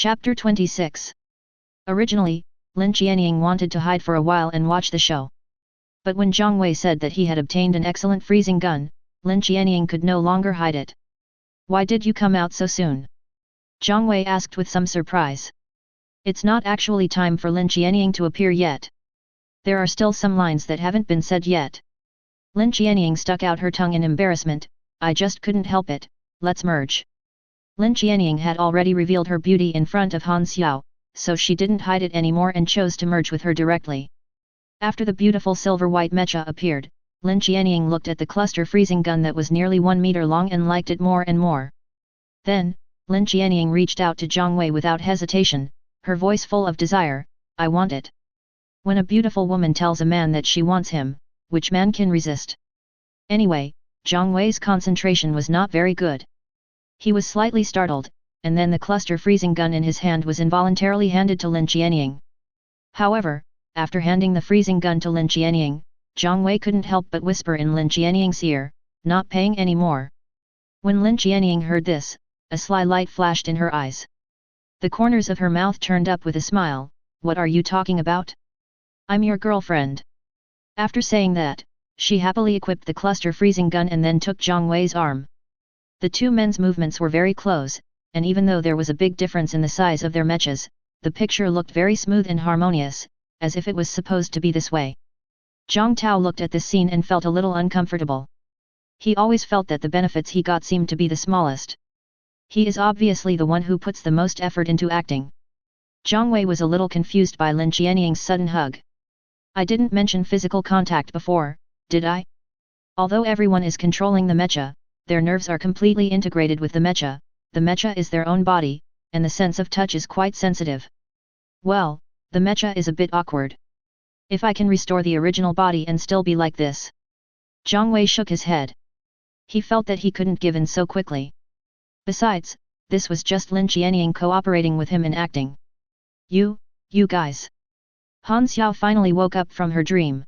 Chapter 26. Originally, Lin Qianying wanted to hide for a while and watch the show. But when Zhang Wei said that he had obtained an excellent freezing gun, Lin Qianying could no longer hide it. "Why did you come out so soon?" Zhang Wei asked with some surprise. It's not actually time for Lin Qianying to appear yet. There are still some lines that haven't been said yet. Lin Qianying stuck out her tongue in embarrassment. "I just couldn't help it, let's merge." Lin Qianying had already revealed her beauty in front of Han Xiao, so she didn't hide it anymore and chose to merge with her directly. After the beautiful silver-white mecha appeared, Lin Qianying looked at the cluster freezing gun that was nearly 1 meter long and liked it more and more. Then, Lin Qianying reached out to Zhang Wei without hesitation, her voice full of desire. "I want it." When a beautiful woman tells a man that she wants him, which man can resist? Anyway, Zhang Wei's concentration was not very good. He was slightly startled, and then the cluster freezing gun in his hand was involuntarily handed to Lin Qianying. However, after handing the freezing gun to Lin Qianying, Zhang Wei couldn't help but whisper in Lin Qianying's ear, "Not paying any more." When Lin Qianying heard this, a sly light flashed in her eyes. The corners of her mouth turned up with a smile. "What are you talking about? I'm your girlfriend." After saying that, she happily equipped the cluster freezing gun and then took Zhang Wei's arm. The two men's movements were very close, and even though there was a big difference in the size of their mechas, the picture looked very smooth and harmonious, as if it was supposed to be this way. Zhang Tao looked at this scene and felt a little uncomfortable. He always felt that the benefits he got seemed to be the smallest. He is obviously the one who puts the most effort into acting. Zhang Wei was a little confused by Lin Qianying's sudden hug. "I didn't mention physical contact before, did I? Although everyone is controlling the mecha, their nerves are completely integrated with the mecha is their own body, and the sense of touch is quite sensitive. Well, the mecha is a bit awkward. If I can restore the original body and still be like this." Zhang Wei shook his head. He felt that he couldn't give in so quickly. Besides, this was just Lin Qianying cooperating with him in acting. You guys." Han Xiao finally woke up from her dream.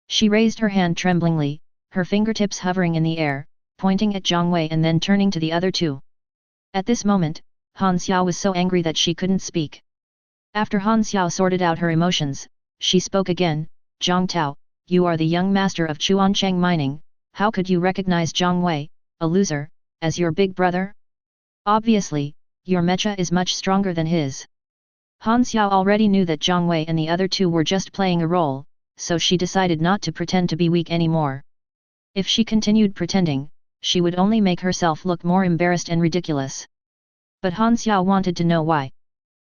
She raised her hand tremblingly, her fingertips hovering in the air, pointing at Zhang Wei and then turning to the other two. At this moment, Han Xiao was so angry that she couldn't speak. After Han Xiao sorted out her emotions, she spoke again. "Zhang Tao, you are the young master of Chuancheng mining, how could you recognize Zhang Wei, a loser, as your big brother? Obviously, your mecha is much stronger than his." Han Xiao already knew that Zhang Wei and the other two were just playing a role, so she decided not to pretend to be weak anymore. If she continued pretending, she would only make herself look more embarrassed and ridiculous. But Han Xiao wanted to know why.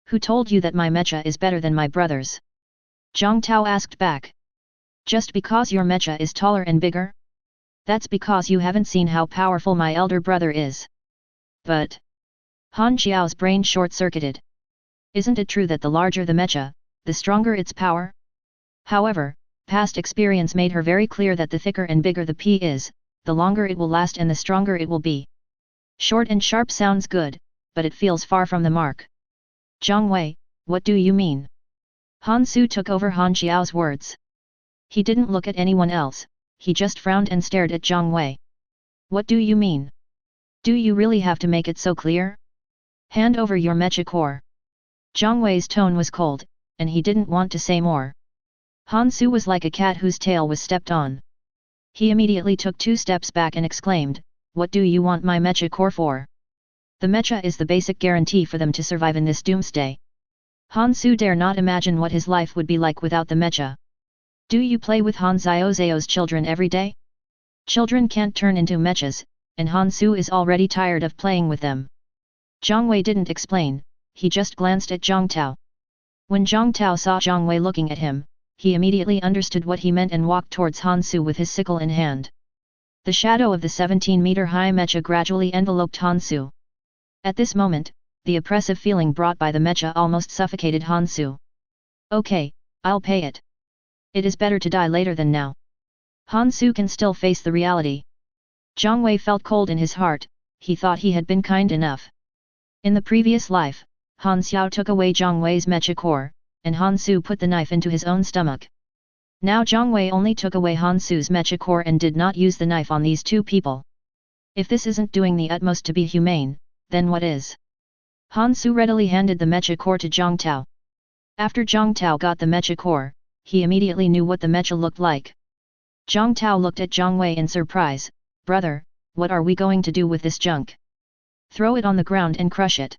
"Who told you that my mecha is better than my brother's?" Zhang Tao asked back. "Just because your mecha is taller and bigger? That's because you haven't seen how powerful my elder brother is." "But..." Han Xiao's brain short-circuited. Isn't it true that the larger the mecha, the stronger its power? However, past experience made her very clear that the thicker and bigger the P is, the longer it will last and the stronger it will be. Short and sharp sounds good, but it feels far from the mark. "Zhang Wei, what do you mean?" Han Su took over Han Xiao's words. He didn't look at anyone else, he just frowned and stared at Zhang Wei. "What do you mean? Do you really have to make it so clear? Hand over your mecha core." Zhang Wei's tone was cold, and he didn't want to say more. Han Su was like a cat whose tail was stepped on. He immediately took 2 steps back and exclaimed, "What do you want my mecha core for? The mecha is the basic guarantee for them to survive in this doomsday." Han Su dare not imagine what his life would be like without the mecha. "Do you play with Han Xiao's children every day? Children can't turn into mechas, and Han Su is already tired of playing with them." Zhang Wei didn't explain, he just glanced at Zhang Tao. When Zhang Tao saw Zhang Wei looking at him, he immediately understood what he meant and walked towards Han Su with his sickle in hand. The shadow of the 17-meter-high mecha gradually enveloped Han Su. At this moment, the oppressive feeling brought by the mecha almost suffocated Han Su. "Okay, I'll pay it. It is better to die later than now." Han Su can still face the reality. Zhang Wei felt cold in his heart, he thought he had been kind enough. In the previous life, Han Xiao took away Zhang Wei's mecha core, and Han Su put the knife into his own stomach. Now Zhang Wei only took away Han Su's mecha core and did not use the knife on these two people. If this isn't doing the utmost to be humane, then what is? Han Su readily handed the mecha core to Zhang Tao. After Zhang Tao got the mecha core, he immediately knew what the mecha looked like. Zhang Tao looked at Zhang Wei in surprise. "Brother, what are we going to do with this junk?" "Throw it on the ground and crush it,"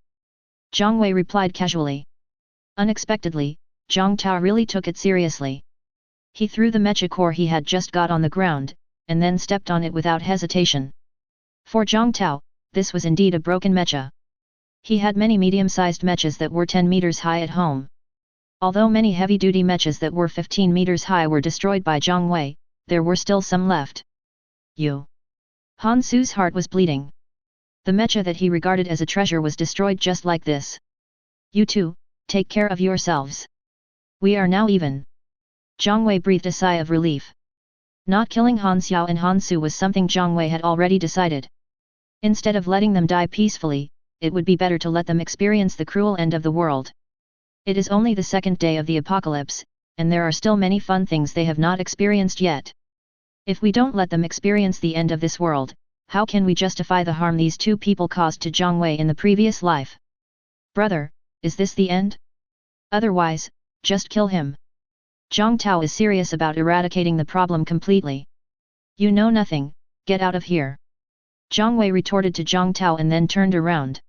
Zhang Wei replied casually. Unexpectedly, Zhang Tao really took it seriously. He threw the mecha core he had just got on the ground, and then stepped on it without hesitation. For Zhang Tao, this was indeed a broken mecha. He had many medium-sized mechas that were 10 meters high at home. Although many heavy-duty mechas that were 15 meters high were destroyed by Zhang Wei, there were still some left. Han Su's heart was bleeding. The mecha that he regarded as a treasure was destroyed just like this. "You two, take care of yourselves. We are now even." Zhang Wei breathed a sigh of relief. Not killing Han Xiao and Han Su was something Zhang Wei had already decided. Instead of letting them die peacefully, it would be better to let them experience the cruel end of the world. It is only the second day of the apocalypse, and there are still many fun things they have not experienced yet. If we don't let them experience the end of this world, how can we justify the harm these two people caused to Zhang Wei in the previous life? "Brother, is this the end? Otherwise, just kill him." Zhang Tao is serious about eradicating the problem completely. "You know nothing, get out of here," Zhang Wei retorted to Zhang Tao and then turned around.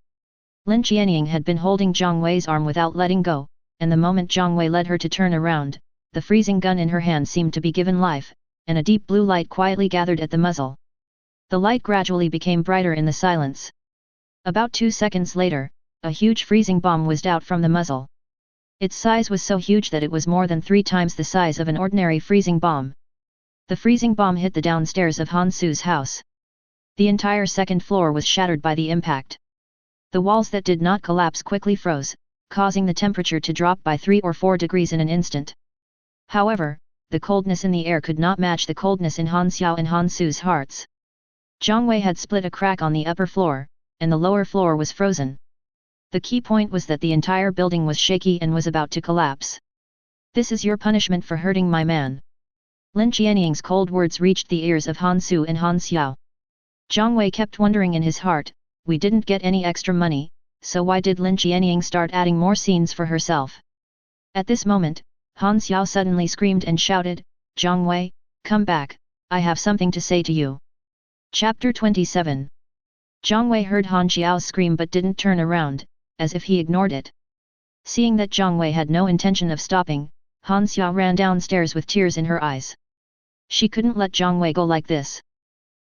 Lin Qianying had been holding Zhang Wei's arm without letting go, and the moment Zhang Wei led her to turn around, the freezing gun in her hand seemed to be given life, and a deep blue light quietly gathered at the muzzle. The light gradually became brighter in the silence. About 2 seconds later, a huge freezing bomb whizzed out from the muzzle. Its size was so huge that it was more than 3 times the size of an ordinary freezing bomb. The freezing bomb hit the downstairs of Han Su's house. The entire second floor was shattered by the impact. The walls that did not collapse quickly froze, causing the temperature to drop by 3 or 4 degrees in an instant. However, the coldness in the air could not match the coldness in Han Xiao and Han Su's hearts. Zhang Wei had split a crack on the upper floor, and the lower floor was frozen. The key point was that the entire building was shaky and was about to collapse. "This is your punishment for hurting my man." Lin Qianying's cold words reached the ears of Han Su and Han Xiao. Zhang Wei kept wondering in his heart, "We didn't get any extra money, so why did Lin Qianying start adding more scenes for herself?" At this moment, Han Xiao suddenly screamed and shouted, "Zhang Wei, come back, I have something to say to you." Chapter 27. Zhang Wei heard Han Xiao's scream but didn't turn around, as if he ignored it. Seeing that Zhang Wei had no intention of stopping, Han Xiao ran downstairs with tears in her eyes. She couldn't let Zhang Wei go like this.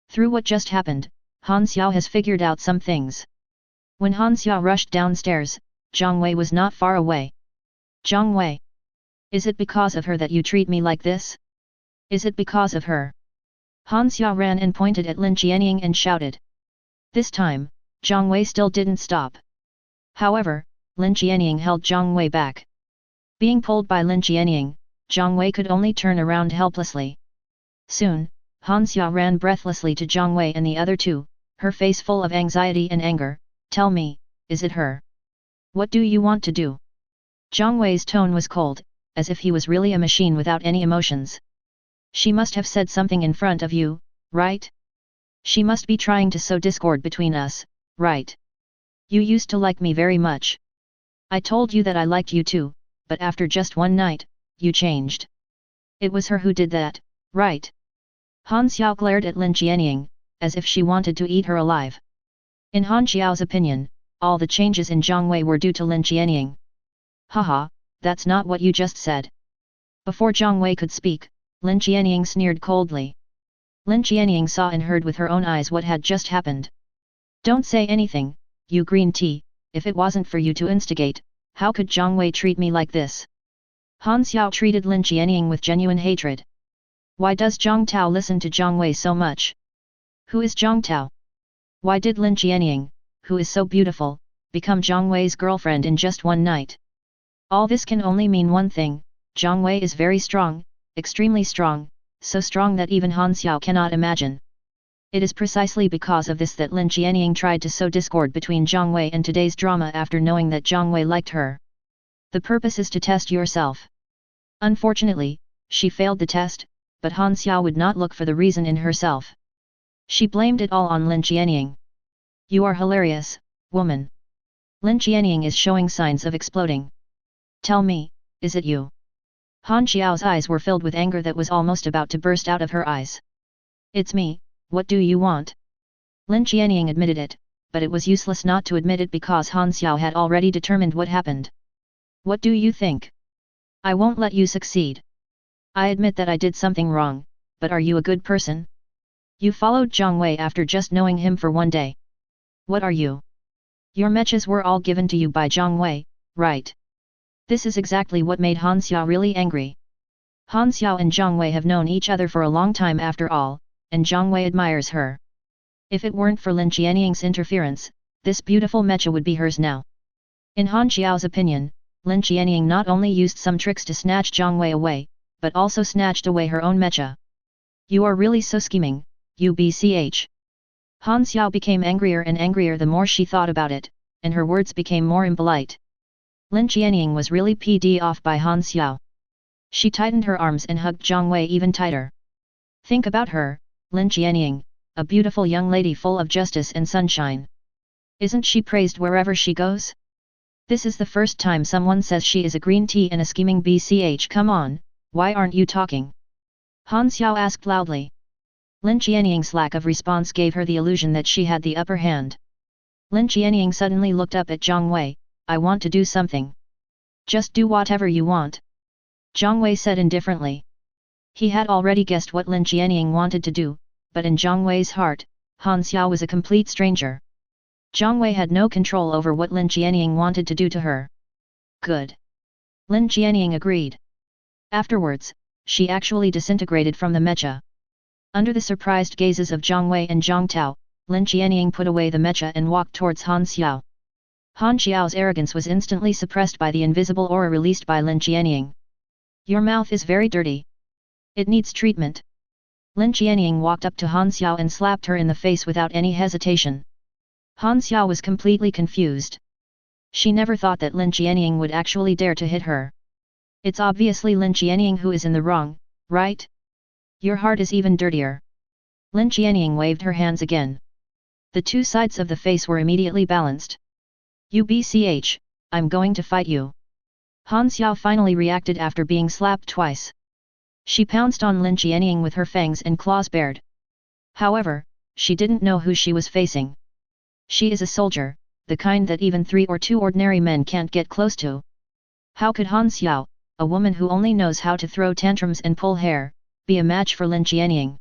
Through what just happened, Han Xiao has figured out some things. When Han Xiao rushed downstairs, Zhang Wei was not far away. "Zhang Wei, is it because of her that you treat me like this? Is it because of her?" Han Xiao ran and pointed at Lin Qianying and shouted. This time, Zhang Wei still didn't stop. However, Lin Qianying held Zhang Wei back. Being pulled by Lin Qianying, Zhang Wei could only turn around helplessly. Soon, Han Xiao ran breathlessly to Zhang Wei and the other two, her face full of anxiety and anger. "Tell me, is it her? What do you want to do?" Zhang Wei's tone was cold, as if he was really a machine without any emotions. "She must have said something in front of you, right? She must be trying to sow discord between us, right? You used to like me very much. I told you that I liked you too, but after just one night, you changed. It was her who did that, right?" Han Xiao glared at Lin Qianying, as if she wanted to eat her alive. In Han Xiao's opinion, all the changes in Zhang Wei were due to Lin Qianying. "Haha, that's not what you just said." Before Zhang Wei could speak, Lin Qianying sneered coldly. Lin Qianying saw and heard with her own eyes what had just happened. "Don't say anything, you green tea, if it wasn't for you to instigate, how could Zhang Wei treat me like this?" Han Xiao treated Lin Qianying with genuine hatred. Why does Zhang Tao listen to Zhang Wei so much? Who is Zhang Tao? Why did Lin Qianying, who is so beautiful, become Zhang Wei's girlfriend in just one night? All this can only mean one thing: Zhang Wei is very strong, extremely strong, so strong that even Han Xiao cannot imagine. It is precisely because of this that Lin Qianying tried to sow discord between Zhang Wei and today's drama after knowing that Zhang Wei liked her. The purpose is to test yourself. Unfortunately, she failed the test, but Han Xiao would not look for the reason in herself. She blamed it all on Lin Qianying. "You are hilarious, woman. Lin Qianying is showing signs of exploding. Tell me, is it you? Han Xiao's eyes were filled with anger that was almost about to burst out of her eyes. It's me, what do you want? Lin Qianying admitted it, but it was useless not to admit it because Han Xiao had already determined what happened. What do you think? I won't let you succeed. I admit that I did something wrong, but are you a good person? You followed Zhang Wei after just knowing him for one day. What are you? Your mechas were all given to you by Zhang Wei, right? This is exactly what made Han Xiao really angry. Han Xiao and Zhang Wei have known each other for a long time after all, and Zhang Wei admires her. If it weren't for Lin Qianying's interference, this beautiful mecha would be hers now. In Han Xiao's opinion, Lin Qianying not only used some tricks to snatch Zhang Wei away, but also snatched away her own mecha. You are really so scheming, UBCH. Han Xiao became angrier and angrier the more she thought about it, and her words became more impolite. Lin Qianying was really pd off by Han Xiao. She tightened her arms and hugged Zhang Wei even tighter. Think about her, Lin Qianying, a beautiful young lady full of justice and sunshine. Isn't she praised wherever she goes? This is the first time someone says she is a green tea and a scheming BCH. Come on, why aren't you talking? Han Xiao asked loudly. Lin Qianying's lack of response gave her the illusion that she had the upper hand. Lin Qianying suddenly looked up at Zhang Wei. I want to do something. Just do whatever you want. Zhang Wei said indifferently. He had already guessed what Lin Qianying wanted to do, but in Zhang Wei's heart, Han Xiao was a complete stranger. Zhang Wei had no control over what Lin Qianying wanted to do to her. Good. Lin Qianying agreed. Afterwards, she actually disintegrated from the mecha. Under the surprised gazes of Zhang Wei and Zhang Tao, Lin Qianying put away the mecha and walked towards Han Xiao. Han Xiao's arrogance was instantly suppressed by the invisible aura released by Lin Qianying. Your mouth is very dirty. It needs treatment. Lin Qianying walked up to Han Xiao and slapped her in the face without any hesitation. Han Xiao was completely confused. She never thought that Lin Qianying would actually dare to hit her. It's obviously Lin Qianying who is in the wrong, right? Your heart is even dirtier. Lin Qianying waved her hands again. The two sides of the face were immediately balanced. UBCH, I'm going to fight you. Han Xiao finally reacted after being slapped twice. She pounced on Lin Qianying with her fangs and claws bared. However, she didn't know who she was facing. She is a soldier, the kind that even 3 or 2 ordinary men can't get close to. How could Han Xiao, a woman who only knows how to throw tantrums and pull hair, be a match for Lin Qianying?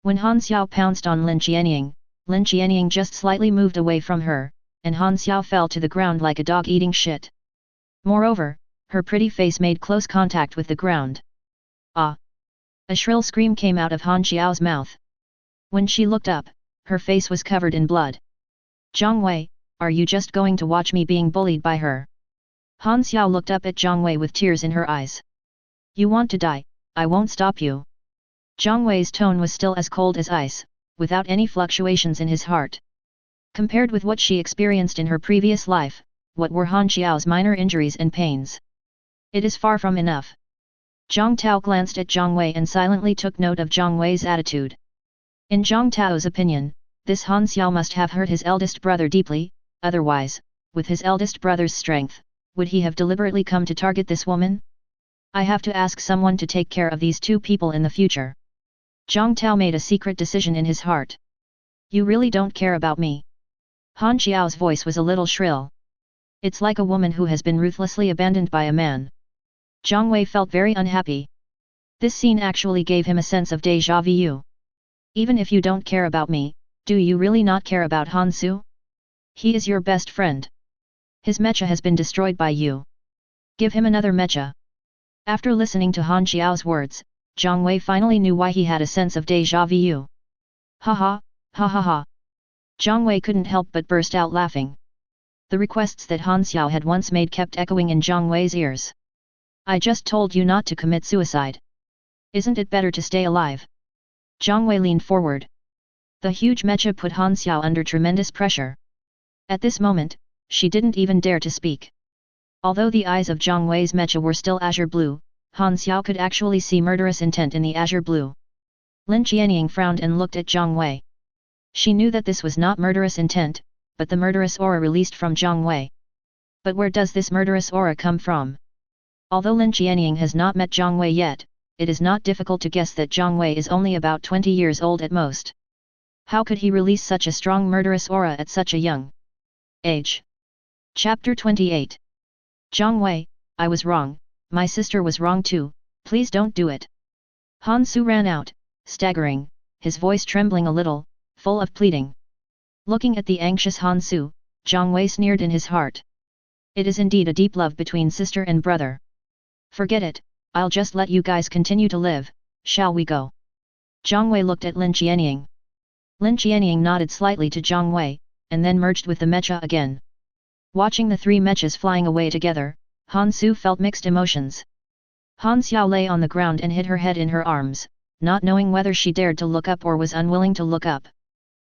When Han Xiao pounced on Lin Qianying just slightly moved away from her, and Han Xiao fell to the ground like a dog eating shit. Moreover, her pretty face made close contact with the ground. Ah! A shrill scream came out of Han Xiao's mouth. When she looked up, her face was covered in blood. Zhang Wei, are you just going to watch me being bullied by her? Han Xiao looked up at Zhang Wei with tears in her eyes. You want to die, I won't stop you. Zhang Wei's tone was still as cold as ice, without any fluctuations in his heart. Compared with what she experienced in her previous life, what were Han Xiao's minor injuries and pains? It is far from enough. Zhang Tao glanced at Zhang Wei and silently took note of Zhang Wei's attitude. In Zhang Tao's opinion, this Han Xiao must have hurt his eldest brother deeply, otherwise, with his eldest brother's strength, would he have deliberately come to target this woman? I have to ask someone to take care of these two people in the future. Zhang Tao made a secret decision in his heart. You really don't care about me. Han Xiao's voice was a little shrill. It's like a woman who has been ruthlessly abandoned by a man. Zhang Wei felt very unhappy. This scene actually gave him a sense of déjà vu. Even if you don't care about me, do you really not care about Han Su? He is your best friend. His mecha has been destroyed by you. Give him another mecha. After listening to Han Xiao's words, Zhang Wei finally knew why he had a sense of déjà vu. Ha ha, ha ha ha. Zhang Wei couldn't help but burst out laughing. The requests that Han Xiao had once made kept echoing in Zhang Wei's ears. I just told you not to commit suicide. Isn't it better to stay alive? Zhang Wei leaned forward. The huge mecha put Han Xiao under tremendous pressure. At this moment, she didn't even dare to speak. Although the eyes of Zhang Wei's mecha were still azure blue, Han Xiao could actually see murderous intent in the azure blue. Lin Qianying frowned and looked at Zhang Wei. She knew that this was not murderous intent, but the murderous aura released from Zhang Wei. But where does this murderous aura come from? Although Lin Qianying has not met Zhang Wei yet, it is not difficult to guess that Zhang Wei is only about 20 years old at most. How could he release such a strong murderous aura at such a young age? Chapter 28. Zhang Wei, I was wrong, my sister was wrong too, please don't do it. Han Su ran out, staggering, his voice trembling a little, full of pleading. Looking at the anxious Han Su, Zhang Wei sneered in his heart. It is indeed a deep love between sister and brother. Forget it, I'll just let you guys continue to live, shall we go? Zhang Wei looked at Lin Qianying. Lin Qianying nodded slightly to Zhang Wei, and then merged with the mecha again. Watching the three mechas flying away together, Han Su felt mixed emotions. Han Xiao lay on the ground and hid her head in her arms, not knowing whether she dared to look up or was unwilling to look up.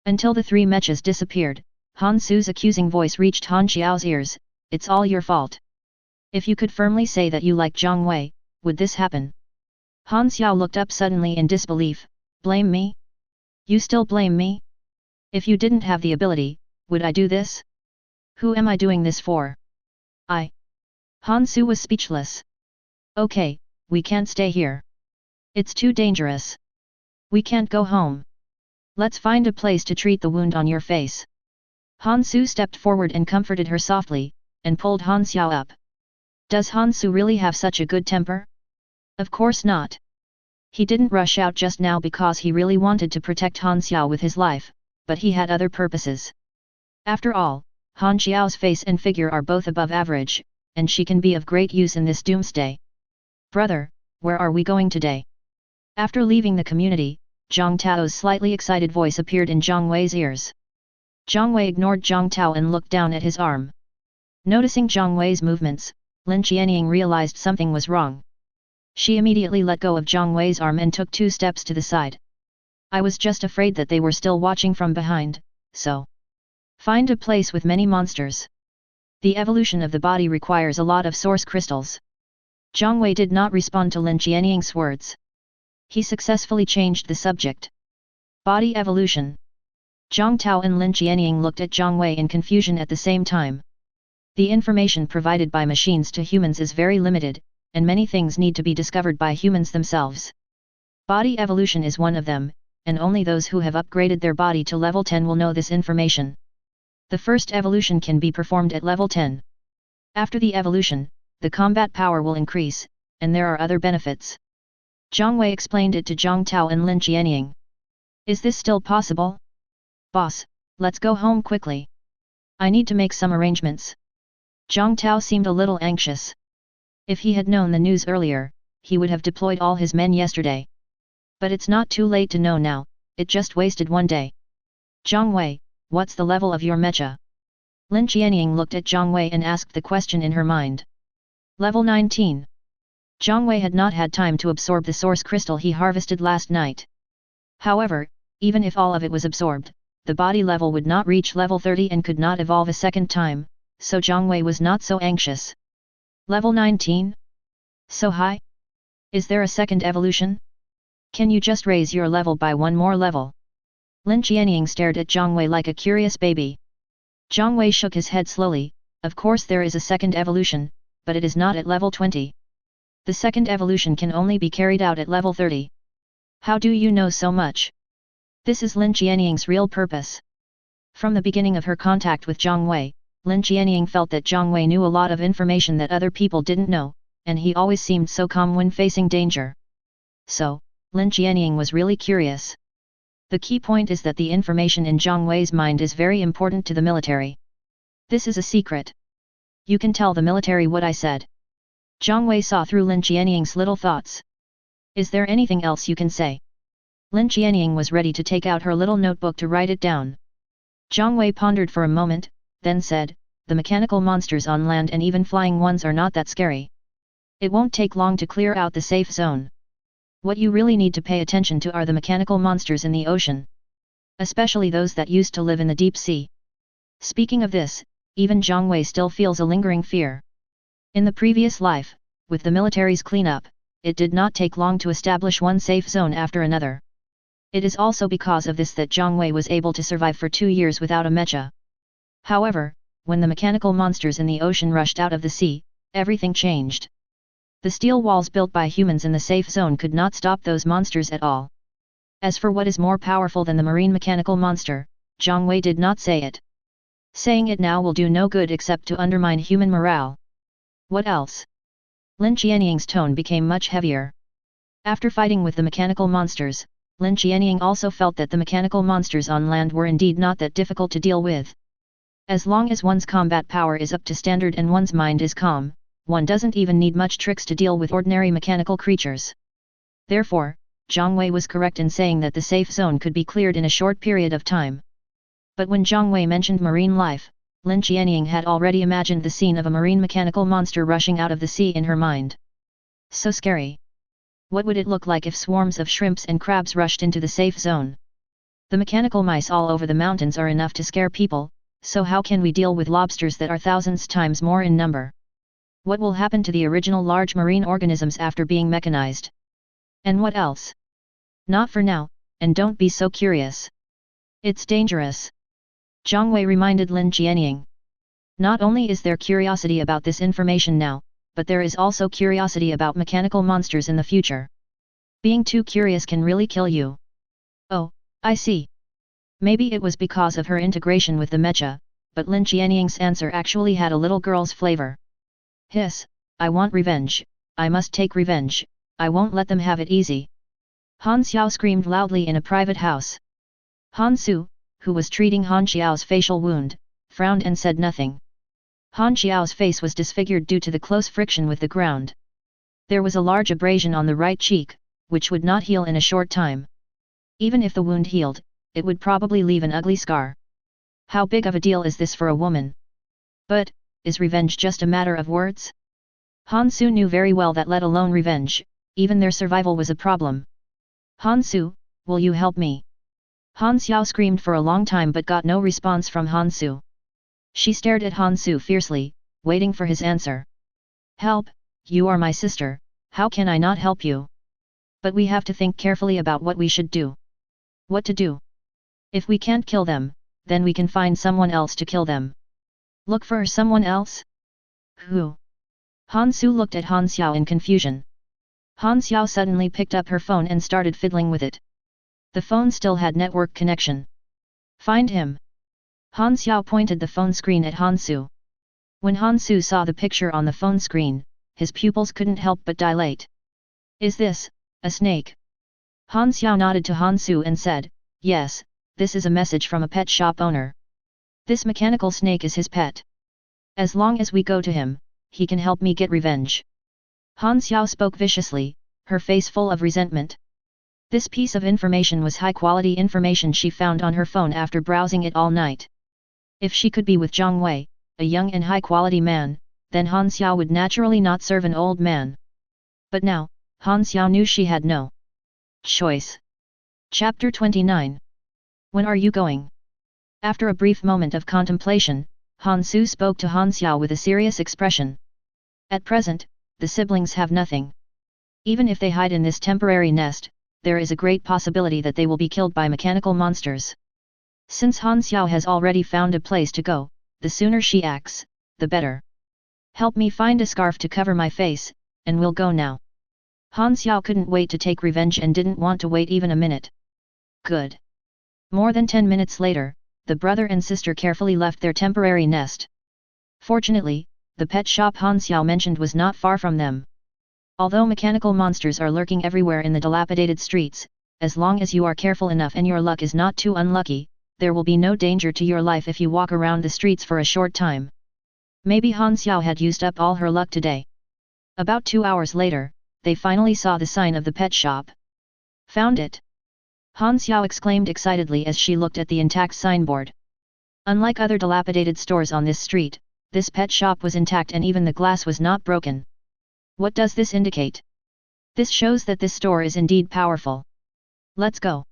Until the three mechas disappeared, Han Su's accusing voice reached Han Xiao's ears, it's all your fault. If you could firmly say that you like Zhang Wei, would this happen? Han Xiao looked up suddenly in disbelief, blame me? You still blame me? If you didn't have the ability, would I do this? Who am I doing this for? Han Su was speechless. Okay, we can't stay here. It's too dangerous. We can't go home. Let's find a place to treat the wound on your face. Han Su stepped forward and comforted her softly, and pulled Han Xiao up. Does Han Su really have such a good temper? Of course not. He didn't rush out just now because he really wanted to protect Han Xiao with his life, but he had other purposes. After all, Han Xiao's face and figure are both above average, and she can be of great use in this doomsday. Brother, where are we going today? After leaving the community, Zhang Tao's slightly excited voice appeared in Zhang Wei's ears. Zhang Wei ignored Zhang Tao and looked down at his arm. Noticing Zhang Wei's movements, Lin Qianying realized something was wrong. She immediately let go of Zhang Wei's arm and took 2 steps to the side. I was just afraid that they were still watching from behind, so. Find a place with many monsters. The evolution of the body requires a lot of source crystals. Zhang Wei did not respond to Lin Qianying's words. He successfully changed the subject. Body evolution. Zhang Tao and Lin Qianying looked at Zhang Wei in confusion at the same time. The information provided by machines to humans is very limited, and many things need to be discovered by humans themselves. Body evolution is one of them, and only those who have upgraded their body to level 10 will know this information. The first evolution can be performed at level 10. After the evolution, the combat power will increase, and there are other benefits. Zhang Wei explained it to Zhang Tao and Lin Qianying. Is this still possible? Boss, let's go home quickly. I need to make some arrangements. Zhang Tao seemed a little anxious. If he had known the news earlier, he would have deployed all his men yesterday. But it's not too late to know now, it just wasted one day. Zhang Wei, what's the level of your mecha? Lin Qianying looked at Zhang Wei and asked the question in her mind. Level 19. Zhang Wei had not had time to absorb the source crystal he harvested last night. However, even if all of it was absorbed, the body level would not reach level 30 and could not evolve a second time, so Zhang Wei was not so anxious. Level 19? So high? Is there a second evolution? Can you just raise your level by one more level? Lin Qianying stared at Zhang Wei like a curious baby. Zhang Wei shook his head slowly. Of course there is a second evolution, but it is not at level 20. The second evolution can only be carried out at level 30. How do you know so much? This is Lin Qianying's real purpose. From the beginning of her contact with Zhang Wei, Lin Qianying felt that Zhang Wei knew a lot of information that other people didn't know, and he always seemed so calm when facing danger. So, Lin Qianying was really curious. The key point is that the information in Zhang Wei's mind is very important to the military. This is a secret. You can tell the military what I said. Zhang Wei saw through Lin Qianying's little thoughts. Is there anything else you can say? Lin Qianying was ready to take out her little notebook to write it down. Zhang Wei pondered for a moment, then said, the mechanical monsters on land and even flying ones are not that scary. It won't take long to clear out the safe zone. What you really need to pay attention to are the mechanical monsters in the ocean. Especially those that used to live in the deep sea. Speaking of this, even Zhang Wei still feels a lingering fear. In the previous life, with the military's cleanup, it did not take long to establish one safe zone after another. It is also because of this that Zhang Wei was able to survive for 2 years without a mecha. However, when the mechanical monsters in the ocean rushed out of the sea, everything changed. The steel walls built by humans in the safe zone could not stop those monsters at all. As for what is more powerful than the marine mechanical monster, Zhang Wei did not say it. Saying it now will do no good except to undermine human morale. What else? Lin Qianying's tone became much heavier. After fighting with the mechanical monsters, Lin Qianying also felt that the mechanical monsters on land were indeed not that difficult to deal with. As long as one's combat power is up to standard and one's mind is calm, one doesn't even need much tricks to deal with ordinary mechanical creatures. Therefore, Zhang Wei was correct in saying that the safe zone could be cleared in a short period of time. But when Zhang Wei mentioned marine life, Lin Qianying had already imagined the scene of a marine mechanical monster rushing out of the sea in her mind. So scary. What would it look like if swarms of shrimps and crabs rushed into the safe zone? The mechanical mice all over the mountains are enough to scare people, so how can we deal with lobsters that are thousands times more in number? What will happen to the original large marine organisms after being mechanized? And what else? Not for now, and don't be so curious. It's dangerous. Zhang Wei reminded Lin Qianying. Not only is there curiosity about this information now, but there is also curiosity about mechanical monsters in the future. Being too curious can really kill you. Oh, I see. Maybe it was because of her integration with the mecha, but Lin Qianying's answer actually had a little girl's flavor. Hiss, I want revenge, I must take revenge, I won't let them have it easy. Han Xiao screamed loudly in a private house. Han Su, who was treating Han Xiao's facial wound, frowned and said nothing. Han Xiao's face was disfigured due to the close friction with the ground. There was a large abrasion on the right cheek, which would not heal in a short time. Even if the wound healed, it would probably leave an ugly scar. How big of a deal is this for a woman? But, is revenge just a matter of words? Han Su knew very well that let alone revenge, even their survival was a problem. Han Su, will you help me? Han Xiao screamed for a long time but got no response from Han Su. She stared at Han Su fiercely, waiting for his answer. Help, you are my sister, how can I not help you? But we have to think carefully about what we should do. What to do? If we can't kill them, then we can find someone else to kill them. Look for someone else? Who? Han Su looked at Han Xiao in confusion. Han Xiao suddenly picked up her phone and started fiddling with it. The phone still had network connection. Find him. Han Xiao pointed the phone screen at Han Su. When Han Su saw the picture on the phone screen, his pupils couldn't help but dilate. Is this a snake? Han Xiao nodded to Han Su and said, yes, this is a message from a pet shop owner. This mechanical snake is his pet. As long as we go to him, he can help me get revenge. Han Xiao spoke viciously, her face full of resentment. This piece of information was high-quality information she found on her phone after browsing it all night. If she could be with Zhang Wei, a young and high-quality man, then Han Xiao would naturally not serve an old man. But now, Han Xiao knew she had no choice. Chapter 29. When are you going? After a brief moment of contemplation, Han Su spoke to Han Xiao with a serious expression. At present, the siblings have nothing. Even if they hide in this temporary nest, there is a great possibility that they will be killed by mechanical monsters. Since Han Xiao has already found a place to go, the sooner she acts, the better. Help me find a scarf to cover my face, and we'll go now. Han Xiao couldn't wait to take revenge and didn't want to wait even a minute. Good. More than 10 minutes later, the brother and sister carefully left their temporary nest. Fortunately, the pet shop Han Xiao mentioned was not far from them. Although mechanical monsters are lurking everywhere in the dilapidated streets, as long as you are careful enough and your luck is not too unlucky, there will be no danger to your life if you walk around the streets for a short time. Maybe Han Xiao had used up all her luck today. About 2 hours later, they finally saw the sign of the pet shop. Found it! Han Xiao exclaimed excitedly as she looked at the intact signboard. Unlike other dilapidated stores on this street, this pet shop was intact and even the glass was not broken. What does this indicate? This shows that this store is indeed powerful. Let's go.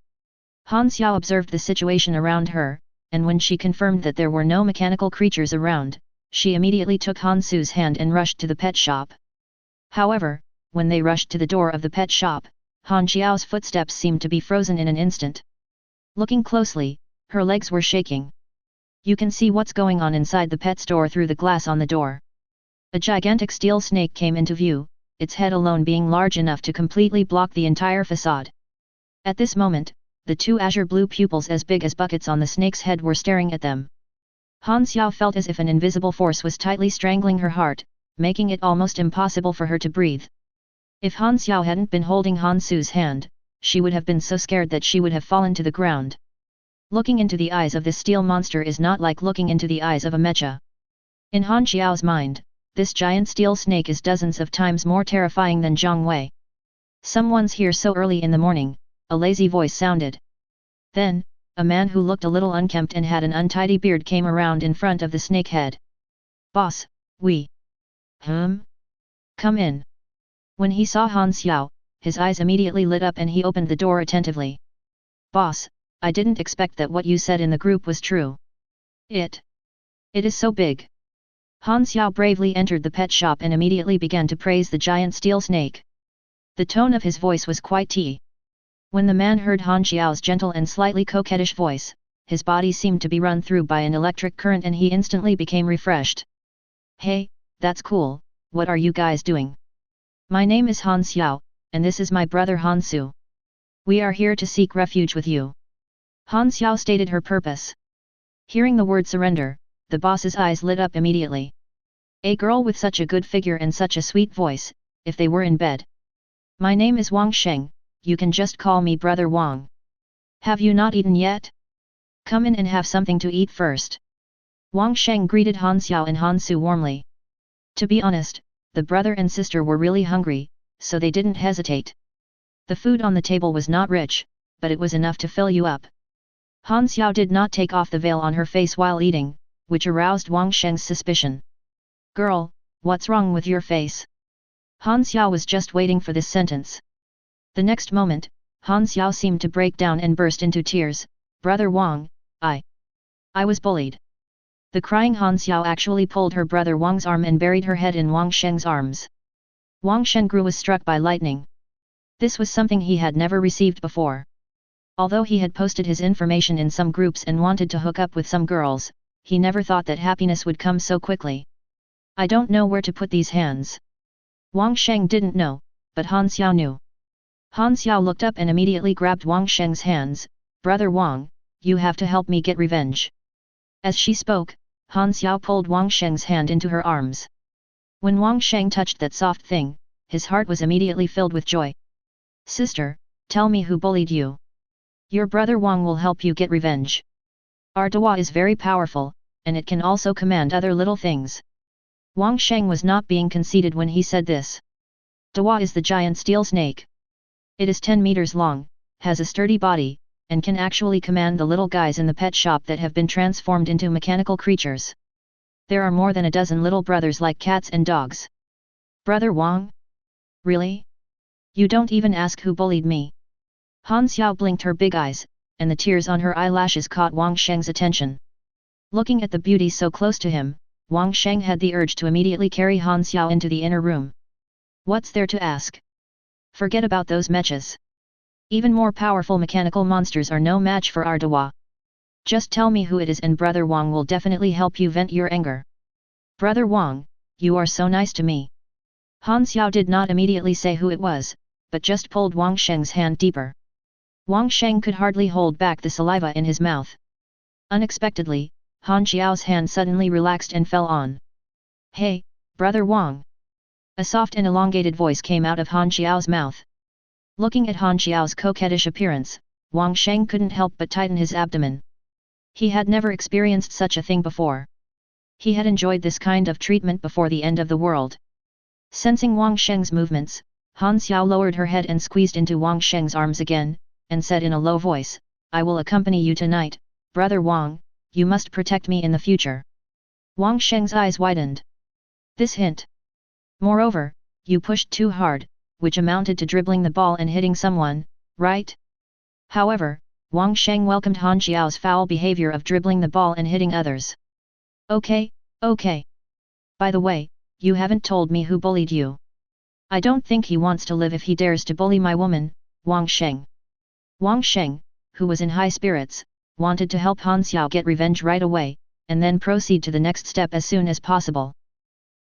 Han Xiao observed the situation around her, and when she confirmed that there were no mechanical creatures around, she immediately took Han Su's hand and rushed to the pet shop. However, when they rushed to the door of the pet shop, Han Xiao's footsteps seemed to be frozen in an instant. Looking closely, her legs were shaking. You can see what's going on inside the pet store through the glass on the door. A gigantic steel snake came into view, its head alone being large enough to completely block the entire facade. At this moment, the two azure blue pupils as big as buckets on the snake's head were staring at them. Han Xiao felt as if an invisible force was tightly strangling her heart, making it almost impossible for her to breathe. If Han Xiao hadn't been holding Han Su's hand, she would have been so scared that she would have fallen to the ground. Looking into the eyes of this steel monster is not like looking into the eyes of a mecha. In Han Xiao's mind, this giant steel snake is dozens of times more terrifying than Zhang Wei. Someone's here so early in the morning, a lazy voice sounded. Then, a man who looked a little unkempt and had an untidy beard came around in front of the snake head. Boss, we. Come in. When he saw Han Xiao, his eyes immediately lit up and he opened the door attentively. Boss, I didn't expect that what you said in the group was true. It is so big. Han Xiao bravely entered the pet shop and immediately began to praise the giant steel snake. The tone of his voice was quite tea. When the man heard Han Xiao's gentle and slightly coquettish voice, his body seemed to be run through by an electric current and he instantly became refreshed. Hey, that's cool, what are you guys doing? My name is Han Xiao, and this is my brother Han Su. We are here to seek refuge with you. Han Xiao stated her purpose. Hearing the word surrender, the boss's eyes lit up immediately. A girl with such a good figure and such a sweet voice, if they were in bed. My name is Wang Sheng, you can just call me Brother Wang. Have you not eaten yet? Come in and have something to eat first. Wang Sheng greeted Han Xiao and Han Su warmly. To be honest, the brother and sister were really hungry, so they didn't hesitate. The food on the table was not rich, but it was enough to fill you up. Han Xiao did not take off the veil on her face while eating, which aroused Wang Sheng's suspicion. Girl, what's wrong with your face? Han Xiao was just waiting for this sentence. The next moment, Han Xiao seemed to break down and burst into tears. Brother Wang, I was bullied. The crying Han Xiao actually pulled her brother Wang's arm and buried her head in Wang Sheng's arms. Wang Sheng was struck by lightning. This was something he had never received before. Although he had posted his information in some groups and wanted to hook up with some girls, he never thought that happiness would come so quickly. I don't know where to put these hands. Wang Sheng didn't know, but Han Xiao knew. Han Xiao looked up and immediately grabbed Wang Sheng's hands. Brother Wang, you have to help me get revenge. As she spoke, Han Xiao pulled Wang Sheng's hand into her arms. When Wang Sheng touched that soft thing, his heart was immediately filled with joy. Sister, tell me who bullied you. Your brother Wang will help you get revenge. Our Dawa is very powerful, and it can also command other little things. Wang Sheng was not being conceited when he said this. Dawa is the giant steel snake. It is 10 meters long, has a sturdy body, and can actually command the little guys in the pet shop that have been transformed into mechanical creatures. There are more than a dozen little brothers like cats and dogs. Brother Wang? Really? You don't even ask who bullied me. Han Xiao blinked her big eyes, and the tears on her eyelashes caught Wang Sheng's attention. Looking at the beauty so close to him, Wang Sheng had the urge to immediately carry Han Xiao into the inner room. What's there to ask? Forget about those mechas. Even more powerful mechanical monsters are no match for our Dawa. Just tell me who it is and Brother Wang will definitely help you vent your anger. Brother Wang, you are so nice to me. Han Xiao did not immediately say who it was, but just pulled Wang Sheng's hand deeper. Wang Sheng could hardly hold back the saliva in his mouth. Unexpectedly, Han Xiao's hand suddenly relaxed and fell on. Hey, Brother Wang! A soft and elongated voice came out of Han Xiao's mouth. Looking at Han Xiao's coquettish appearance, Wang Sheng couldn't help but tighten his abdomen. He had never experienced such a thing before. He had enjoyed this kind of treatment before the end of the world. Sensing Wang Sheng's movements, Han Xiao lowered her head and squeezed into Wang Sheng's arms again, and said in a low voice, I will accompany you tonight, Brother Wang, you must protect me in the future. Wang Sheng's eyes widened. This hint. Moreover, you pushed too hard, which amounted to dribbling the ball and hitting someone, right? However, Wang Sheng welcomed Han Xiao's foul behavior of dribbling the ball and hitting others. Okay. By the way, you haven't told me who bullied you. I don't think he wants to live if he dares to bully my woman, Wang Sheng. Wang Sheng, who was in high spirits, wanted to help Han Xiao get revenge right away, and then proceed to the next step as soon as possible.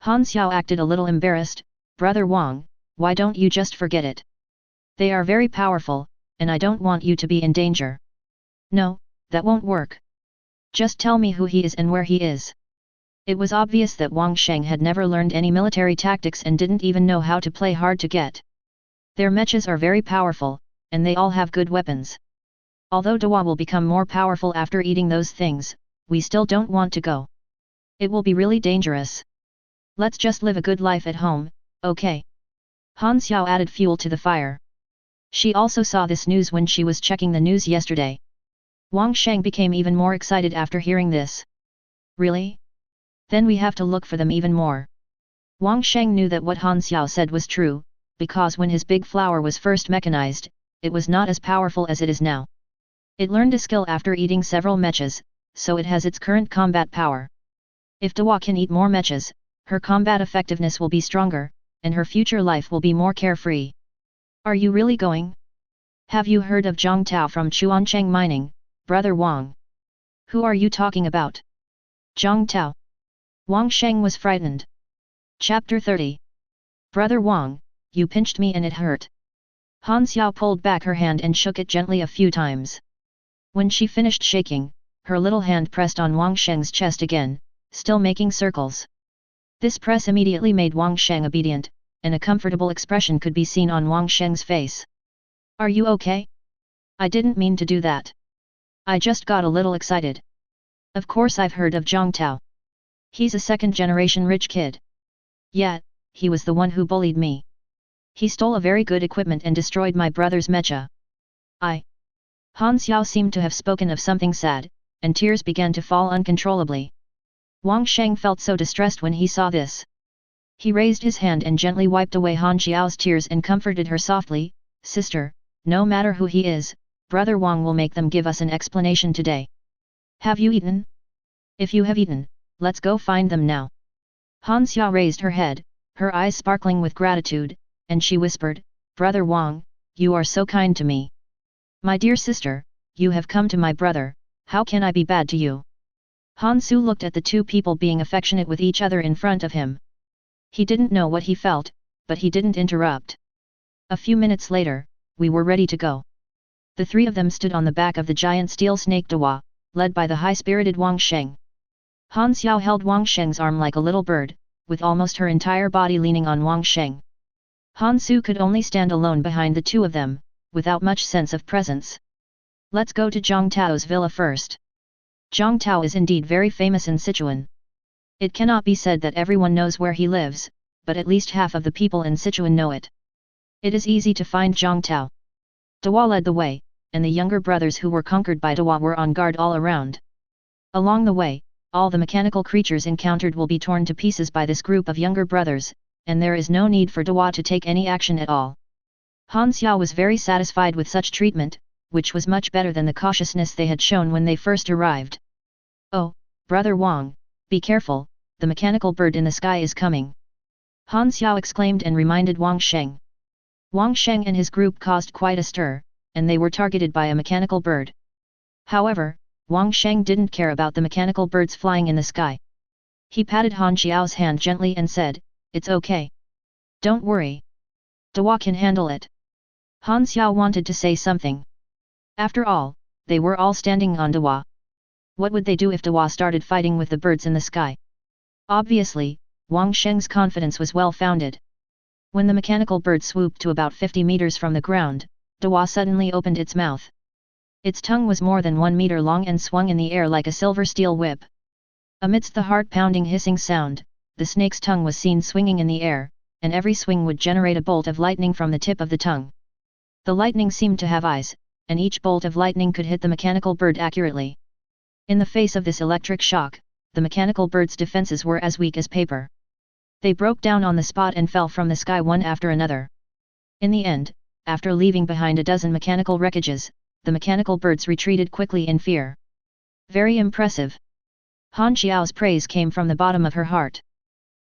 Han Xiao acted a little embarrassed. Brother Wang, why don't you just forget it? They are very powerful, and I don't want you to be in danger. No, that won't work. Just tell me who he is and where he is. It was obvious that Wang Sheng had never learned any military tactics and didn't even know how to play hard to get. Their mechas are very powerful, and they all have good weapons. Although Dawa will become more powerful after eating those things, we still don't want to go. It will be really dangerous. Let's just live a good life at home, okay? Han Xiao added fuel to the fire. She also saw this news when she was checking the news yesterday. Wang Sheng became even more excited after hearing this. Really? Then we have to look for them even more. Wang Sheng knew that what Han Xiao said was true, because when his big flower was first mechanized, it was not as powerful as it is now. It learned a skill after eating several mechas, so it has its current combat power. If Dawa can eat more mechas, her combat effectiveness will be stronger, and her future life will be more carefree. Are you really going? Have you heard of Zhang Tao from Chuancheng Mining, Brother Wang? Who are you talking about? Zhang Tao. Wang Sheng was frightened. Chapter 30. Brother Wang, you pinched me and it hurt. Han Xiao pulled back her hand and shook it gently a few times. When she finished shaking, her little hand pressed on Wang Sheng's chest again, still making circles. This press immediately made Wang Sheng obedient, and a comfortable expression could be seen on Wang Sheng's face. Are you okay? I didn't mean to do that. I just got a little excited. Of course I've heard of Zhang Tao. He's a second-generation rich kid. Yeah, he was the one who bullied me. He stole a very good equipment and destroyed my brother's mecha. Han Xiao seemed to have spoken of something sad, and tears began to fall uncontrollably. Wang Sheng felt so distressed when he saw this. He raised his hand and gently wiped away Han Xiao's tears and comforted her softly, Sister, no matter who he is, Brother Wang will make them give us an explanation today. Have you eaten? If you have eaten, let's go find them now. Han Xiao raised her head, her eyes sparkling with gratitude, and she whispered, Brother Wang, you are so kind to me. My dear sister, you have come to my brother, how can I be bad to you? Han Su looked at the two people being affectionate with each other in front of him. He didn't know what he felt, but he didn't interrupt. A few minutes later, we were ready to go. The three of them stood on the back of the giant steel snake Dawa, led by the high-spirited Wang Sheng. Han Xiao held Wang Sheng's arm like a little bird, with almost her entire body leaning on Wang Sheng. Han Su could only stand alone behind the two of them, without much sense of presence. Let's go to Zhang Tao's villa first. Zhang Tao is indeed very famous in Sichuan. It cannot be said that everyone knows where he lives, but at least half of the people in Sichuan know it. It is easy to find Zhang Tao. Dawa led the way, and the younger brothers who were conquered by Dawa were on guard all around. Along the way, all the mechanical creatures encountered will be torn to pieces by this group of younger brothers, and there is no need for Dawa to take any action at all. Han Xiao was very satisfied with such treatment, which was much better than the cautiousness they had shown when they first arrived. Oh, Brother Wang, be careful, the mechanical bird in the sky is coming. Han Xiao exclaimed and reminded Wang Sheng. Wang Sheng and his group caused quite a stir, and they were targeted by a mechanical bird. However, Wang Sheng didn't care about the mechanical birds flying in the sky. He patted Han Xiao's hand gently and said, It's okay. Don't worry. Dawa can handle it. Han Xiao wanted to say something. After all, they were all standing on Dawa. What would they do if Dawa started fighting with the birds in the sky? Obviously, Wang Sheng's confidence was well-founded. When the mechanical bird swooped to about 50 meters from the ground, Dawa suddenly opened its mouth. Its tongue was more than 1 meter long and swung in the air like a silver steel whip. Amidst the heart-pounding hissing sound, the snake's tongue was seen swinging in the air, and every swing would generate a bolt of lightning from the tip of the tongue. The lightning seemed to have eyes, and each bolt of lightning could hit the mechanical bird accurately. In the face of this electric shock, the mechanical bird's defenses were as weak as paper. They broke down on the spot and fell from the sky one after another. In the end, after leaving behind a dozen mechanical wreckages, the mechanical birds retreated quickly in fear. Very impressive. Han Xiao's praise came from the bottom of her heart.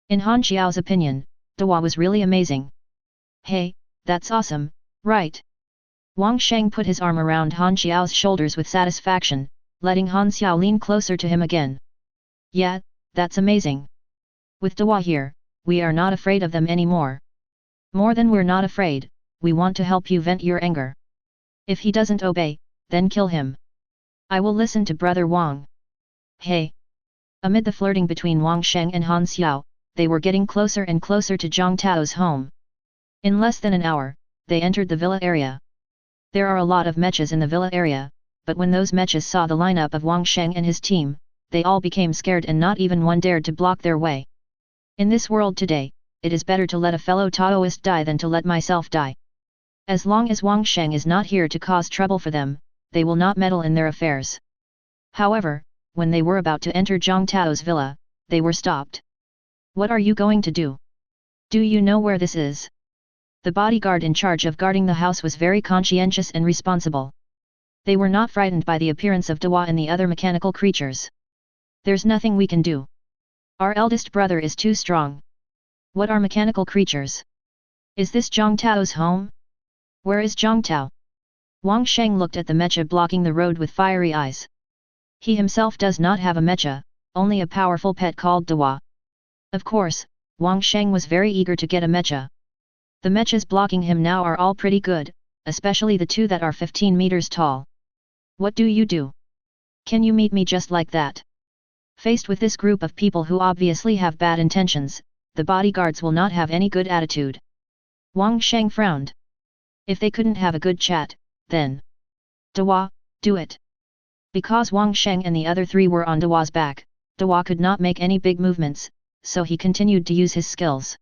In Han Xiao's opinion, Dawa was really amazing. Hey, that's awesome, right? Wang Sheng put his arm around Han Xiao's shoulders with satisfaction, letting Han Xiao lean closer to him again. Yeah, that's amazing. With Dawa here, we are not afraid of them anymore. More than we're not afraid, we want to help you vent your anger. If he doesn't obey, then kill him. I will listen to Brother Wang. Hey! Amid the flirting between Wang Sheng and Han Xiao, they were getting closer and closer to Zhang Tao's home. In less than an hour, they entered the villa area. There are a lot of mechas in the villa area, but when those mechas saw the lineup of Wang Sheng and his team, they all became scared and not even one dared to block their way. In this world today, it is better to let a fellow Taoist die than to let myself die. As long as Wang Sheng is not here to cause trouble for them, they will not meddle in their affairs. However, when they were about to enter Zhang Tao's villa, they were stopped. What are you going to do? Do you know where this is? The bodyguard in charge of guarding the house was very conscientious and responsible. They were not frightened by the appearance of Dawa and the other mechanical creatures. There's nothing we can do. Our eldest brother is too strong. What are mechanical creatures? Is this Zhang Tao's home? Where is Zhang Tao? Wang Sheng looked at the mecha blocking the road with fiery eyes. He himself does not have a mecha, only a powerful pet called Dawa. Of course, Wang Sheng was very eager to get a mecha. The mechas blocking him now are all pretty good, especially the two that are 15 meters tall. What do you do? Can you meet me just like that? Faced with this group of people who obviously have bad intentions, the bodyguards will not have any good attitude. Wang Sheng frowned. If they couldn't have a good chat, then Dawa, do it. Because Wang Sheng and the other three were on Dawa's back, Dawa could not make any big movements, so he continued to use his skills.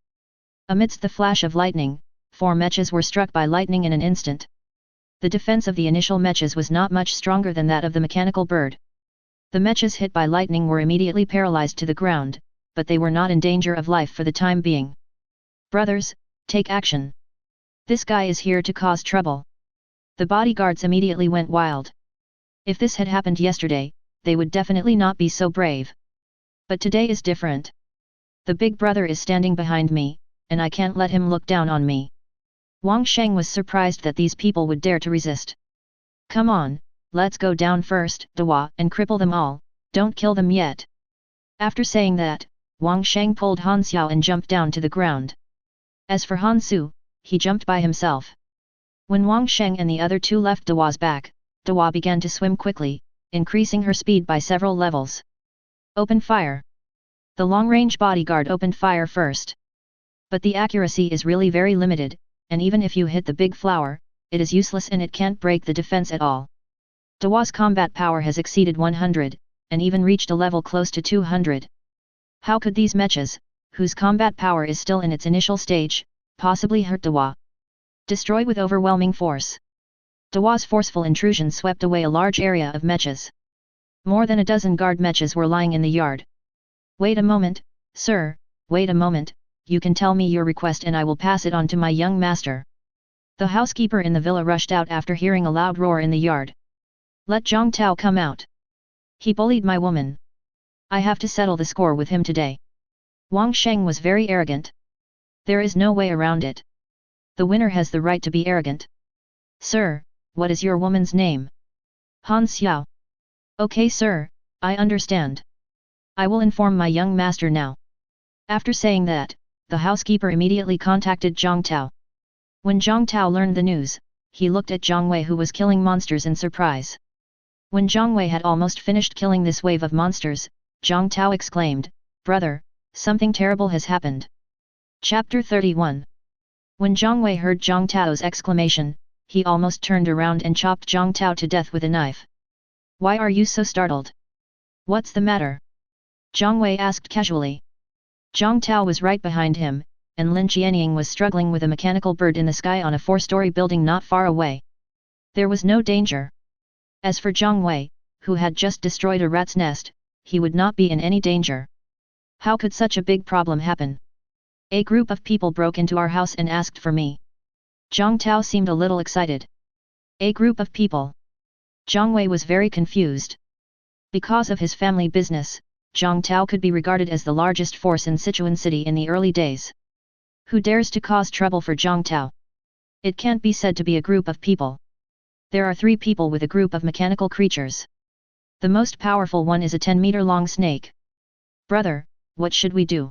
Amidst the flash of lightning, 4 mechas were struck by lightning in an instant. The defense of the initial mechas was not much stronger than that of the mechanical bird. The mechas hit by lightning were immediately paralyzed to the ground, but they were not in danger of life for the time being. Brothers, take action. This guy is here to cause trouble. The bodyguards immediately went wild. If this had happened yesterday, they would definitely not be so brave. But today is different. The big brother is standing behind me, and I can't let him look down on me. Wang Sheng was surprised that these people would dare to resist. Come on, let's go down first, Dawa, and cripple them all, don't kill them yet. After saying that, Wang Sheng pulled Han Xiao and jumped down to the ground. As for Han Su, he jumped by himself. When Wang Sheng and the other two left Dawa's back, Dawa began to swim quickly, increasing her speed by several levels. Open fire! The long-range bodyguard opened fire first. But the accuracy is really very limited, and even if you hit the big flower, it is useless and it can't break the defense at all. Dawa's combat power has exceeded 100, and even reached a level close to 200. How could these mechas, whose combat power is still in its initial stage, possibly hurt Dawa? Destroy with overwhelming force. Dawa's forceful intrusion swept away a large area of mechas. More than a dozen guard mechas were lying in the yard. Wait a moment, sir, wait a moment, you can tell me your request and I will pass it on to my young master. The housekeeper in the villa rushed out after hearing a loud roar in the yard. Let Zhang Tao come out. He bullied my woman. I have to settle the score with him today. Wang Sheng was very arrogant. There is no way around it. The winner has the right to be arrogant. Sir, what is your woman's name? Han Xiao. Okay sir, I understand. I will inform my young master now. After saying that, the housekeeper immediately contacted Zhang Tao. When Zhang Tao learned the news, he looked at Zhang Wei who was killing monsters in surprise. When Zhang Wei had almost finished killing this wave of monsters, Zhang Tao exclaimed, Brother, something terrible has happened. Chapter 31. When Zhang Wei heard Zhang Tao's exclamation, he almost turned around and chopped Zhang Tao to death with a knife. Why are you so startled? What's the matter? Zhang Wei asked casually. Zhang Tao was right behind him, and Lin Qianying was struggling with a mechanical bird in the sky on a 4-story building not far away. There was no danger. As for Zhang Wei, who had just destroyed a rat's nest, he would not be in any danger. How could such a big problem happen? A group of people broke into our house and asked for me. Zhang Tao seemed a little excited. A group of people. Zhang Wei was very confused. Because of his family business, Zhang Tao could be regarded as the largest force in Sichuan City in the early days. Who dares to cause trouble for Zhang Tao? It can't be said to be a group of people. There are 3 people with a group of mechanical creatures. The most powerful one is a 10-meter-long snake. Brother, what should we do?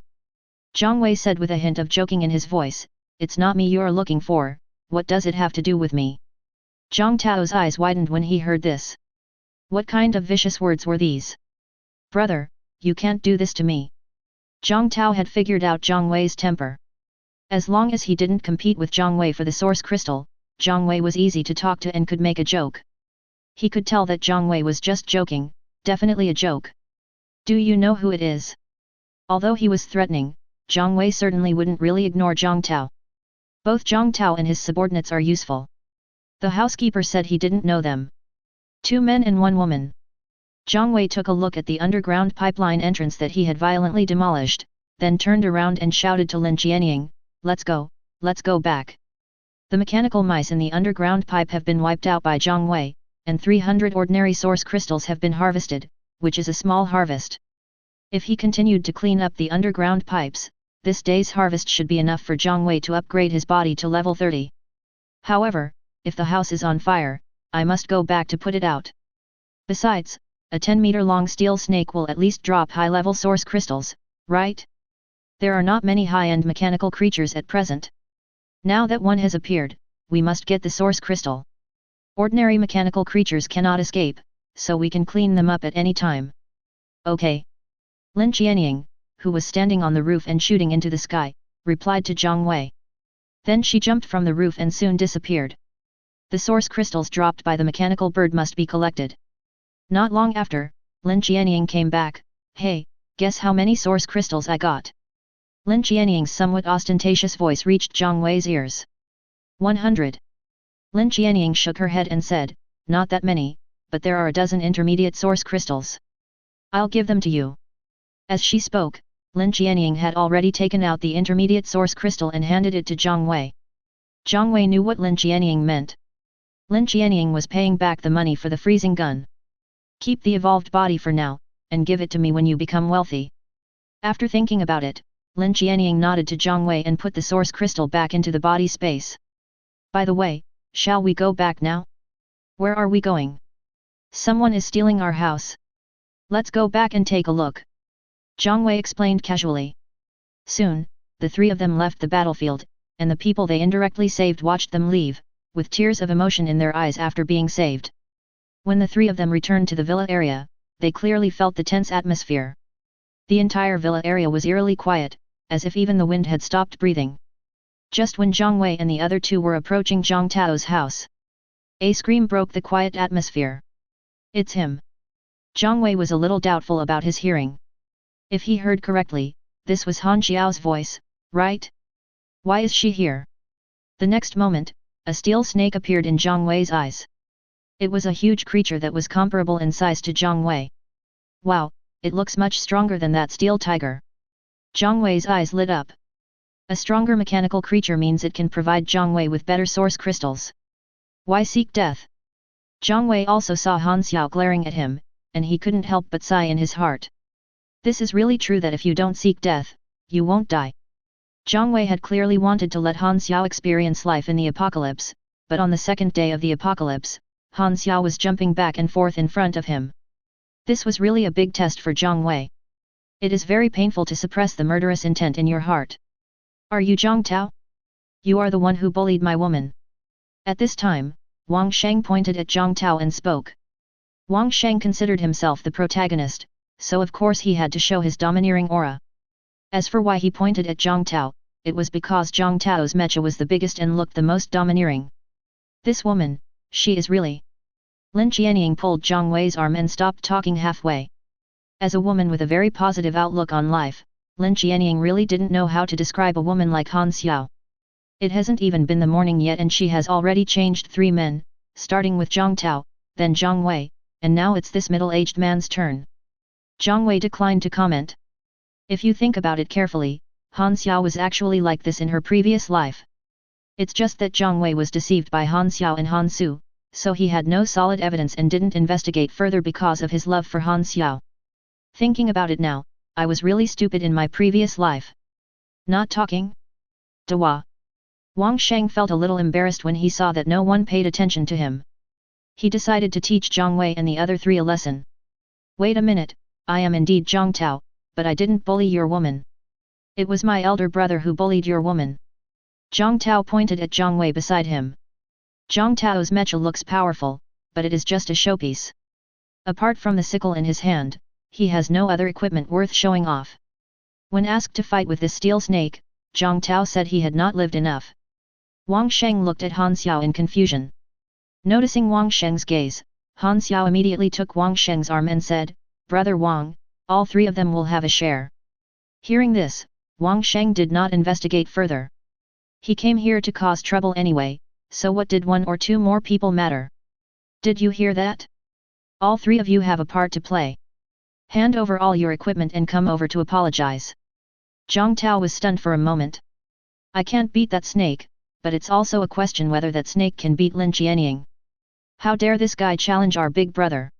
Zhang Wei said with a hint of joking in his voice, it's not me you're looking for, what does it have to do with me? Zhang Tao's eyes widened when he heard this. What kind of vicious words were these? Brother, you can't do this to me. Zhang Tao had figured out Zhang Wei's temper. As long as he didn't compete with Zhang Wei for the source crystal, Zhang Wei was easy to talk to and could make a joke. He could tell that Zhang Wei was just joking, definitely a joke. Do you know who it is? Although he was threatening, Zhang Wei certainly wouldn't really ignore Zhang Tao. Both Zhang Tao and his subordinates are useful. The housekeeper said he didn't know them. 2 men and 1 woman. Zhang Wei took a look at the underground pipeline entrance that he had violently demolished, then turned around and shouted to Lin Qianying, let's go back. The mechanical mice in the underground pipe have been wiped out by Zhang Wei, and 300 ordinary source crystals have been harvested, which is a small harvest. If he continued to clean up the underground pipes, this day's harvest should be enough for Zhang Wei to upgrade his body to level 30. However, if the house is on fire, I must go back to put it out. Besides, a 10-meter-long steel snake will at least drop high-level source crystals, right? There are not many high-end mechanical creatures at present. Now that one has appeared, we must get the source crystal. Ordinary mechanical creatures cannot escape, so we can clean them up at any time. Okay. Lin Qianying, who was standing on the roof and shooting into the sky, replied to Zhang Wei. Then she jumped from the roof and soon disappeared. The source crystals dropped by the mechanical bird must be collected. Not long after, Lin Qianying came back. Hey, guess how many source crystals I got? Lin Qianying's somewhat ostentatious voice reached Zhang Wei's ears. 100. Lin Qianying shook her head and said, not that many, but there are a dozen intermediate source crystals. I'll give them to you. As she spoke, Lin Qianying had already taken out the intermediate source crystal and handed it to Zhang Wei. Zhang Wei knew what Lin Qianying meant. Lin Qianying was paying back the money for the freezing gun. Keep the evolved body for now, and give it to me when you become wealthy. After thinking about it, Lin Qianying nodded to Zhang Wei and put the source crystal back into the body space. By the way, shall we go back now? Where are we going? Someone is stealing our house. Let's go back and take a look. Zhang Wei explained casually. Soon, the 3 of them left the battlefield, and the people they indirectly saved watched them leave, with tears of emotion in their eyes after being saved. When the 3 of them returned to the villa area, they clearly felt the tense atmosphere. The entire villa area was eerily quiet, as if even the wind had stopped breathing. Just when Zhang Wei and the other 2 were approaching Zhang Tao's house, a scream broke the quiet atmosphere. It's him. Zhang Wei was a little doubtful about his hearing. If he heard correctly, this was Han Xiao's voice, right? Why is she here? The next moment, a steel snake appeared in Zhang Wei's eyes. It was a huge creature that was comparable in size to Zhang Wei. Wow, it looks much stronger than that steel tiger. Zhang Wei's eyes lit up. A stronger mechanical creature means it can provide Zhang Wei with better source crystals. Why seek death? Zhang Wei also saw Han Xiao glaring at him, and he couldn't help but sigh in his heart. This is really true that if you don't seek death, you won't die. Zhang Wei had clearly wanted to let Han Xiao experience life in the apocalypse, but on the second day of the apocalypse, Han Xiao was jumping back and forth in front of him. This was really a big test for Zhang Wei. It is very painful to suppress the murderous intent in your heart. Are you Zhang Tao? You are the one who bullied my woman. At this time, Wang Sheng pointed at Zhang Tao and spoke. Wang Sheng considered himself the protagonist, so of course he had to show his domineering aura. As for why he pointed at Zhang Tao, it was because Zhang Tao's mecha was the biggest and looked the most domineering. This woman, she is really... Lin Qianying pulled Zhang Wei's arm and stopped talking halfway. As a woman with a very positive outlook on life, Lin Qianying really didn't know how to describe a woman like Han Xiao. It hasn't even been the morning yet and she has already changed 3 men, starting with Zhang Tao, then Zhang Wei, and now it's this middle-aged man's turn. Zhang Wei declined to comment. If you think about it carefully, Han Xiao was actually like this in her previous life. It's just that Zhang Wei was deceived by Han Xiao and Han Su, so he had no solid evidence and didn't investigate further because of his love for Han Xiao. Thinking about it now, I was really stupid in my previous life. Not talking? Dawa. Wang Sheng felt a little embarrassed when he saw that no one paid attention to him. He decided to teach Zhang Wei and the other 3 a lesson. Wait a minute, I am indeed Zhang Tao, but I didn't bully your woman. It was my elder brother who bullied your woman. Zhang Tao pointed at Zhang Wei beside him. Zhang Tao's mecha looks powerful, but it is just a showpiece. Apart from the sickle in his hand, he has no other equipment worth showing off. When asked to fight with this steel snake, Zhang Tao said he had not lived enough. Wang Sheng looked at Han Xiao in confusion. Noticing Wang Sheng's gaze, Han Xiao immediately took Wang Sheng's arm and said, "Brother Wang, all three of them will have a share." Hearing this, Wang Sheng did not investigate further. He came here to cause trouble anyway, so what did one or two more people matter? Did you hear that? All three of you have a part to play. Hand over all your equipment and come over to apologize. Zhang Tao was stunned for a moment. I can't beat that snake, but it's also a question whether that snake can beat Lin Qianying. How dare this guy challenge our big brother?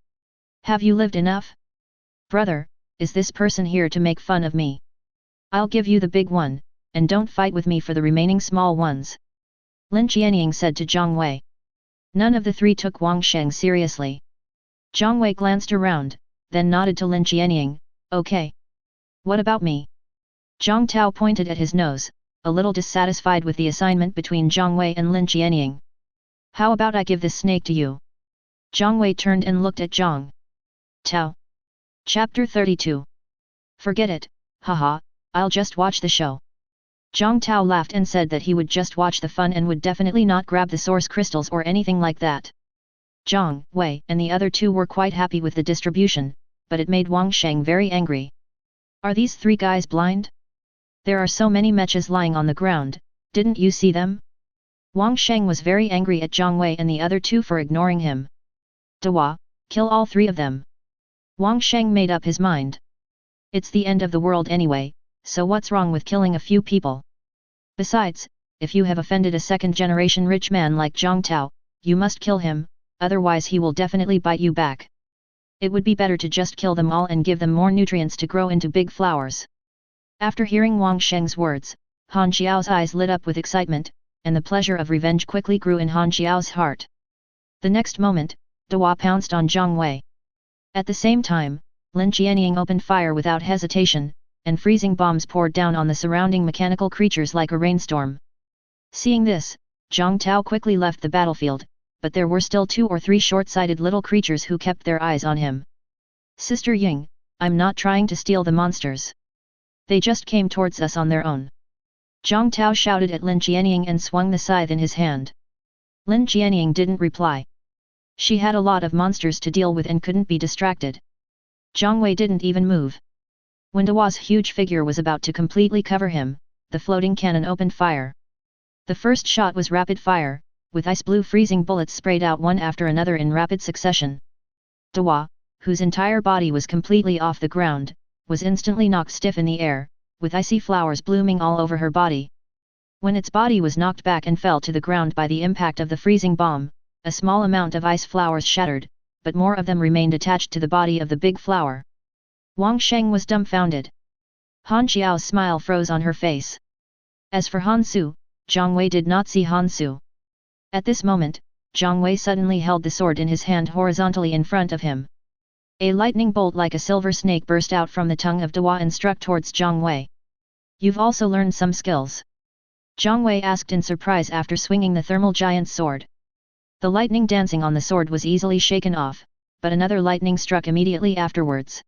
Have you lived enough? Brother, is this person here to make fun of me? I'll give you the big one, and don't fight with me for the remaining small ones. Lin Qianying said to Zhang Wei. None of the three took Wang Sheng seriously. Zhang Wei glanced around, then nodded to Lin Qianying, okay. What about me? Zhang Tao pointed at his nose, a little dissatisfied with the assignment between Zhang Wei and Lin Qianying. How about I give this snake to you? Zhang Wei turned and looked at Zhang Tao. Chapter 32. Forget it, haha, I'll just watch the show. Zhang Tao laughed and said that he would just watch the fun and would definitely not grab the source crystals or anything like that. Zhang Wei and the other two were quite happy with the distribution, but it made Wang Sheng very angry. Are these three guys blind? There are so many mechas lying on the ground, didn't you see them? Wang Sheng was very angry at Zhang Wei and the other two for ignoring him. Dawa, kill all three of them. Wang Sheng made up his mind. It's the end of the world anyway, so what's wrong with killing a few people? Besides, if you have offended a second-generation rich man like Zhang Tao, you must kill him, otherwise he will definitely bite you back. It would be better to just kill them all and give them more nutrients to grow into big flowers. After hearing Wang Sheng's words, Han Xiao's eyes lit up with excitement, and the pleasure of revenge quickly grew in Han Xiao's heart. The next moment, Dawa pounced on Zhang Wei. At the same time, Lin Qianying opened fire without hesitation, and freezing bombs poured down on the surrounding mechanical creatures like a rainstorm. Seeing this, Zhang Tao quickly left the battlefield, but there were still 2 or 3 short-sighted little creatures who kept their eyes on him. Sister Ying, I'm not trying to steal the monsters. They just came towards us on their own. Zhang Tao shouted at Lin Qianying and swung the scythe in his hand. Lin Qianying didn't reply. She had a lot of monsters to deal with and couldn't be distracted. Zhang Wei didn't even move. When Dawa's huge figure was about to completely cover him, the floating cannon opened fire. The first shot was rapid fire, with ice blue freezing bullets sprayed out one after another in rapid succession. Dawa, whose entire body was completely off the ground, was instantly knocked stiff in the air, with icy flowers blooming all over her body. When its body was knocked back and fell to the ground by the impact of the freezing bomb, a small amount of ice flowers shattered, but more of them remained attached to the body of the big flower. Wang Sheng was dumbfounded. Han Xiao's smile froze on her face. As for Han Su, Zhang Wei did not see Han Su. At this moment, Zhang Wei suddenly held the sword in his hand horizontally in front of him. A lightning bolt like a silver snake burst out from the tongue of Dawa and struck towards Zhang Wei. You've also learned some skills? Zhang Wei asked in surprise after swinging the thermal giant's sword. The lightning dancing on the sword was easily shaken off, but another lightning struck immediately afterwards.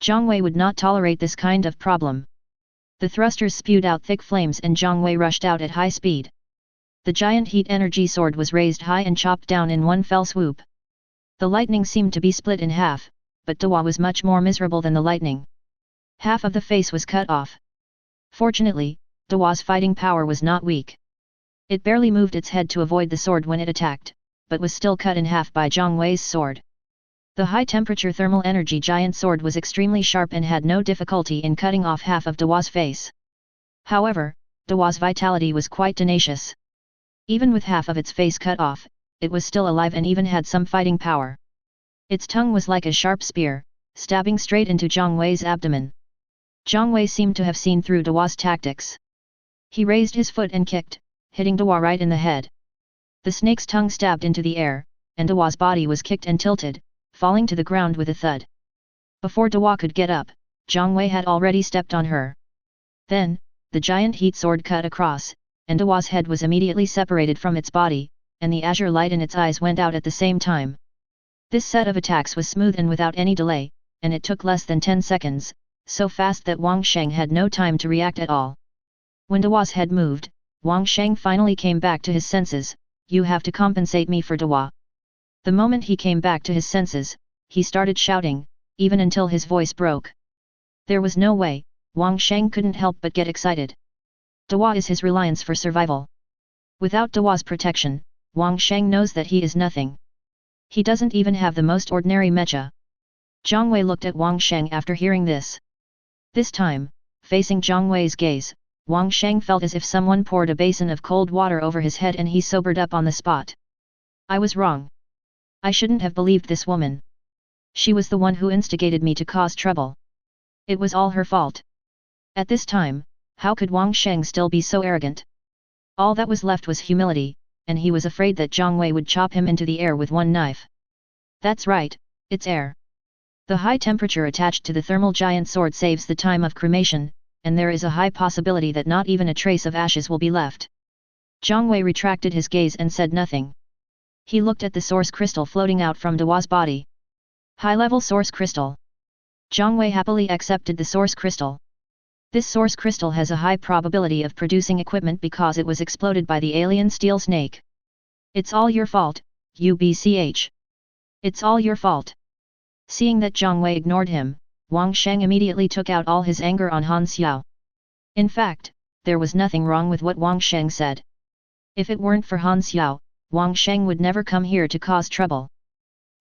Zhang Wei would not tolerate this kind of problem. The thrusters spewed out thick flames and Zhang Wei rushed out at high speed. The giant heat energy sword was raised high and chopped down in one fell swoop. The lightning seemed to be split in half, but Dawa was much more miserable than the lightning. Half of the face was cut off. Fortunately, Dawa's fighting power was not weak. It barely moved its head to avoid the sword when it attacked, but was still cut in half by Zhang Wei's sword. The high-temperature thermal energy giant sword was extremely sharp and had no difficulty in cutting off half of Dawa's face. However, Dawa's vitality was quite tenacious. Even with half of its face cut off, it was still alive and even had some fighting power. Its tongue was like a sharp spear, stabbing straight into Zhang Wei's abdomen. Zhang Wei seemed to have seen through Dawa's tactics. He raised his foot and kicked, hitting Dawa right in the head. The snake's tongue stabbed into the air, and Dawa's body was kicked and tilted, falling to the ground with a thud. Before Dawa could get up, Zhang Wei had already stepped on her. Then, the giant heat sword cut across, and Dawa's head was immediately separated from its body, and the azure light in its eyes went out at the same time. This set of attacks was smooth and without any delay, and it took less than 10 seconds, so fast that Wang Sheng had no time to react at all. When Dawa's head moved, Wang Sheng finally came back to his senses. You have to compensate me for Dawa. The moment he came back to his senses, he started shouting, even until his voice broke. There was no way, Wang Sheng couldn't help but get excited. Dawa is his reliance for survival. Without Dawa's protection, Wang Sheng knows that he is nothing. He doesn't even have the most ordinary mecha. Zhang Wei looked at Wang Sheng after hearing this. This time, facing Zhang Wei's gaze, Wang Sheng felt as if someone poured a basin of cold water over his head and he sobered up on the spot. I was wrong. I shouldn't have believed this woman. She was the one who instigated me to cause trouble. It was all her fault. At this time, how could Wang Sheng still be so arrogant? All that was left was humility, and he was afraid that Zhang Wei would chop him into the air with one knife. That's right, it's air. The high temperature attached to the thermal giant sword saves the time of cremation, and there is a high possibility that not even a trace of ashes will be left. Zhang Wei retracted his gaze and said nothing. He looked at the source crystal floating out from Dawa's body. High-level source crystal. Zhang Wei happily accepted the source crystal. This source crystal has a high probability of producing equipment because it was exploded by the alien steel snake. It's all your fault, UBCH. It's all your fault. Seeing that Zhang Wei ignored him, Wang Sheng immediately took out all his anger on Han Xiao. In fact, there was nothing wrong with what Wang Sheng said. If it weren't for Han Xiao, Wang Sheng would never come here to cause trouble.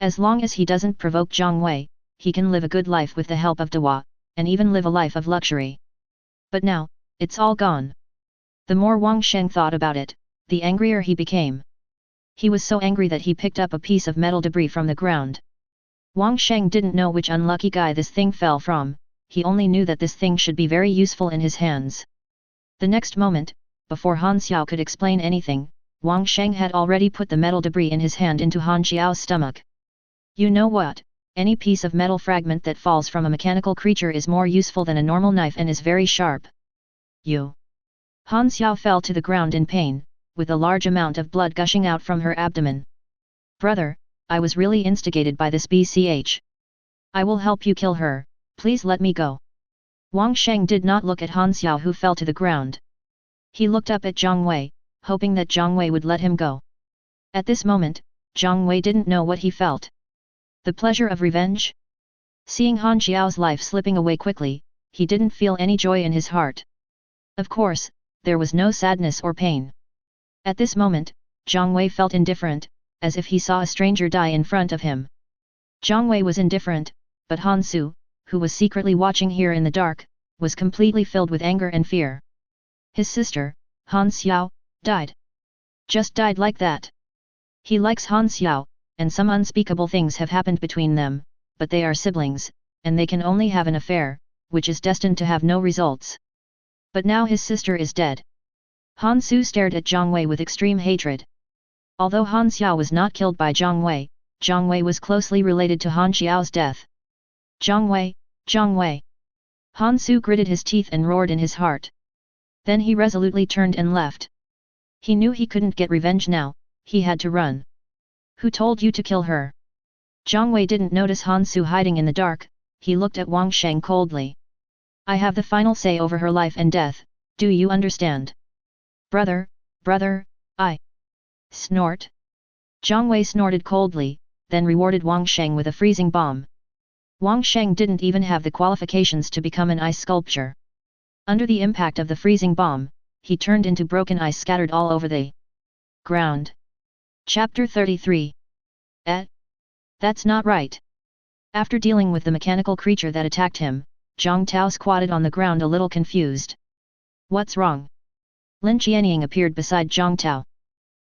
As long as he doesn't provoke Zhang Wei, he can live a good life with the help of Dawa, and even live a life of luxury. But now, it's all gone. The more Wang Sheng thought about it, the angrier he became. He was so angry that he picked up a piece of metal debris from the ground. Wang Sheng didn't know which unlucky guy this thing fell from, he only knew that this thing should be very useful in his hands. The next moment, before Han Xiao could explain anything, Wang Sheng had already put the metal debris in his hand into Han Xiao's stomach. You know what? Any piece of metal fragment that falls from a mechanical creature is more useful than a normal knife and is very sharp. You. Han Xiao fell to the ground in pain, with a large amount of blood gushing out from her abdomen. Brother, I was really instigated by this BCH. I will help you kill her, please let me go. Wang Sheng did not look at Han Xiao who fell to the ground. He looked up at Zhang Wei, hoping that Zhang Wei would let him go. At this moment, Zhang Wei didn't know what he felt. The pleasure of revenge? Seeing Han Xiao's life slipping away quickly, he didn't feel any joy in his heart. Of course, there was no sadness or pain. At this moment, Zhang Wei felt indifferent, as if he saw a stranger die in front of him. Zhang Wei was indifferent, but Han Su, who was secretly watching here in the dark, was completely filled with anger and fear. His sister, Han Xiao, died. Just died like that. He likes Han Xiao, and some unspeakable things have happened between them, but they are siblings, and they can only have an affair, which is destined to have no results. But now his sister is dead. Han Su stared at Zhang Wei with extreme hatred. Although Han Xiao was not killed by Zhang Wei was closely related to Han Xiao's death. Zhang Wei, Zhang Wei. Han Su gritted his teeth and roared in his heart. Then he resolutely turned and left. He knew he couldn't get revenge now, he had to run. Who told you to kill her? Zhang Wei didn't notice Han Su hiding in the dark, he looked at Wang Sheng coldly. I have the final say over her life and death, do you understand? Brother, I. Snort. Zhang Wei snorted coldly, then rewarded Wang Sheng with a freezing bomb. Wang Sheng didn't even have the qualifications to become an ice sculpture. Under the impact of the freezing bomb, he turned into broken ice scattered all over the ground. Chapter 33. That's not right. After dealing with the mechanical creature that attacked him, Zhang Tao squatted on the ground a little confused. What's wrong? Lin Qianying appeared beside Zhang Tao.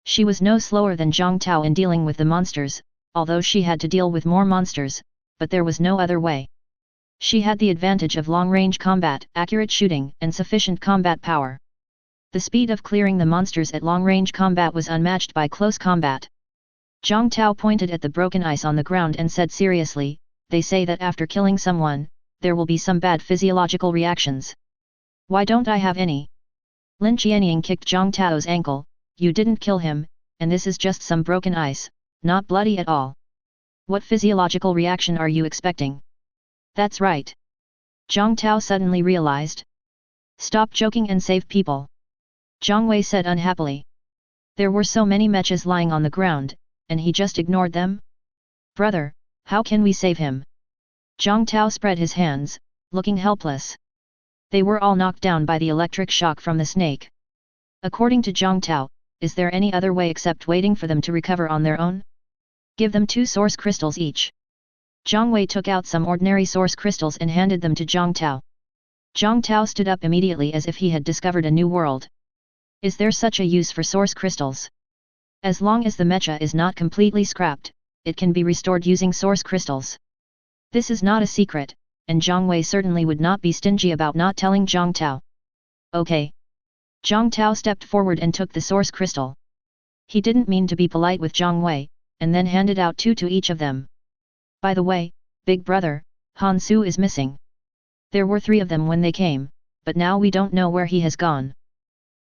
She was no slower than Zhang Tao in dealing with the monsters, although she had to deal with more monsters, but there was no other way. She had the advantage of long-range combat, accurate shooting, and sufficient combat power. The speed of clearing the monsters at long-range combat was unmatched by close combat. Zhang Tao pointed at the broken ice on the ground and said seriously, they say that after killing someone, there will be some bad physiological reactions. Why don't I have any? Lin Qianying kicked Zhang Tao's ankle. You didn't kill him, and this is just some broken ice, not bloody at all. What physiological reaction are you expecting? That's right. Zhang Tao suddenly realized. Stop joking and save people. Zhang Wei said unhappily. There were so many mechas lying on the ground, and he just ignored them? Brother, how can we save him? Zhang Tao spread his hands, looking helpless. They were all knocked down by the electric shock from the snake. According to Zhang Tao, is there any other way except waiting for them to recover on their own? Give them 2 source crystals each. Zhang Wei took out some ordinary source crystals and handed them to Zhang Tao. Zhang Tao stood up immediately as if he had discovered a new world. Is there such a use for source crystals? As long as the mecha is not completely scrapped, it can be restored using source crystals. This is not a secret, and Zhang Wei certainly would not be stingy about not telling Zhang Tao. Okay. Zhang Tao stepped forward and took the source crystal. He didn't mean to be polite with Zhang Wei, and then handed out 2 to each of them. By the way, big brother, Han Su is missing. There were 3 of them when they came, but now we don't know where he has gone.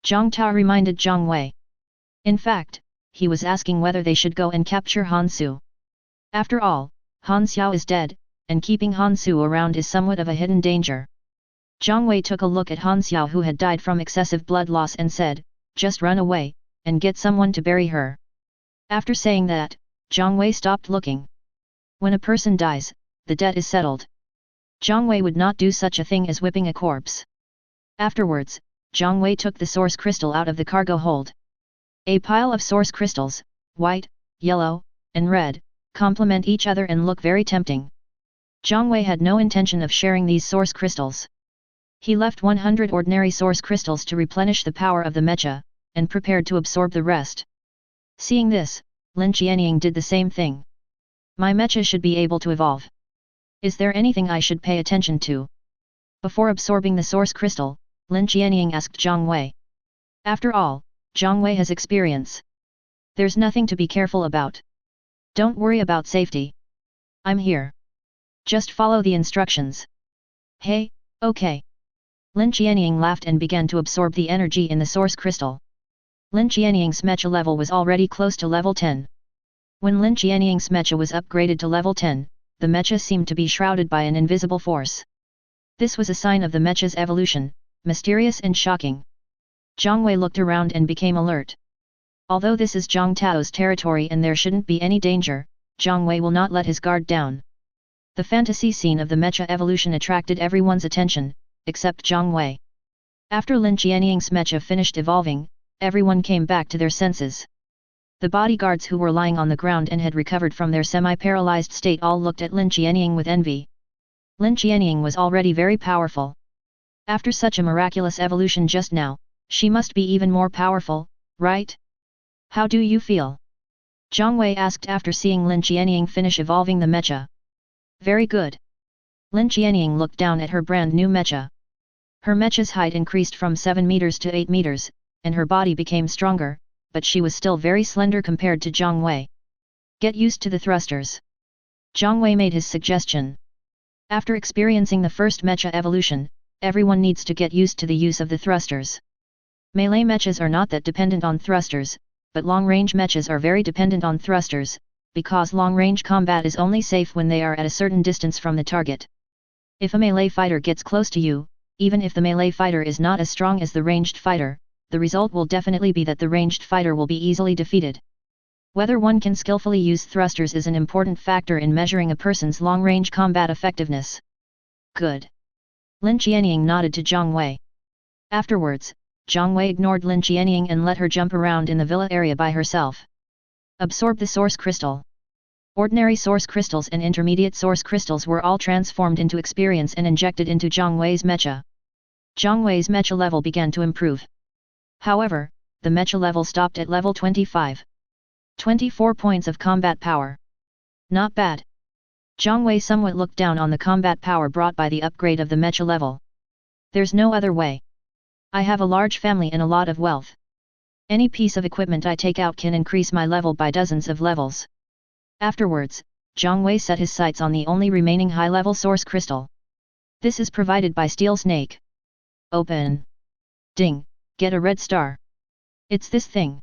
Zhang Tao reminded Zhang Wei. In fact, he was asking whether they should go and capture Han Su. After all, Han Xiao is dead, and keeping Han Su around is somewhat of a hidden danger. Zhang Wei took a look at Han Xiao who had died from excessive blood loss and said, just run away, and get someone to bury her. After saying that, Zhang Wei stopped looking. When a person dies, the debt is settled. Zhang Wei would not do such a thing as whipping a corpse. Afterwards, Zhang Wei took the source crystal out of the cargo hold. A pile of source crystals, white, yellow, and red, complement each other and look very tempting. Zhang Wei had no intention of sharing these source crystals. He left 100 ordinary source crystals to replenish the power of the mecha, and prepared to absorb the rest. Seeing this, Lin Qianying did the same thing. My mecha should be able to evolve. Is there anything I should pay attention to? Before absorbing the source crystal, Lin Qianying asked Zhang Wei. After all, Zhang Wei has experience. There's nothing to be careful about. Don't worry about safety. I'm here. Just follow the instructions. Hey, okay. Lin Qianying laughed and began to absorb the energy in the source crystal. Lin Qianying's mecha level was already close to level 10. When Lin Qianying's mecha was upgraded to level 10, the mecha seemed to be shrouded by an invisible force. This was a sign of the mecha's evolution, mysterious and shocking. Zhang Wei looked around and became alert. Although this is Zhang Tao's territory and there shouldn't be any danger, Zhang Wei will not let his guard down. The fantasy scene of the mecha evolution attracted everyone's attention, except Zhang Wei. After Lin Qianying's mecha finished evolving, everyone came back to their senses. The bodyguards who were lying on the ground and had recovered from their semi-paralyzed state all looked at Lin Qianying with envy. Lin Qianying was already very powerful. After such a miraculous evolution just now, she must be even more powerful, right? How do you feel? Zhang Wei asked after seeing Lin Qianying finish evolving the mecha. Very good. Lin Qianying looked down at her brand new mecha. Her mecha's height increased from 7 meters to 8 meters, and her body became stronger, but she was still very slender compared to Zhang Wei. Get used to the thrusters. Zhang Wei made his suggestion. After experiencing the first mecha evolution, everyone needs to get used to the use of the thrusters. Melee mechas are not that dependent on thrusters, but long-range mechas are very dependent on thrusters, because long-range combat is only safe when they are at a certain distance from the target. If a melee fighter gets close to you, even if the melee fighter is not as strong as the ranged fighter, the result will definitely be that the ranged fighter will be easily defeated. Whether one can skillfully use thrusters is an important factor in measuring a person's long-range combat effectiveness. Good. Lin Qianying nodded to Zhang Wei. Afterwards, Zhang Wei ignored Lin Qianying and let her jump around in the villa area by herself. Absorb the source crystal. Ordinary source crystals and intermediate source crystals were all transformed into experience and injected into Zhang Wei's mecha. Zhang Wei's mecha level began to improve. However, the mecha level stopped at level 25. 24 points of combat power. Not bad. Zhang Wei somewhat looked down on the combat power brought by the upgrade of the mecha level. There's no other way. I have a large family and a lot of wealth. Any piece of equipment I take out can increase my level by dozens of levels. Afterwards, Zhang Wei set his sights on the only remaining high-level source crystal. This is provided by Steel Snake. Open. Ding, get a red star. It's this thing.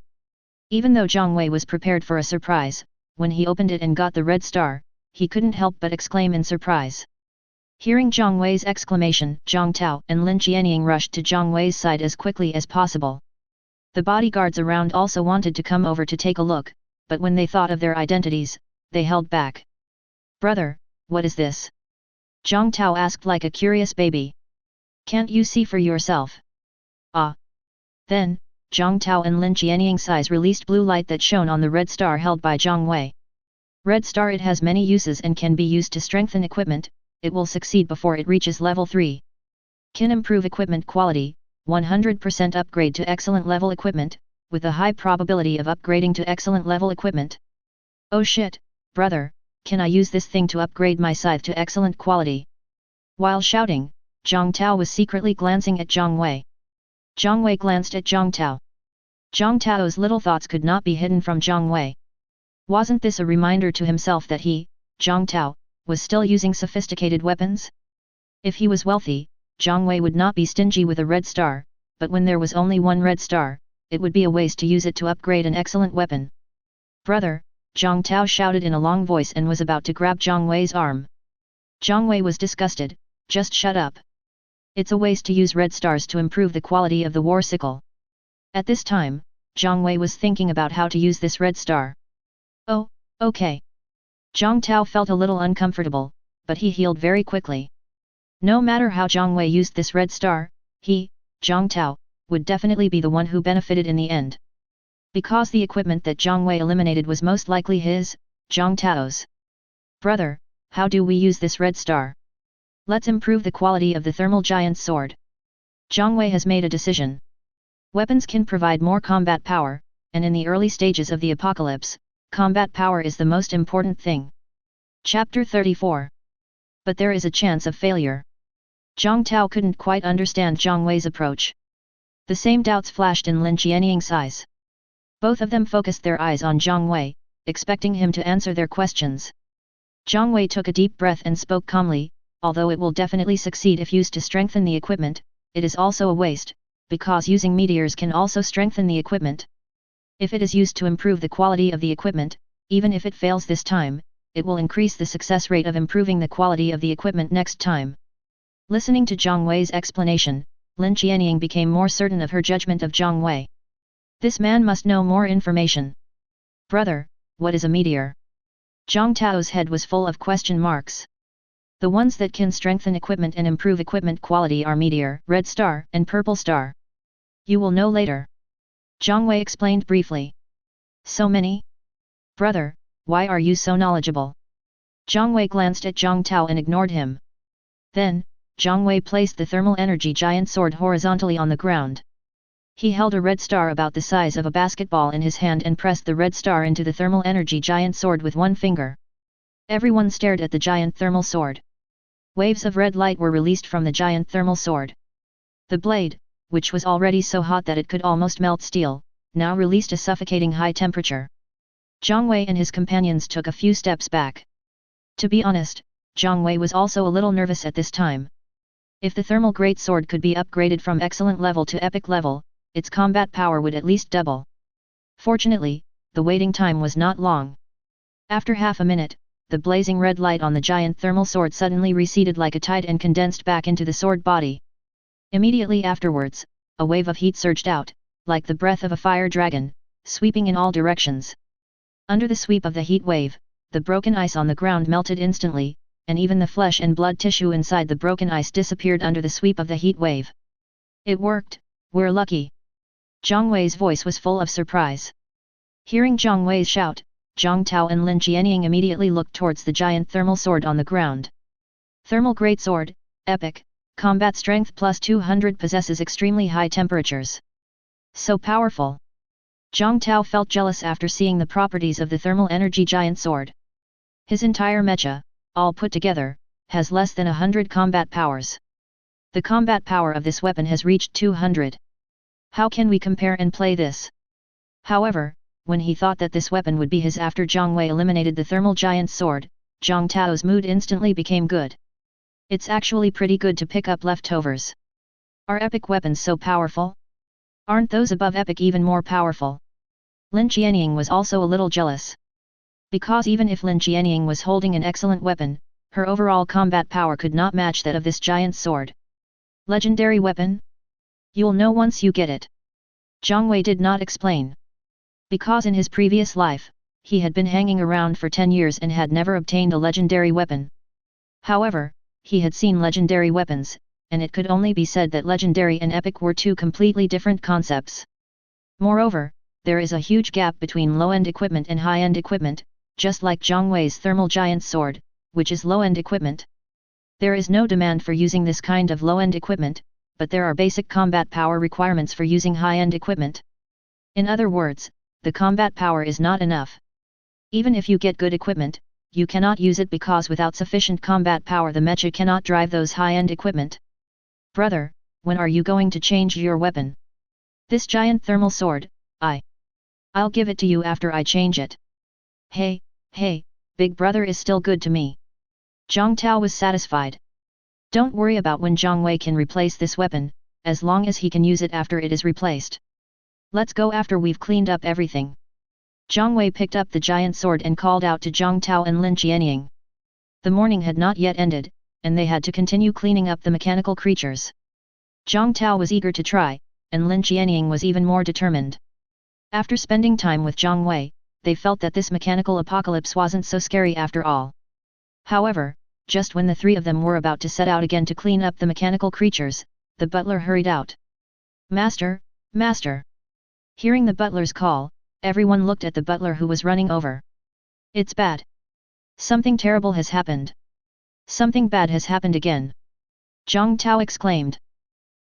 Even though Zhang Wei was prepared for a surprise, when he opened it and got the red star, he couldn't help but exclaim in surprise. Hearing Zhang Wei's exclamation, Zhang Tao and Lin Qianying rushed to Zhang Wei's side as quickly as possible. The bodyguards around also wanted to come over to take a look, but when they thought of their identities, they held back. Brother, what is this? Zhang Tao asked like a curious baby. Can't you see for yourself? Ah. Then, Zhang Tao and Lin Qianying's eyes released blue light that shone on the red star held by Zhang Wei. Red star, it has many uses and can be used to strengthen equipment. It will succeed before it reaches level 3. Can improve equipment quality, 100% upgrade to excellent level equipment, with a high probability of upgrading to excellent level equipment. Oh shit, brother, can I use this thing to upgrade my scythe to excellent quality? While shouting, Zhang Tao was secretly glancing at Zhang Wei. Zhang Wei glanced at Zhang Tao. Zhang Tao's little thoughts could not be hidden from Zhang Wei. Wasn't this a reminder to himself that he, Zhang Tao, was still using sophisticated weapons? If he was wealthy, Zhang Wei would not be stingy with a red star, but when there was only one red star, it would be a waste to use it to upgrade an excellent weapon. Brother, Zhang Tao shouted in a long voice and was about to grab Zhang Wei's arm. Zhang Wei was disgusted. Just shut up. It's a waste to use red stars to improve the quality of the war sickle. At this time, Zhang Wei was thinking about how to use this red star. Oh, okay. Zhang Tao felt a little uncomfortable, but he healed very quickly. No matter how Zhang Wei used this red star, he, Zhang Tao, would definitely be the one who benefited in the end. Because the equipment that Zhang Wei eliminated was most likely his, Zhang Tao's. Brother, how do we use this red star? Let's improve the quality of the thermal giant sword. Zhang Wei has made a decision. Weapons can provide more combat power, and in the early stages of the apocalypse, combat power is the most important thing. Chapter 34. But there is a chance of failure. Zhang Tao couldn't quite understand Zhang Wei's approach. The same doubts flashed in Lin Qianying's eyes. Both of them focused their eyes on Zhang Wei, expecting him to answer their questions. Zhang Wei took a deep breath and spoke calmly, although it will definitely succeed if used to strengthen the equipment, it is also a waste, because using meteors can also strengthen the equipment. If it is used to improve the quality of the equipment, even if it fails this time, it will increase the success rate of improving the quality of the equipment next time. Listening to Zhang Wei's explanation, Lin Qianying became more certain of her judgment of Zhang Wei. This man must know more information. Brother, what is a meteor? Zhang Tao's head was full of question marks. The ones that can strengthen equipment and improve equipment quality are meteor, red star, and purple star. You will know later. Zhang Wei explained briefly. So many? Brother, why are you so knowledgeable? Zhang Wei glanced at Zhang Tao and ignored him. Then, Zhang Wei placed the thermal energy giant sword horizontally on the ground. He held a red star about the size of a basketball in his hand and pressed the red star into the thermal energy giant sword with one finger. Everyone stared at the giant thermal sword. Waves of red light were released from the giant thermal sword. The blade, which was already so hot that it could almost melt steel, now released a suffocating high temperature. Zhang Wei and his companions took a few steps back. To be honest, Zhang Wei was also a little nervous at this time. If the thermal greatsword could be upgraded from excellent level to epic level, its combat power would at least double. Fortunately, the waiting time was not long. After half a minute, the blazing red light on the giant thermal sword suddenly receded like a tide and condensed back into the sword body. Immediately afterwards, a wave of heat surged out, like the breath of a fire dragon, sweeping in all directions. Under the sweep of the heat wave, the broken ice on the ground melted instantly, and even the flesh and blood tissue inside the broken ice disappeared under the sweep of the heat wave. It worked, we're lucky. Zhang Wei's voice was full of surprise. Hearing Zhang Wei's shout, Zhang Tao and Lin Qianying immediately looked towards the giant thermal sword on the ground. Thermal greatsword, epic, combat strength plus 200 possesses extremely high temperatures. So powerful. Zhang Tao felt jealous after seeing the properties of the thermal energy giant sword. His entire mecha, all put together, has less than 100 combat powers. The combat power of this weapon has reached 200. How can we compare and play this? However, when he thought that this weapon would be his after Zhang Wei eliminated the thermal giant sword, Zhang Tao's mood instantly became good. It's actually pretty good to pick up leftovers. Are epic weapons so powerful? Aren't those above epic even more powerful? Lin Qianying was also a little jealous. Because even if Lin Qianying was holding an excellent weapon, her overall combat power could not match that of this giant sword. Legendary weapon? You'll know once you get it. Zhang Wei did not explain. Because in his previous life, he had been hanging around for 10 years and had never obtained a legendary weapon. However, he had seen legendary weapons, and it could only be said that legendary and epic were two completely different concepts. Moreover, there is a huge gap between low-end equipment and high-end equipment, just like Zhang Wei's thermal giant sword, which is low-end equipment. There is no demand for using this kind of low-end equipment, but there are basic combat power requirements for using high-end equipment. In other words, the combat power is not enough. Even if you get good equipment, you cannot use it because without sufficient combat power the mecha cannot drive those high-end equipment. Brother, when are you going to change your weapon? This giant thermal sword, I'll give it to you after I change it. Hey, big brother is still good to me. Zhang Tao was satisfied. Don't worry about when Zhang Wei can replace this weapon, as long as he can use it after it is replaced. Let's go after we've cleaned up everything. Zhang Wei picked up the giant sword and called out to Zhang Tao and Lin Qianying. The morning had not yet ended, and they had to continue cleaning up the mechanical creatures. Zhang Tao was eager to try, and Lin Qianying was even more determined. After spending time with Zhang Wei, they felt that this mechanical apocalypse wasn't so scary after all. However, just when the three of them were about to set out again to clean up the mechanical creatures, the butler hurried out. Master, Master! Hearing the butler's call, everyone looked at the butler who was running over. It's bad. Something terrible has happened. Something bad has happened again. Zhang Tao exclaimed.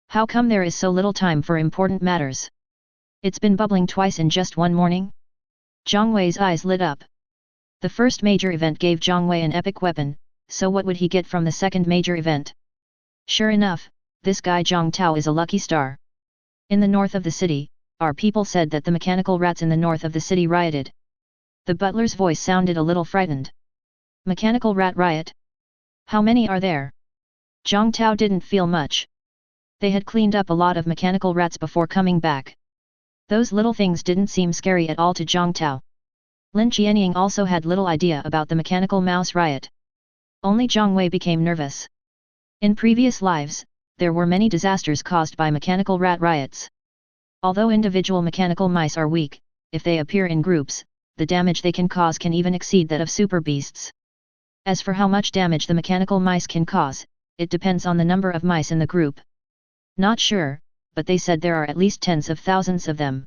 How come there is so little time for important matters? It's been bubbling twice in just one morning? Zhang Wei's eyes lit up. The first major event gave Zhang Wei an epic weapon, so what would he get from the second major event? Sure enough, this guy Zhang Tao is a lucky star. In the north of the city, our people said that the mechanical rats in the north of the city rioted. The butler's voice sounded a little frightened. Mechanical rat riot? How many are there? Zhang Tao didn't feel much. They had cleaned up a lot of mechanical rats before coming back. Those little things didn't seem scary at all to Zhang Tao. Lin Qianying also had little idea about the mechanical mouse riot. Only Zhang Wei became nervous. In previous lives, there were many disasters caused by mechanical rat riots. Although individual mechanical mice are weak, if they appear in groups, the damage they can cause can even exceed that of super beasts. As for how much damage the mechanical mice can cause, it depends on the number of mice in the group. Not sure, but they said there are at least tens of thousands of them.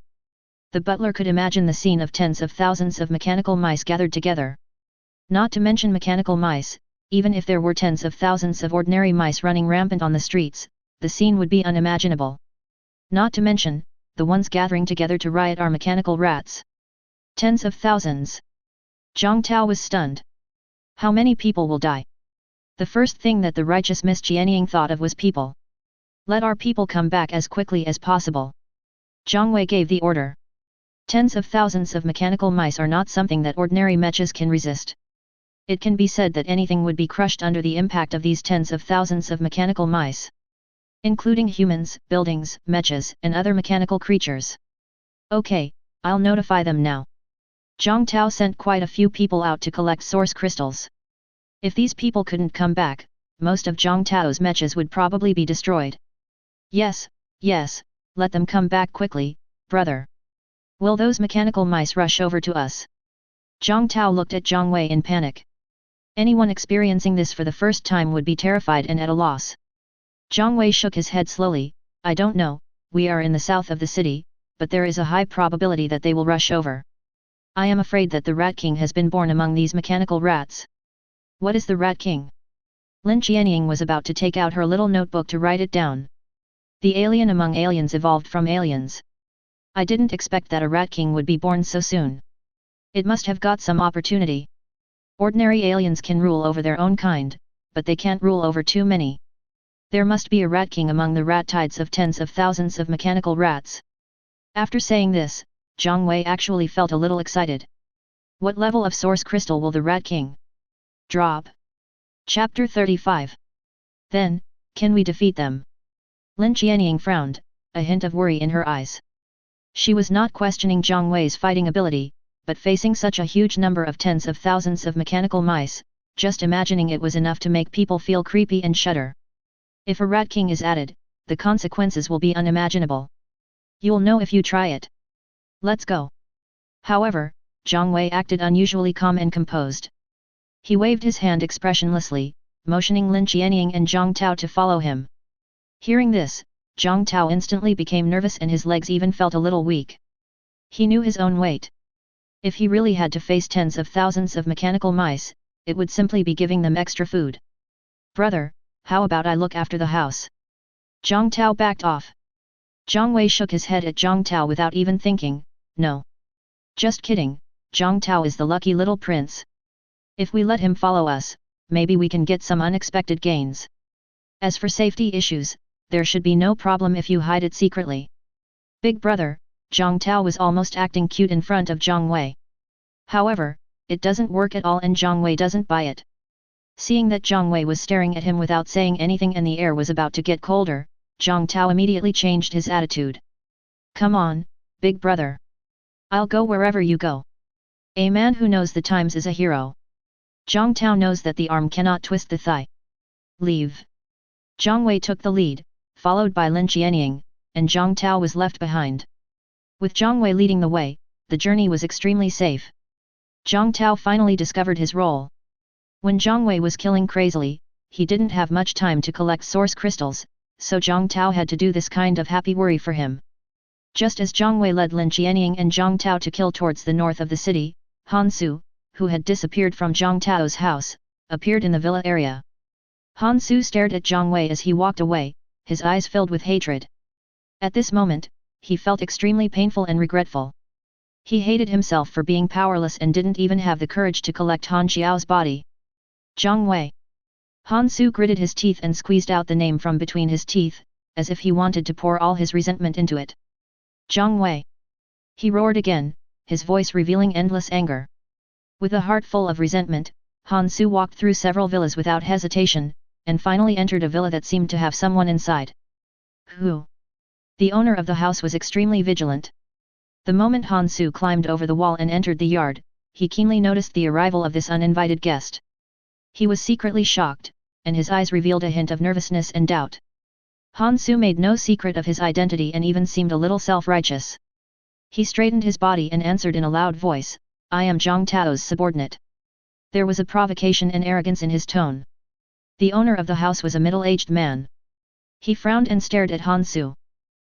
The butler could imagine the scene of tens of thousands of mechanical mice gathered together. Not to mention mechanical mice, even if there were tens of thousands of ordinary mice running rampant on the streets, the scene would be unimaginable. Not to mention, the ones gathering together to riot are mechanical rats. Tens of thousands. Zhang Tao was stunned. How many people will die? The first thing that the righteous Miss Qianying thought of was people. Let our people come back as quickly as possible. Zhang Wei gave the order. Tens of thousands of mechanical mice are not something that ordinary mechas can resist. It can be said that anything would be crushed under the impact of these tens of thousands of mechanical mice. Including humans, buildings, mechas, and other mechanical creatures. Okay, I'll notify them now. Zhang Tao sent quite a few people out to collect source crystals. If these people couldn't come back, most of Zhang Tao's mechas would probably be destroyed. Yes, let them come back quickly, brother. Will those mechanical mice rush over to us? Zhang Tao looked at Zhang Wei in panic. Anyone experiencing this for the first time would be terrified and at a loss. Zhang Wei shook his head slowly. I don't know, we are in the south of the city, but there is a high probability that they will rush over. I am afraid that the Rat King has been born among these mechanical rats. What is the Rat King? Lin Qianying was about to take out her little notebook to write it down. The alien among aliens evolved from aliens. I didn't expect that a Rat King would be born so soon. It must have got some opportunity. Ordinary aliens can rule over their own kind, but they can't rule over too many. There must be a Rat King among the rat tides of tens of thousands of mechanical rats. After saying this, Zhang Wei actually felt a little excited. What level of source crystal will the Rat King drop? Chapter 35. Then, can we defeat them? Lin Qianying frowned, a hint of worry in her eyes. She was not questioning Zhang Wei's fighting ability, but facing such a huge number of tens of thousands of mechanical mice, just imagining it was enough to make people feel creepy and shudder. If a rat king is added, the consequences will be unimaginable. You'll know if you try it. Let's go. However, Zhang Wei acted unusually calm and composed. He waved his hand expressionlessly, motioning Lin Qianying and Zhang Tao to follow him. Hearing this, Zhang Tao instantly became nervous and his legs even felt a little weak. He knew his own weight. If he really had to face tens of thousands of mechanical mice, it would simply be giving them extra food. Brother, how about I look after the house? Zhang Tao backed off. Zhang Wei shook his head at Zhang Tao without even thinking, no. Just kidding, Zhang Tao is the lucky little prince. If we let him follow us, maybe we can get some unexpected gains. As for safety issues, there should be no problem if you hide it secretly. Big brother, Zhang Tao was almost acting cute in front of Zhang Wei. However, it doesn't work at all and Zhang Wei doesn't buy it. Seeing that Zhang Wei was staring at him without saying anything and the air was about to get colder, Zhang Tao immediately changed his attitude. Come on, big brother. I'll go wherever you go. A man who knows the times is a hero. Zhang Tao knows that the arm cannot twist the thigh. Leave. Zhang Wei took the lead, followed by Lin Qianying, and Zhang Tao was left behind. With Zhang Wei leading the way, the journey was extremely safe. Zhang Tao finally discovered his role. When Zhang Wei was killing crazily, he didn't have much time to collect source crystals, so Zhang Tao had to do this kind of happy worry for him. Just as Zhang Wei led Lin Qianying and Zhang Tao to kill towards the north of the city, Han Su, who had disappeared from Zhang Tao's house, appeared in the villa area. Han Su stared at Zhang Wei as he walked away, his eyes filled with hatred. At this moment, he felt extremely painful and regretful. He hated himself for being powerless and didn't even have the courage to collect Han Xiao's body. Zhang Wei. Han Su gritted his teeth and squeezed out the name from between his teeth, as if he wanted to pour all his resentment into it. Zhang Wei. He roared again, his voice revealing endless anger. With a heart full of resentment, Han Su walked through several villas without hesitation, and finally entered a villa that seemed to have someone inside. Who? The owner of the house was extremely vigilant. The moment Han Su climbed over the wall and entered the yard, he keenly noticed the arrival of this uninvited guest. He was secretly shocked, and his eyes revealed a hint of nervousness and doubt. Han Su made no secret of his identity and even seemed a little self-righteous. He straightened his body and answered in a loud voice, I am Zhang Tao's subordinate. There was a provocation and arrogance in his tone. The owner of the house was a middle-aged man. He frowned and stared at Han Su.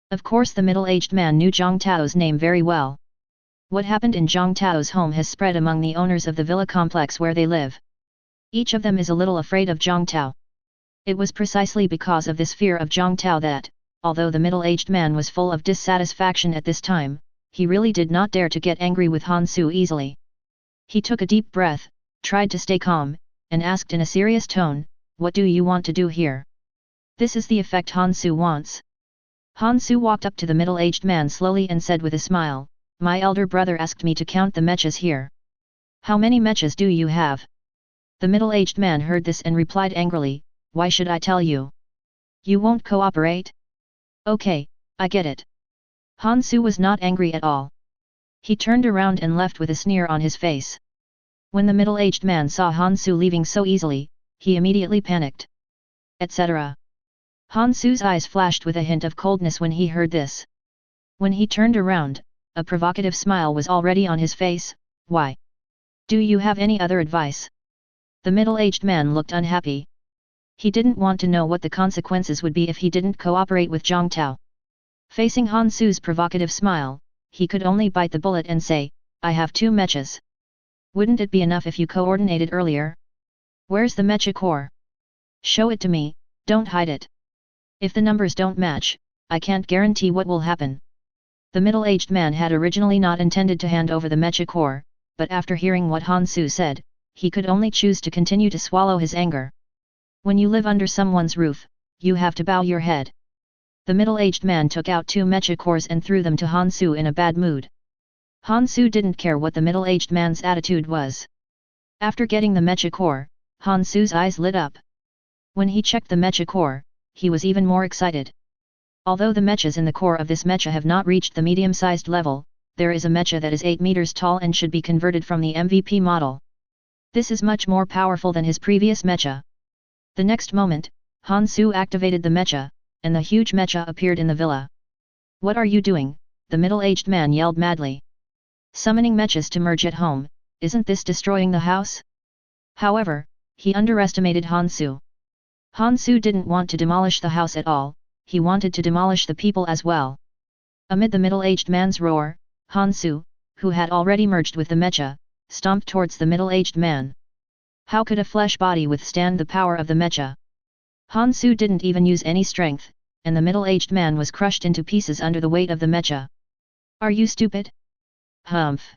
Of course the middle-aged man knew Zhang Tao's name very well. What happened in Zhang Tao's home has spread among the owners of the villa complex where they live. Each of them is a little afraid of Zhang Tao. It was precisely because of this fear of Zhang Tao that, although the middle-aged man was full of dissatisfaction at this time, he really did not dare to get angry with Han Su easily. He took a deep breath, tried to stay calm, and asked in a serious tone, what do you want to do here? This is the effect Han Su wants. Han Su walked up to the middle-aged man slowly and said with a smile, my elder brother asked me to count the mechas here. How many mechas do you have? The middle-aged man heard this and replied angrily, why should I tell you? You won't cooperate? Okay, I get it. Han Su was not angry at all. He turned around and left with a sneer on his face. When the middle-aged man saw Han Su leaving so easily, he immediately panicked. Etc. Han Su's eyes flashed with a hint of coldness when he heard this. When he turned around, a provocative smile was already on his face, why? Do you have any other advice? The middle-aged man looked unhappy. He didn't want to know what the consequences would be if he didn't cooperate with Zhang Tao. Facing Han Su's provocative smile, he could only bite the bullet and say, I have 2 mechas. Wouldn't it be enough if you coordinated earlier? Where's the mecha core? Show it to me, don't hide it. If the numbers don't match, I can't guarantee what will happen. The middle-aged man had originally not intended to hand over the mecha core, but after hearing what Han Su said, he could only choose to continue to swallow his anger. When you live under someone's roof, you have to bow your head. The middle-aged man took out 2 mecha cores and threw them to Han Su in a bad mood. Han Su didn't care what the middle-aged man's attitude was. After getting the mecha core, Han Su's eyes lit up. When he checked the mecha core, he was even more excited. Although the mechas in the core of this mecha have not reached the medium-sized level, there is a mecha that is 8 meters tall and should be converted from the MVP model. This is much more powerful than his previous mecha. The next moment, Hansu activated the mecha, and the huge mecha appeared in the villa. "What are you doing?" the middle-aged man yelled madly. "Summoning mechas to merge at home, isn't this destroying the house?" However, he underestimated Hansu. Hansu didn't want to demolish the house at all, he wanted to demolish the people as well. Amid the middle-aged man's roar, Hansu, who had already merged with the mecha, stomped towards the middle-aged man. How could a flesh body withstand the power of the mecha? Hansu didn't even use any strength, and the middle-aged man was crushed into pieces under the weight of the mecha. "Are you stupid?" "Humph!"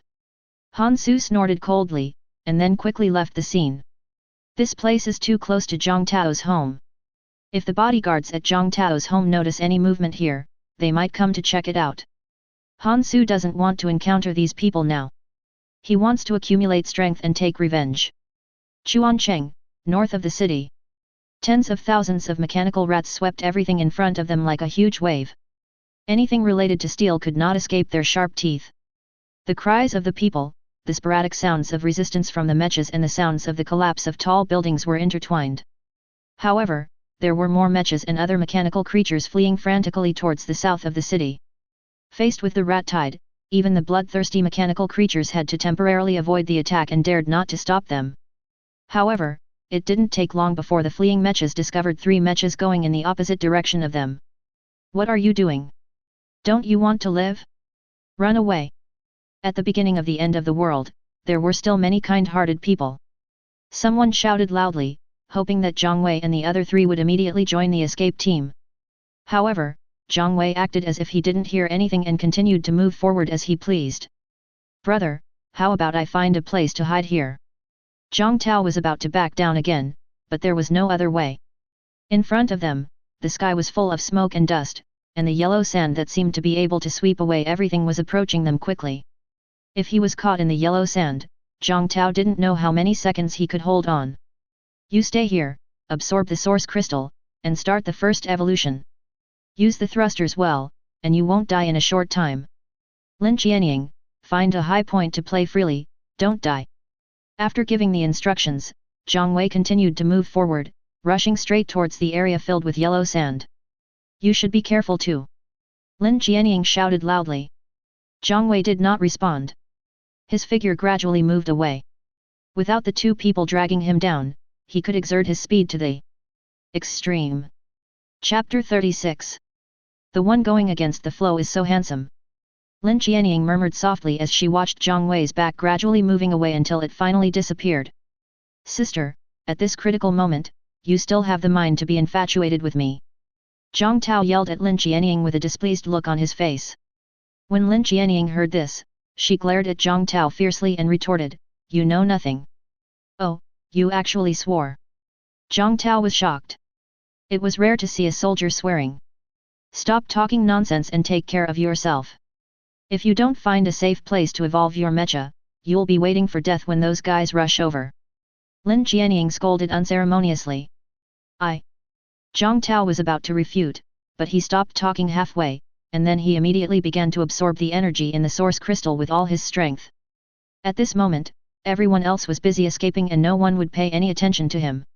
Hansu snorted coldly, and then quickly left the scene. This place is too close to Zhang Tao's home. If the bodyguards at Zhang Tao's home notice any movement here, they might come to check it out. Hansu doesn't want to encounter these people now. He wants to accumulate strength and take revenge. Chuancheng, north of the city. Tens of thousands of mechanical rats swept everything in front of them like a huge wave. Anything related to steel could not escape their sharp teeth. The cries of the people, the sporadic sounds of resistance from the mechas and the sounds of the collapse of tall buildings were intertwined. However, there were more mechas and other mechanical creatures fleeing frantically towards the south of the city. Faced with the rat tide, even the bloodthirsty mechanical creatures had to temporarily avoid the attack and dared not to stop them. However, it didn't take long before the fleeing mechas discovered 3 mechas going in the opposite direction of them. "What are you doing? Don't you want to live? Run away!" At the beginning of the end of the world, there were still many kind-hearted people. Someone shouted loudly, hoping that Zhang Wei and the other 3 would immediately join the escape team. However, Zhang Wei acted as if he didn't hear anything and continued to move forward as he pleased. "Brother, how about I find a place to hide here?" Zhang Tao was about to back down again, but there was no other way. In front of them, the sky was full of smoke and dust, and the yellow sand that seemed to be able to sweep away everything was approaching them quickly. If he was caught in the yellow sand, Zhang Tao didn't know how many seconds he could hold on. "You stay here, absorb the source crystal, and start the first evolution. Use the thrusters well, and you won't die in a short time. Lin Qianying, find a high point to play freely, don't die." After giving the instructions, Zhang Wei continued to move forward, rushing straight towards the area filled with yellow sand. "You should be careful too." Lin Qianying shouted loudly. Zhang Wei did not respond. His figure gradually moved away. Without the 2 people dragging him down, he could exert his speed to the extreme. Chapter 36. The one going against the flow is so handsome. Lin Qianying murmured softly as she watched Zhang Wei's back gradually moving away until it finally disappeared. "Sister, at this critical moment, you still have the mind to be infatuated with me." Zhang Tao yelled at Lin Qianying with a displeased look on his face. When Lin Qianying heard this, she glared at Zhang Tao fiercely and retorted, "You know nothing." "Oh, you actually swore." Zhang Tao was shocked. It was rare to see a soldier swearing. "Stop talking nonsense and take care of yourself. If you don't find a safe place to evolve your mecha, you'll be waiting for death when those guys rush over." Lin Qianying scolded unceremoniously. Zhang Tao was about to refute, but he stopped talking halfway, and then he immediately began to absorb the energy in the source crystal with all his strength. At this moment, everyone else was busy escaping and no one would pay any attention to him.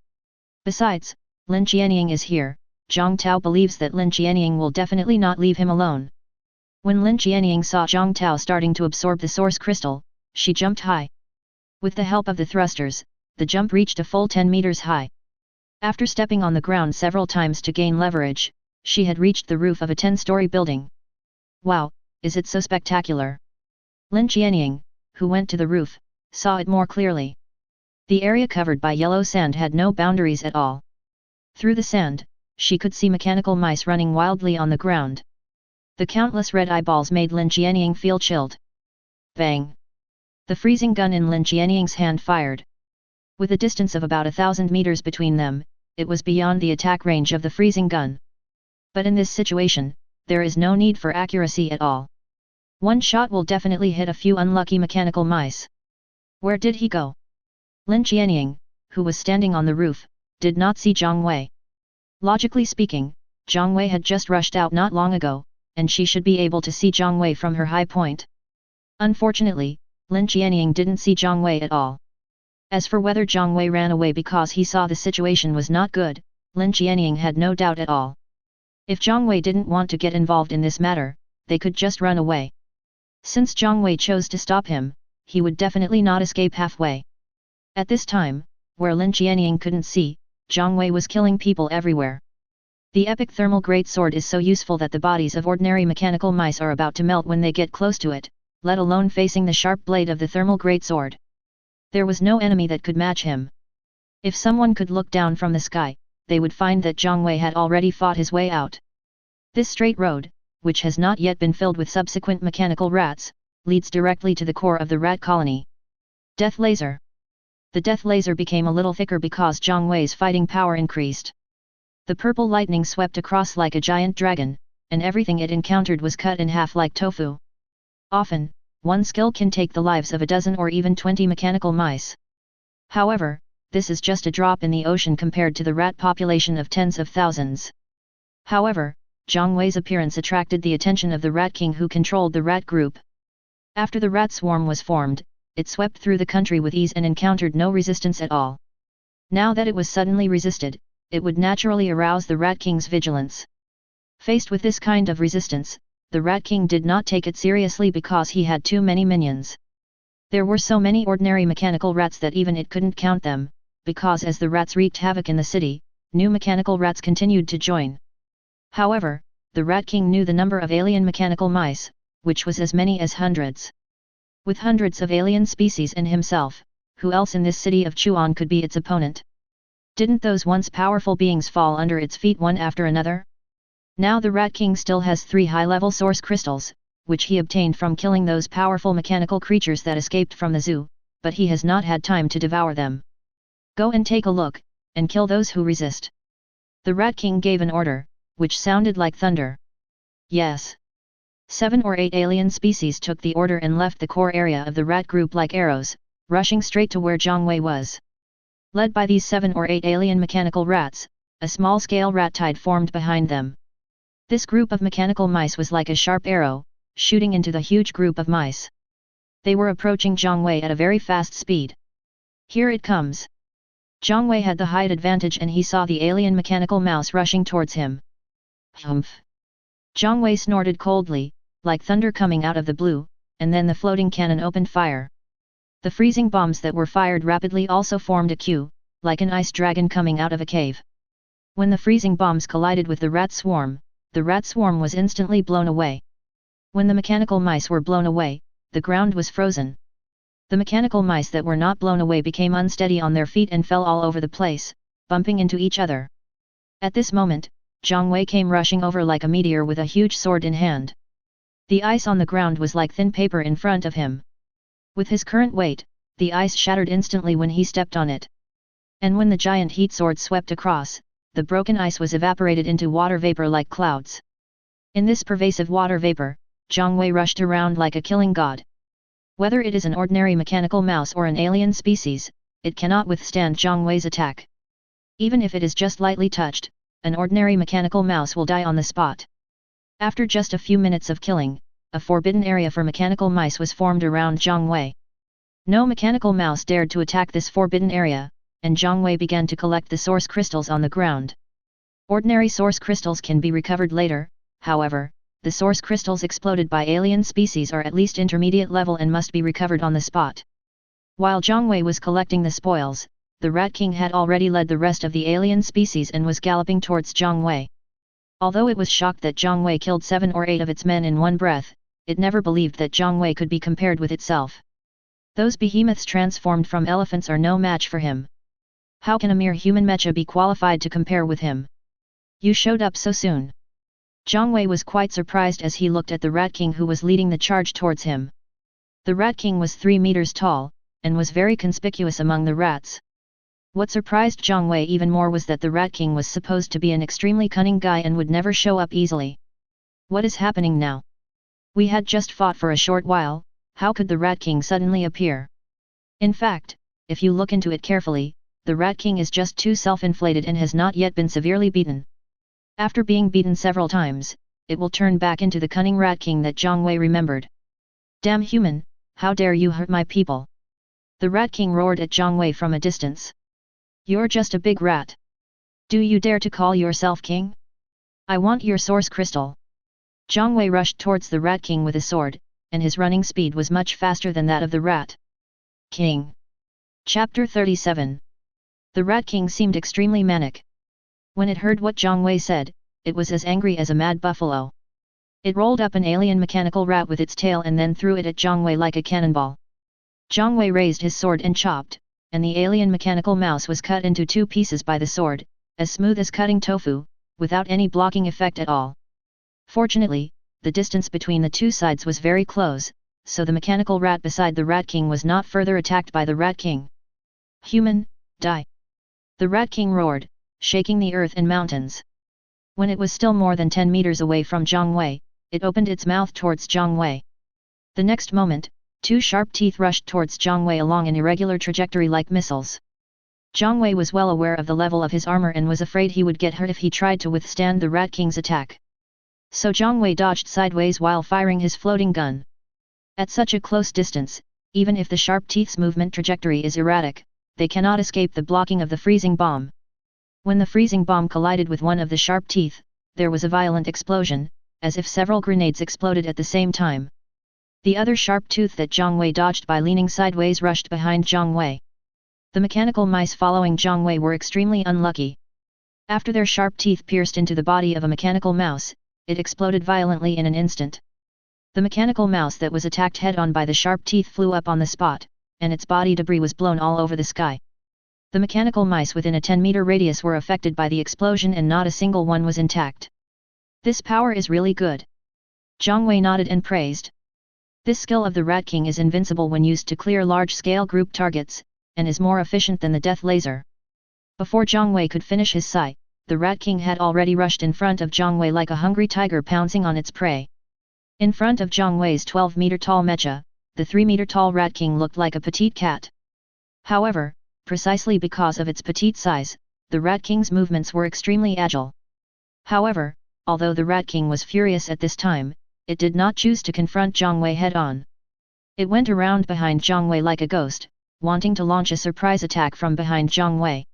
Besides, Lin Qianying is here, Zhang Tao believes that Lin Qianying will definitely not leave him alone. When Lin Qianying saw Zhang Tao starting to absorb the source crystal, she jumped high. With the help of the thrusters, the jump reached a full 10 meters high. After stepping on the ground several times to gain leverage, she had reached the roof of a 10-story building. "Wow, is it so spectacular?" Lin Qianying, who went to the roof, saw it more clearly. The area covered by yellow sand had no boundaries at all. Through the sand, she could see mechanical mice running wildly on the ground. The countless red eyeballs made Lin Qianying feel chilled. Bang! The freezing gun in Lin Qianying's hand fired. With a distance of about 1,000 meters between them, it was beyond the attack range of the freezing gun. But in this situation, there is no need for accuracy at all. One shot will definitely hit a few unlucky mechanical mice. Where did he go? Lin Qianying, who was standing on the roof, did not see Zhang Wei. Logically speaking, Zhang Wei had just rushed out not long ago, and she should be able to see Zhang Wei from her high point. Unfortunately, Lin Qianying didn't see Zhang Wei at all. As for whether Zhang Wei ran away because he saw the situation was not good, Lin Qianying had no doubt at all. If Zhang Wei didn't want to get involved in this matter, they could just run away. Since Zhang Wei chose to stop him, he would definitely not escape halfway. At this time, where Lin Qianying couldn't see, Zhang Wei was killing people everywhere. The epic thermal greatsword is so useful that the bodies of ordinary mechanical mice are about to melt when they get close to it, let alone facing the sharp blade of the thermal greatsword. There was no enemy that could match him. If someone could look down from the sky, they would find that Zhang Wei had already fought his way out. This straight road, which has not yet been filled with subsequent mechanical rats, leads directly to the core of the rat colony. Death laser. The death laser became a little thicker because Zhang Wei's fighting power increased. The purple lightning swept across like a giant dragon, and everything it encountered was cut in half like tofu. Often, one skill can take the lives of a dozen or even 20 mechanical mice. However, this is just a drop in the ocean compared to the rat population of tens of thousands. However, Zhang Wei's appearance attracted the attention of the Rat King who controlled the rat group. After the rat swarm was formed, it swept through the country with ease and encountered no resistance at all. Now that it was suddenly resisted, it would naturally arouse the Rat King's vigilance. Faced with this kind of resistance, the Rat King did not take it seriously because he had too many minions. There were so many ordinary mechanical rats that even it couldn't count them, because as the rats wreaked havoc in the city, new mechanical rats continued to join. However, the Rat King knew the number of alien mechanical mice, which was as many as hundreds. With hundreds of alien species and himself, who else in this city of Chuan could be its opponent? Didn't those once powerful beings fall under its feet one after another? Now the Rat King still has 3 high-level source crystals, which he obtained from killing those powerful mechanical creatures that escaped from the zoo, but he has not had time to devour them. Go and take a look, and kill those who resist. The Rat King gave an order, which sounded like thunder. Yes. 7 or 8 alien species took the order and left the core area of the rat group like arrows, rushing straight to where Zhang Wei was. Led by these 7 or 8 alien mechanical rats, a small-scale rat tide formed behind them. This group of mechanical mice was like a sharp arrow, shooting into the huge group of mice. They were approaching Zhang Wei at a very fast speed. Here it comes. Zhang Wei had the height advantage and he saw the alien mechanical mouse rushing towards him. Humph! Zhang Wei snorted coldly, like thunder coming out of the blue, and then the floating cannon opened fire. The freezing bombs that were fired rapidly also formed a queue, like an ice dragon coming out of a cave. When the freezing bombs collided with the rat swarm was instantly blown away. When the mechanical mice were blown away, the ground was frozen. The mechanical mice that were not blown away became unsteady on their feet and fell all over the place, bumping into each other. At this moment, Zhang Wei came rushing over like a meteor with a huge sword in hand. The ice on the ground was like thin paper in front of him. With his current weight, the ice shattered instantly when he stepped on it. And when the giant heat sword swept across, the broken ice was evaporated into water vapor like clouds. In this pervasive water vapor, Zhang Wei rushed around like a killing god. Whether it is an ordinary mechanical mouse or an alien species, it cannot withstand Zhang Wei's attack. Even if it is just lightly touched, an ordinary mechanical mouse will die on the spot. After just a few minutes of killing, a forbidden area for mechanical mice was formed around Zhang Wei. No mechanical mouse dared to attack this forbidden area, and Zhang Wei began to collect the source crystals on the ground. Ordinary source crystals can be recovered later, however, the source crystals exploded by alien species are at least intermediate level and must be recovered on the spot. While Zhang Wei was collecting the spoils, the Rat King had already led the rest of the alien species and was galloping towards Zhang Wei. Although it was shocked that Zhang Wei killed 7 or 8 of its men in one breath, it never believed that Zhang Wei could be compared with itself. Those behemoths transformed from elephants are no match for him. How can a mere human mecha be qualified to compare with him? You showed up so soon. Zhang Wei was quite surprised as he looked at the Rat King who was leading the charge towards him. The Rat King was 3 meters tall, and was very conspicuous among the rats. What surprised Zhang Wei even more was that the Rat King was supposed to be an extremely cunning guy and would never show up easily. What is happening now? We had just fought for a short while, how could the Rat King suddenly appear? In fact, if you look into it carefully, the Rat King is just too self-inflated and has not yet been severely beaten. After being beaten several times, it will turn back into the cunning Rat King that Zhang Wei remembered. Damn human, how dare you hurt my people! The Rat King roared at Zhang Wei from a distance. You're just a big rat. Do you dare to call yourself king? I want your source crystal. Zhang Wei rushed towards the Rat King with a sword, and his running speed was much faster than that of the Rat King. Chapter 37. The Rat King seemed extremely manic. When it heard what Zhang Wei said, it was as angry as a mad buffalo. It rolled up an alien mechanical rat with its tail and then threw it at Zhang Wei like a cannonball. Zhang Wei raised his sword and chopped, and the alien mechanical mouse was cut into 2 pieces by the sword, as smooth as cutting tofu, without any blocking effect at all. Fortunately, the distance between the 2 sides was very close, so the mechanical rat beside the Rat King was not further attacked by the Rat King. Human, die! The Rat King roared, shaking the earth and mountains. When it was still more than 10 meters away from Zhang Wei, it opened its mouth towards Zhang Wei. The next moment, 2 sharp teeth rushed towards Zhang Wei along an irregular trajectory like missiles. Zhang Wei was well aware of the level of his armor and was afraid he would get hurt if he tried to withstand the Rat King's attack. So Zhang Wei dodged sideways while firing his floating gun. At such a close distance, even if the sharp teeth's movement trajectory is erratic, they cannot escape the blocking of the freezing bomb. When the freezing bomb collided with one of the sharp teeth, there was a violent explosion, as if several grenades exploded at the same time. The other sharp tooth that Zhang Wei dodged by leaning sideways rushed behind Zhang Wei. The mechanical mice following Zhang Wei were extremely unlucky. After their sharp teeth pierced into the body of a mechanical mouse, it exploded violently in an instant. The mechanical mouse that was attacked head-on by the sharp teeth flew up on the spot, and its body debris was blown all over the sky. The mechanical mice within a 10-meter radius were affected by the explosion and not a single one was intact. This power is really good. Zhang Wei nodded and praised. This skill of the Rat King is invincible when used to clear large-scale group targets, and is more efficient than the death laser. Before Zhang Wei could finish his sigh, the Rat King had already rushed in front of Zhang Wei like a hungry tiger pouncing on its prey. In front of Zhang Wei's 12-meter-tall mecha, the 3-meter-tall Rat King looked like a petite cat. However, precisely because of its petite size, the Rat King's movements were extremely agile. However, although the Rat King was furious at this time, it did not choose to confront Zhang Wei head-on. It went around behind Zhang Wei like a ghost, wanting to launch a surprise attack from behind Zhang Wei.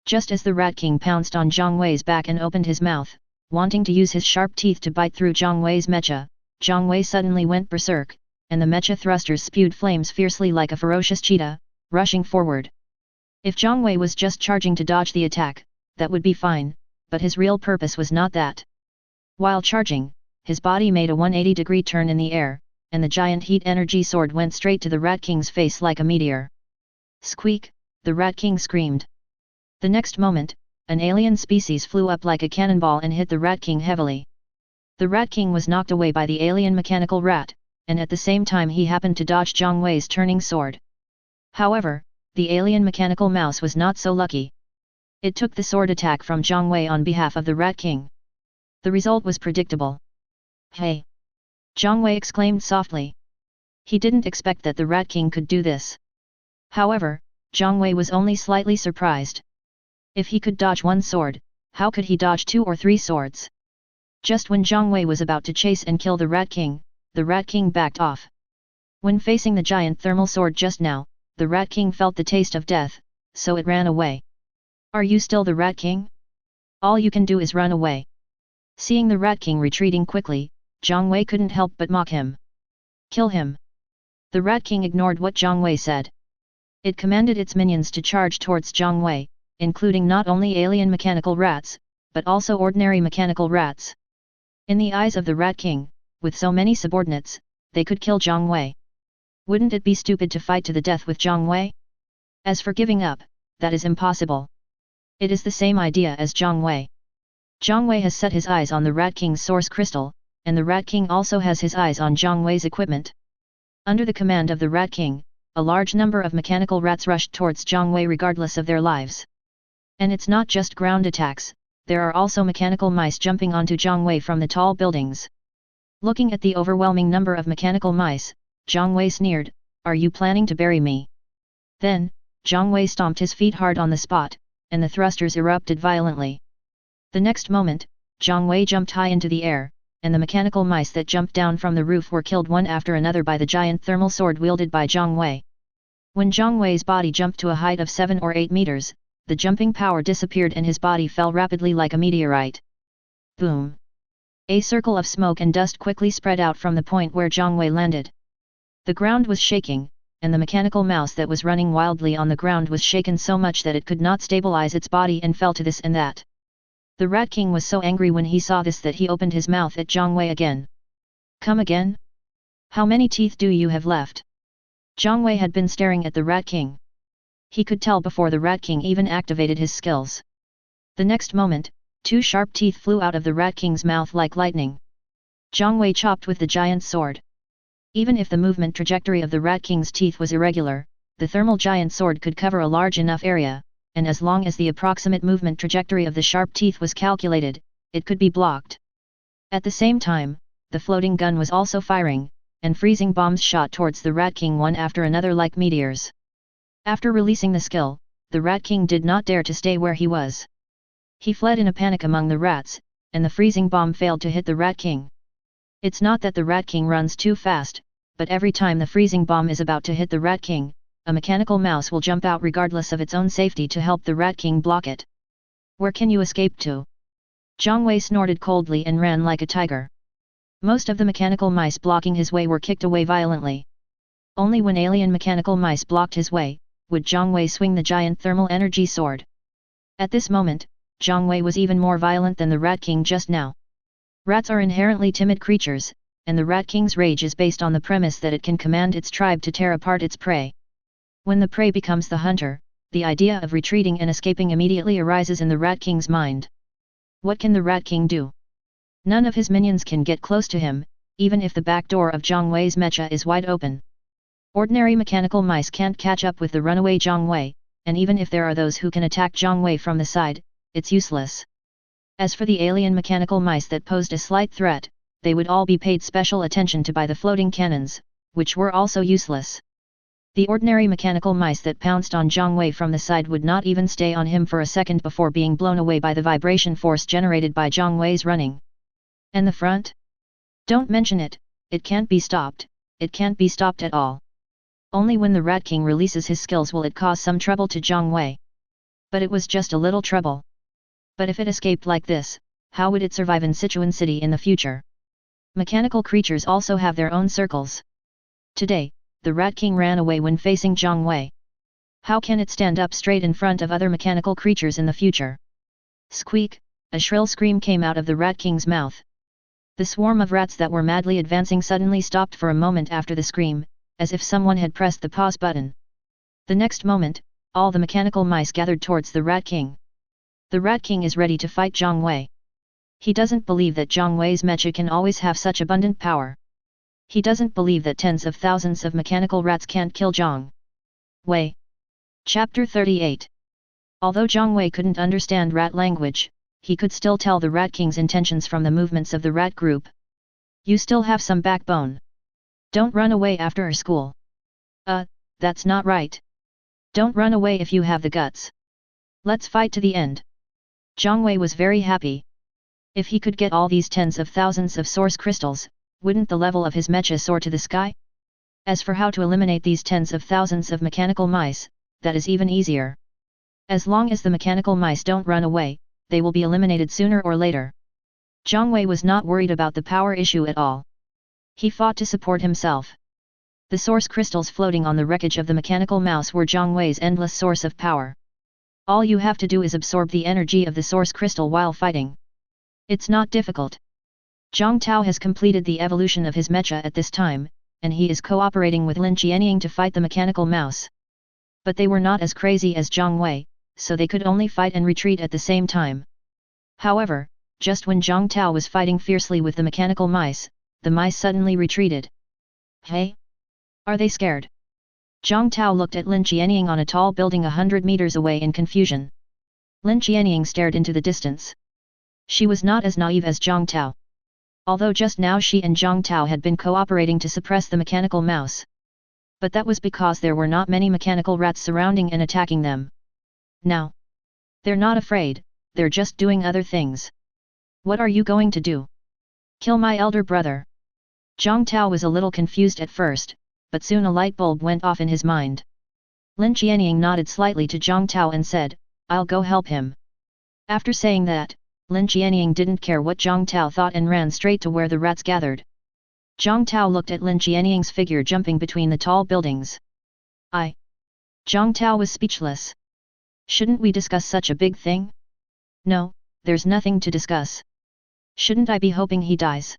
Just as the Rat King pounced on Zhang Wei's back and opened his mouth, wanting to use his sharp teeth to bite through Zhang Wei's mecha, Zhang Wei suddenly went berserk, and the mecha thrusters spewed flames fiercely like a ferocious cheetah, rushing forward. If Zhang Wei was just charging to dodge the attack, that would be fine, but his real purpose was not that. While charging, his body made a 180-degree turn in the air, and the giant heat energy sword went straight to the Rat King's face like a meteor. Squeak, the Rat King screamed. The next moment, an alien species flew up like a cannonball and hit the Rat King heavily. The Rat King was knocked away by the alien mechanical rat, and at the same time he happened to dodge Zhang Wei's turning sword. However, the alien mechanical mouse was not so lucky. It took the sword attack from Zhang Wei on behalf of the Rat King. The result was predictable. Hey! Zhang Wei exclaimed softly. He didn't expect that the Rat King could do this. However, Zhang Wei was only slightly surprised. If he could dodge one sword, how could he dodge 2 or 3 swords? Just when Zhang Wei was about to chase and kill the Rat King backed off. When facing the giant thermal sword just now, the Rat King felt the taste of death, so it ran away. Are you still the Rat King? All you can do is run away. Seeing the Rat King retreating quickly, Zhang Wei couldn't help but mock him. Kill him. The Rat King ignored what Zhang Wei said. It commanded its minions to charge towards Zhang Wei, including not only alien mechanical rats, but also ordinary mechanical rats. In the eyes of the Rat King, with so many subordinates, they could kill Zhang Wei. Wouldn't it be stupid to fight to the death with Zhang Wei? As for giving up, that is impossible. It is the same idea as Zhang Wei. Zhang Wei has set his eyes on the Rat King's source crystal, and the Rat King also has his eyes on Zhang Wei's equipment. Under the command of the Rat King, a large number of mechanical rats rushed towards Zhang Wei regardless of their lives. And it's not just ground attacks, there are also mechanical mice jumping onto Zhang Wei from the tall buildings. Looking at the overwhelming number of mechanical mice, Zhang Wei sneered, "Are you planning to bury me?" Then, Zhang Wei stomped his feet hard on the spot, and the thrusters erupted violently. The next moment, Zhang Wei jumped high into the air, and the mechanical mice that jumped down from the roof were killed one after another by the giant thermal sword wielded by Zhang Wei. When Zhang Wei's body jumped to a height of 7 or 8 meters, the jumping power disappeared and his body fell rapidly like a meteorite. Boom! A circle of smoke and dust quickly spread out from the point where Zhang Wei landed. The ground was shaking, and the mechanical mouse that was running wildly on the ground was shaken so much that it could not stabilize its body and fell to this and that. The Rat King was so angry when he saw this that he opened his mouth at Zhang Wei again. Come again? How many teeth do you have left? Zhang Wei had been staring at the Rat King. He could tell before the Rat King even activated his skills. The next moment, 2 sharp teeth flew out of the Rat King's mouth like lightning. Zhang Wei chopped with the giant sword. Even if the movement trajectory of the Rat King's teeth was irregular, the thermal giant sword could cover a large enough area, and as long as the approximate movement trajectory of the sharp teeth was calculated, it could be blocked. At the same time, the floating gun was also firing, and freezing bombs shot towards the Rat King one after another like meteors. After releasing the skill, the Rat King did not dare to stay where he was. He fled in a panic among the rats, and the freezing bomb failed to hit the Rat King. It's not that the Rat King runs too fast, but every time the freezing bomb is about to hit the Rat King, a mechanical mouse will jump out regardless of its own safety to help the Rat King block it. Where can you escape to? Zhang Wei snorted coldly and ran like a tiger. Most of the mechanical mice blocking his way were kicked away violently. Only when alien mechanical mice blocked his way, would Zhang Wei swing the giant thermal energy sword. At this moment, Zhang Wei was even more violent than the Rat King just now. Rats are inherently timid creatures, and the Rat King's rage is based on the premise that it can command its tribe to tear apart its prey. When the prey becomes the hunter, the idea of retreating and escaping immediately arises in the Rat King's mind. What can the Rat King do? None of his minions can get close to him, even if the back door of Zhang Wei's mecha is wide open. Ordinary mechanical mice can't catch up with the runaway Zhang Wei, and even if there are those who can attack Zhang Wei from the side, it's useless. As for the alien mechanical mice that posed a slight threat, they would all be paid special attention to by the floating cannons, which were also useless. The ordinary mechanical mice that pounced on Zhang Wei from the side would not even stay on him for a second before being blown away by the vibration force generated by Zhang Wei's running. And the front? Don't mention it, it can't be stopped at all. Only when the Rat King releases his skills will it cause some trouble to Zhang Wei. But it was just a little trouble. But if it escaped like this, how would it survive in Sichuan City in the future? Mechanical creatures also have their own circles. Today, the Rat King ran away when facing Zhang Wei. How can it stand up straight in front of other mechanical creatures in the future? Squeak! A shrill scream came out of the Rat King's mouth. The swarm of rats that were madly advancing suddenly stopped for a moment after the scream, as if someone had pressed the pause button. The next moment, all the mechanical mice gathered towards the Rat King. The Rat King is ready to fight Zhang Wei. He doesn't believe that Zhang Wei's mecha can always have such abundant power. He doesn't believe that tens of thousands of mechanical rats can't kill Zhang Wei. Chapter 38. Although Zhang Wei couldn't understand rat language, he could still tell the Rat King's intentions from the movements of the rat group. You still have some backbone. Don't run away after school. That's not right. Don't run away if you have the guts. Let's fight to the end. Zhang Wei was very happy. If he could get all these tens of thousands of source crystals, wouldn't the level of his mecha soar to the sky? As for how to eliminate these tens of thousands of mechanical mice, that is even easier. As long as the mechanical mice don't run away, they will be eliminated sooner or later. Zhang Wei was not worried about the power issue at all. He fought to support himself. The source crystals floating on the wreckage of the mechanical mouse were Zhang Wei's endless source of power. All you have to do is absorb the energy of the source crystal while fighting. It's not difficult. Zhang Tao has completed the evolution of his mecha at this time, and he is cooperating with Lin Qianying to fight the mechanical mouse. But they were not as crazy as Zhang Wei, so they could only fight and retreat at the same time. However, just when Zhang Tao was fighting fiercely with the mechanical mice, the mice suddenly retreated. Hey? Are they scared? Zhang Tao looked at Lin Qianying on a tall building 100 meters away in confusion. Lin Qianying stared into the distance. She was not as naive as Zhang Tao. Although just now she and Zhang Tao had been cooperating to suppress the mechanical mouse. But that was because there were not many mechanical rats surrounding and attacking them. Now, they're not afraid, they're just doing other things. What are you going to do? Kill my elder brother? Zhang Tao was a little confused at first, but soon a light bulb went off in his mind. Lin Qianying nodded slightly to Zhang Tao and said, I'll go help him. After saying that, Lin Qianying didn't care what Zhang Tao thought and ran straight to where the rats gathered. Zhang Tao looked at Lin Qianying's figure jumping between the tall buildings. Zhang Tao was speechless. Shouldn't we discuss such a big thing? No, there's nothing to discuss. Shouldn't I be hoping he dies?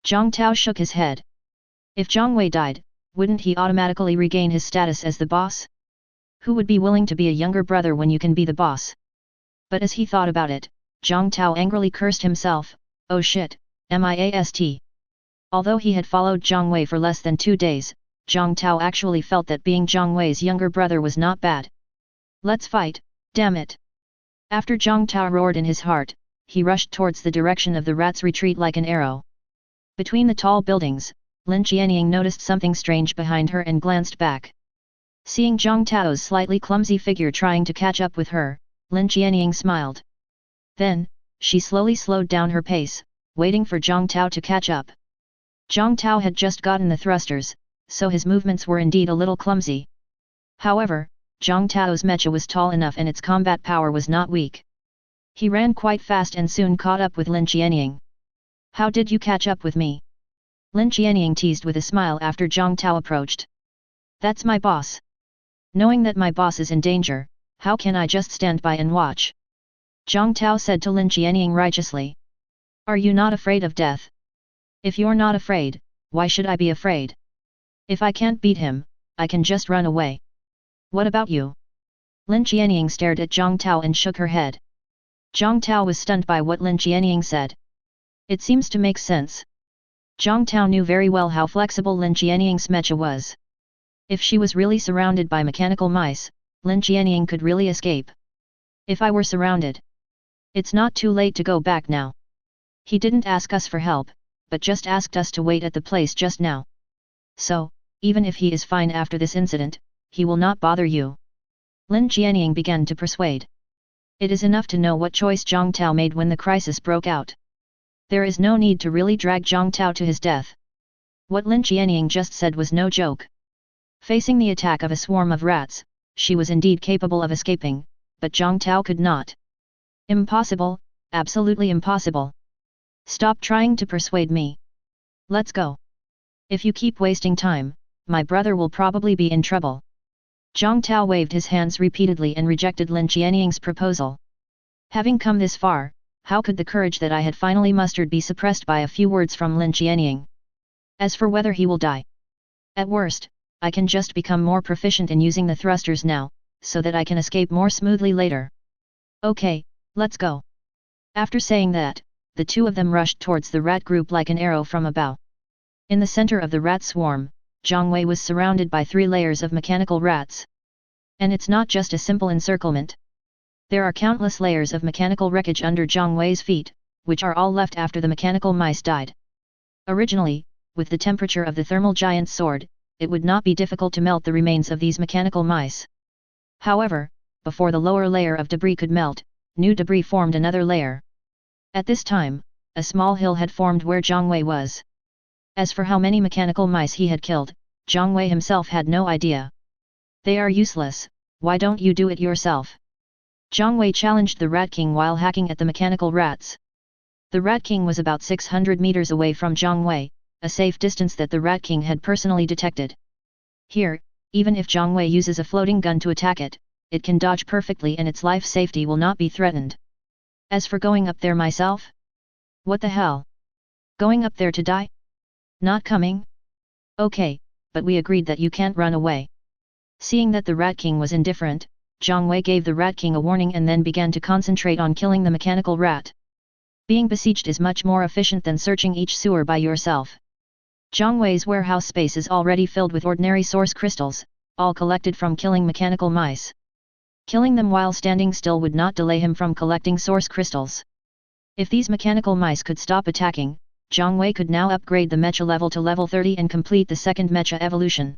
Zhang Tao shook his head. If Zhang Wei died, wouldn't he automatically regain his status as the boss? Who would be willing to be a younger brother when you can be the boss? But as he thought about it, Zhang Tao angrily cursed himself, oh shit, mist. Although he had followed Zhang Wei for less than 2 days, Zhang Tao actually felt that being Zhang Wei's younger brother was not bad. Let's fight, damn it! After Zhang Tao roared in his heart, he rushed towards the direction of the rats' retreat like an arrow. Between the tall buildings, Lin Qianying noticed something strange behind her and glanced back. Seeing Zhang Tao's slightly clumsy figure trying to catch up with her, Lin Qianying smiled. Then, she slowly slowed down her pace, waiting for Zhang Tao to catch up. Zhang Tao had just gotten the thrusters, so his movements were indeed a little clumsy. However, Zhang Tao's mecha was tall enough and its combat power was not weak. He ran quite fast and soon caught up with Lin Qianying. How did you catch up with me? Lin Qianying teased with a smile after Zhang Tao approached. That's my boss. Knowing that my boss is in danger, how can I just stand by and watch? Zhang Tao said to Lin Qianying righteously. Are you not afraid of death? If you're not afraid, why should I be afraid? If I can't beat him, I can just run away. What about you? Lin Qianying stared at Zhang Tao and shook her head. Zhang Tao was stunned by what Lin Qianying said. It seems to make sense. Zhang Tao knew very well how flexible Lin Qianying's mecha was. If she was really surrounded by mechanical mice, Lin Qianying could really escape. If I were surrounded. It's not too late to go back now. He didn't ask us for help, but just asked us to wait at the place just now. So, even if he is fine after this incident, he will not bother you. Lin Qianying began to persuade. It is enough to know what choice Zhang Tao made when the crisis broke out. There is no need to really drag Zhang Tao to his death. What Lin Qianying just said was no joke. Facing the attack of a swarm of rats, she was indeed capable of escaping, but Zhang Tao could not. Impossible, absolutely impossible. Stop trying to persuade me. Let's go. If you keep wasting time, my brother will probably be in trouble. Zhang Tao waved his hands repeatedly and rejected Lin Qianying's proposal. Having come this far, how could the courage that I had finally mustered be suppressed by a few words from Lin Qianying? As for whether he will die, at worst, I can just become more proficient in using the thrusters now, so that I can escape more smoothly later. Okay, let's go. After saying that, the two of them rushed towards the rat group like an arrow from a bow. In the center of the rat swarm, Zhang Wei was surrounded by 3 layers of mechanical rats. And it's not just a simple encirclement. There are countless layers of mechanical wreckage under Zhang Wei's feet, which are all left after the mechanical mice died. Originally, with the temperature of the thermal giant's sword, it would not be difficult to melt the remains of these mechanical mice. However, before the lower layer of debris could melt, new debris formed another layer. At this time, a small hill had formed where Zhang Wei was. As for how many mechanical mice he had killed, Zhang Wei himself had no idea. They are useless, why don't you do it yourself? Zhang Wei challenged the Rat King while hacking at the mechanical rats. The Rat King was about 600 meters away from Zhang Wei, a safe distance that the Rat King had personally detected. Here, even if Zhang Wei uses a floating gun to attack it, it can dodge perfectly and its life safety will not be threatened. As for going up there myself? What the hell? Going up there to die? Not coming? Okay, but we agreed that you can't run away. Seeing that the Rat King was indifferent, Zhang Wei gave the Rat King a warning and then began to concentrate on killing the mechanical rat. Being besieged is much more efficient than searching each sewer by yourself. Zhang Wei's warehouse space is already filled with ordinary source crystals, all collected from killing mechanical mice. Killing them while standing still would not delay him from collecting source crystals. If these mechanical mice could stop attacking, Zhang Wei could now upgrade the mecha level to level 30 and complete the second mecha evolution.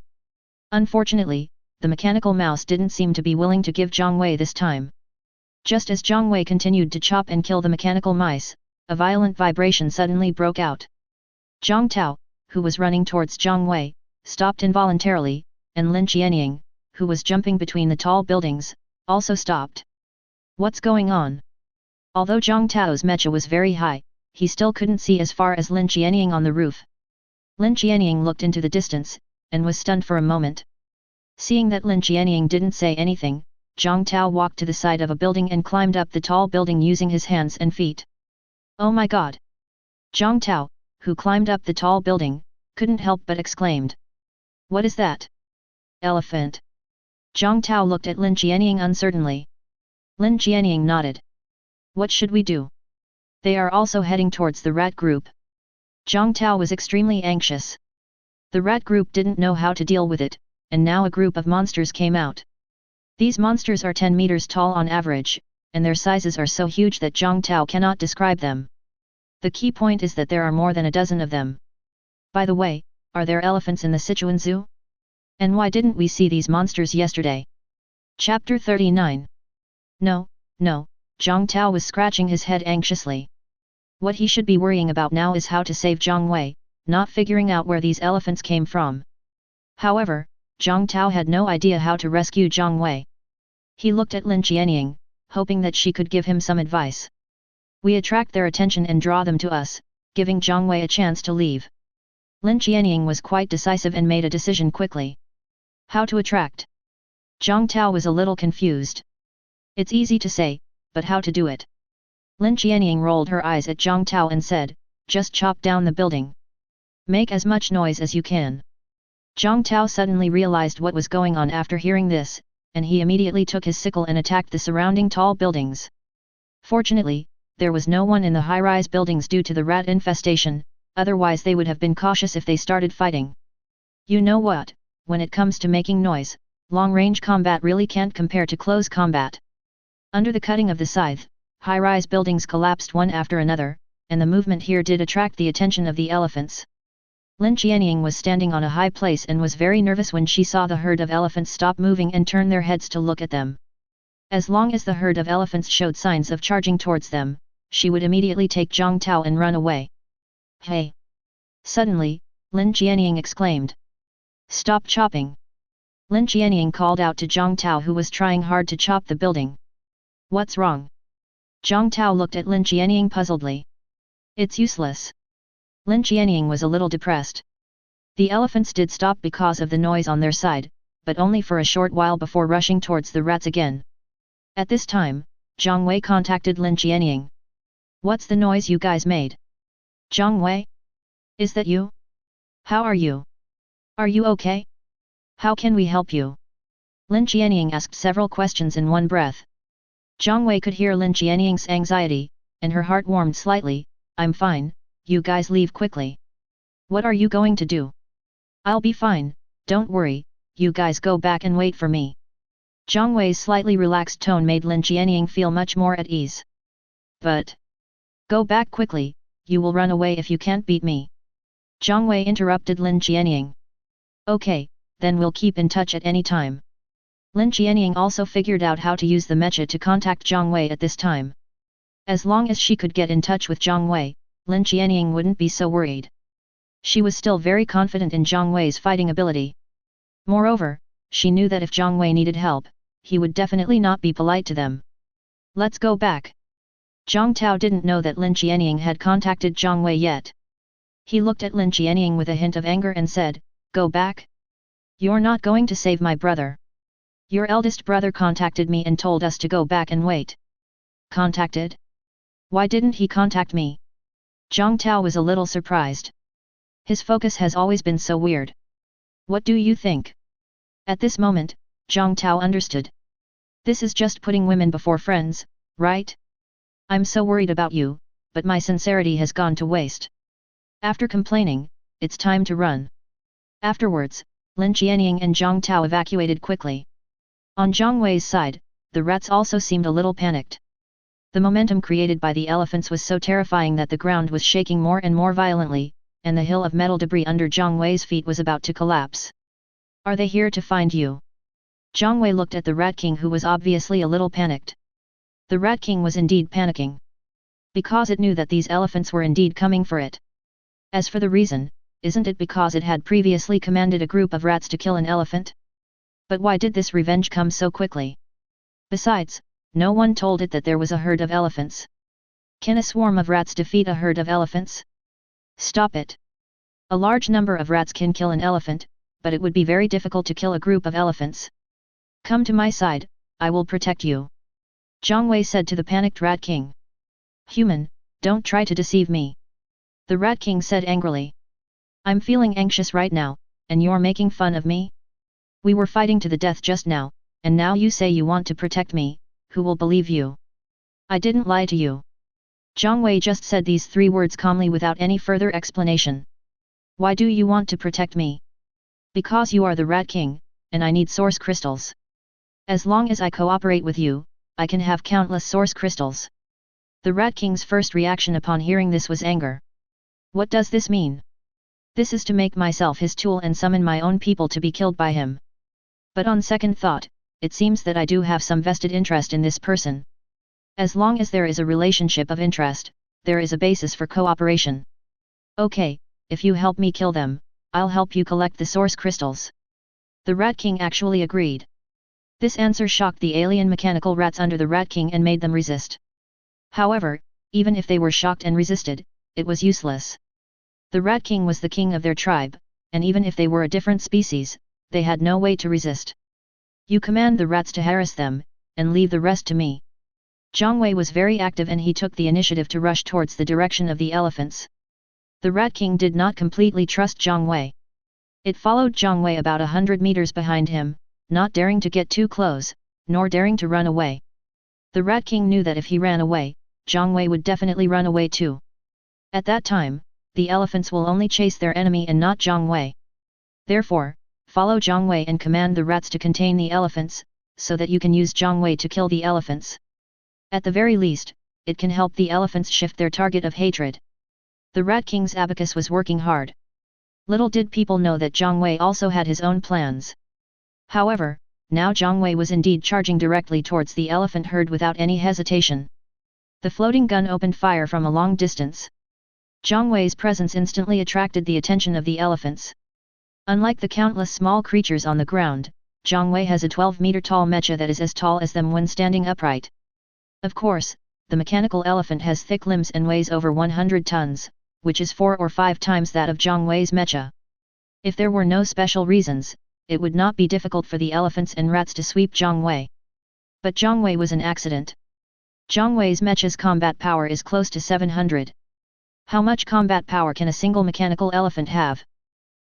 Unfortunately, the mechanical mouse didn't seem to be willing to give Zhang Wei this time. Just as Zhang Wei continued to chop and kill the mechanical mice, a violent vibration suddenly broke out. Zhang Tao, who was running towards Zhang Wei, stopped involuntarily, and Lin Qianying, who was jumping between the tall buildings, also stopped. What's going on? Although Zhang Tao's mecha was very high, he still couldn't see as far as Lin Qianying on the roof. Lin Qianying looked into the distance, and was stunned for a moment. Seeing that Lin Qianying didn't say anything, Zhang Tao walked to the side of a building and climbed up the tall building using his hands and feet. Oh my god! Zhang Tao, who climbed up the tall building, couldn't help but exclaimed. What is that? Elephant. Zhang Tao looked at Lin Qianying uncertainly. Lin Qianying nodded. What should we do? They are also heading towards the rat group. Zhang Tao was extremely anxious. The rat group didn't know how to deal with it, and now a group of monsters came out. These monsters are 10 meters tall on average, and their sizes are so huge that Zhang Tao cannot describe them. The key point is that there are more than a dozen of them. By the way, are there elephants in the Sichuan Zoo? And why didn't we see these monsters yesterday? Chapter 39. No, Zhang Tao was scratching his head anxiously. What he should be worrying about now is how to save Zhang Wei, not figuring out where these elephants came from. However, Zhang Tao had no idea how to rescue Zhang Wei. He looked at Lin Qianying, hoping that she could give him some advice. We attract their attention and draw them to us, giving Zhang Wei a chance to leave. Lin Qianying was quite decisive and made a decision quickly. How to attract? Zhang Tao was a little confused. It's easy to say, but how to do it? Lin Qianying rolled her eyes at Zhang Tao and said, just chop down the building. Make as much noise as you can. Zhang Tao suddenly realized what was going on after hearing this, and he immediately took his sickle and attacked the surrounding tall buildings. Fortunately, there was no one in the high-rise buildings due to the rat infestation, otherwise they would have been cautious if they started fighting. You know what, when it comes to making noise, long-range combat really can't compare to close combat. Under the cutting of the scythe, high-rise buildings collapsed one after another, and the movement here did attract the attention of the elephants. Lin Qianying was standing on a high place and was very nervous when she saw the herd of elephants stop moving and turn their heads to look at them. As long as the herd of elephants showed signs of charging towards them, she would immediately take Zhang Tao and run away. Hey! Suddenly, Lin Qianying exclaimed. Stop chopping! Lin Qianying called out to Zhang Tao, who was trying hard to chop the building. What's wrong? Zhang Tao looked at Lin Qianying puzzledly. It's useless. Lin Qianying was a little depressed. The elephants did stop because of the noise on their side, but only for a short while before rushing towards the rats again. At this time, Zhang Wei contacted Lin Qianying. What's the noise you guys made? Zhang Wei? Is that you? How are you? Are you okay? How can we help you? Lin Qianying asked several questions in one breath. Zhang Wei could hear Lin Qianying's anxiety, and her heart warmed slightly. I'm fine, you guys leave quickly. What are you going to do? I'll be fine, don't worry, you guys go back and wait for me. Zhang Wei's slightly relaxed tone made Lin Qianying feel much more at ease. But go back quickly, you will run away if you can't beat me. Zhang Wei interrupted Lin Qianying. Okay, then we'll keep in touch at any time. Lin Qianying also figured out how to use the mecha to contact Zhang Wei at this time. As long as she could get in touch with Zhang Wei, Lin Qianying wouldn't be so worried. She was still very confident in Zhang Wei's fighting ability. Moreover, she knew that if Zhang Wei needed help, he would definitely not be polite to them. Let's go back. Zhang Tao didn't know that Lin Qianying had contacted Zhang Wei yet. He looked at Lin Qianying with a hint of anger and said, Go back? You're not going to save my brother. Your eldest brother contacted me and told us to go back and wait. Contacted? Why didn't he contact me? Zhang Tao was a little surprised. His focus has always been so weird. What do you think? At this moment, Zhang Tao understood. This is just putting women before friends, right? I'm so worried about you, but my sincerity has gone to waste. After complaining, it's time to run. Afterwards, Lin Qianying and Zhang Tao evacuated quickly. On Zhang Wei's side, the rats also seemed a little panicked. The momentum created by the elephants was so terrifying that the ground was shaking more and more violently, and the hill of metal debris under Zhang Wei's feet was about to collapse. Are they here to find you? Zhang Wei looked at the Rat King, who was obviously a little panicked. The Rat King was indeed panicking, because it knew that these elephants were indeed coming for it. As for the reason, isn't it because it had previously commanded a group of rats to kill an elephant? But why did this revenge come so quickly? Besides, no one told it that there was a herd of elephants. Can a swarm of rats defeat a herd of elephants? Stop it. A large number of rats can kill an elephant, but it would be very difficult to kill a group of elephants. Come to my side, I will protect you. Zhang Wei said to the panicked Rat King. Human, don't try to deceive me. The Rat King said angrily. I'm feeling anxious right now, and you're making fun of me? We were fighting to the death just now, and now you say you want to protect me. Who will believe you? I didn't lie to you. Zhang Wei just said these 3 words calmly without any further explanation. Why do you want to protect me? Because you are the Rat King, and I need source crystals. As long as I cooperate with you, I can have countless source crystals. The Rat King's first reaction upon hearing this was anger. What does this mean? This is to make myself his tool and summon my own people to be killed by him. But on second thought, it seems that I do have some vested interest in this person. As long as there is a relationship of interest, there is a basis for cooperation. Okay, if you help me kill them, I'll help you collect the source crystals. The Rat King actually agreed. This answer shocked the alien mechanical rats under the Rat King and made them resist. However, even if they were shocked and resisted, it was useless. The Rat King was the king of their tribe, and even if they were a different species, they had no way to resist. You command the rats to harass them, and leave the rest to me. Zhang Wei was very active and he took the initiative to rush towards the direction of the elephants. The Rat King did not completely trust Zhang Wei. It followed Zhang Wei about 100 meters behind him, not daring to get too close, nor daring to run away. The Rat King knew that if he ran away, Zhang Wei would definitely run away too. At that time, the elephants will only chase their enemy and not Zhang Wei. Therefore, follow Zhang Wei and command the rats to contain the elephants, so that you can use Zhang Wei to kill the elephants. At the very least, it can help the elephants shift their target of hatred. The Rat King's abacus was working hard. Little did people know that Zhang Wei also had his own plans. However, now Zhang Wei was indeed charging directly towards the elephant herd without any hesitation. The floating gun opened fire from a long distance. Zhang Wei's presence instantly attracted the attention of the elephants. Unlike the countless small creatures on the ground, Zhang Wei has a 12-meter tall mecha that is as tall as them when standing upright. Of course, the mechanical elephant has thick limbs and weighs over 100 tons, which is 4 or 5 times that of Zhang Wei's mecha. If there were no special reasons, it would not be difficult for the elephants and rats to sweep Zhang Wei. But Zhang Wei was an accident. Zhang Wei's mecha's combat power is close to 700. How much combat power can a single mechanical elephant have?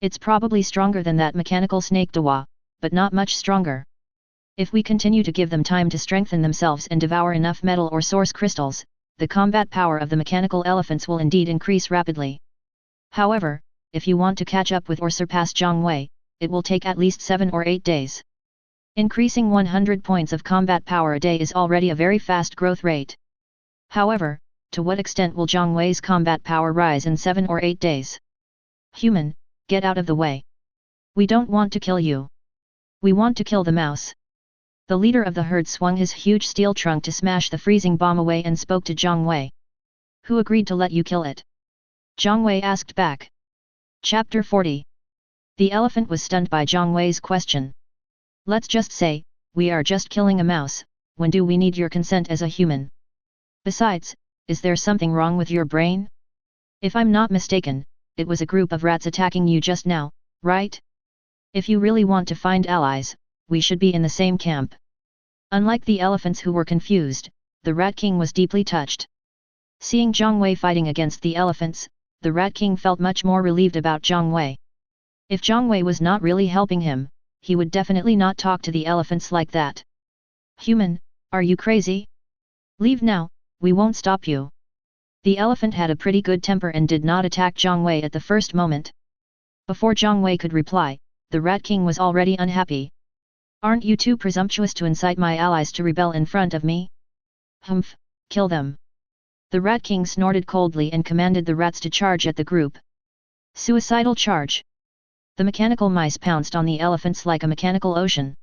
It's probably stronger than that mechanical snake Dawa, but not much stronger. If we continue to give them time to strengthen themselves and devour enough metal or source crystals, the combat power of the mechanical elephants will indeed increase rapidly. However, if you want to catch up with or surpass Zhang Wei, it will take at least 7 or 8 days. Increasing 100 points of combat power a day is already a very fast growth rate. However, to what extent will Zhang Wei's combat power rise in 7 or 8 days? Human, get out of the way. We don't want to kill you. We want to kill the mouse. The leader of the herd swung his huge steel trunk to smash the freezing bomb away and spoke to Zhang Wei. Who agreed to let you kill it? Zhang Wei asked back. Chapter 40. The elephant was stunned by Zhang Wei's question. Let's just say, we are just killing a mouse, when do we need your consent as a human? Besides, is there something wrong with your brain? If I'm not mistaken, it was a group of rats attacking you just now, right? If you really want to find allies, we should be in the same camp. Unlike the elephants who were confused, the Rat King was deeply touched. Seeing Zhang Wei fighting against the elephants, the Rat King felt much more relieved about Zhang Wei. If Zhang Wei was not really helping him, he would definitely not talk to the elephants like that. Human, are you crazy? Leave now, we won't stop you. The elephant had a pretty good temper and did not attack Zhang Wei at the first moment. Before Zhang Wei could reply, the Rat King was already unhappy. Aren't you too presumptuous to incite my allies to rebel in front of me? Humph, kill them. The Rat King snorted coldly and commanded the rats to charge at the group. Suicidal charge. The mechanical mice pounced on the elephants like a mechanical ocean.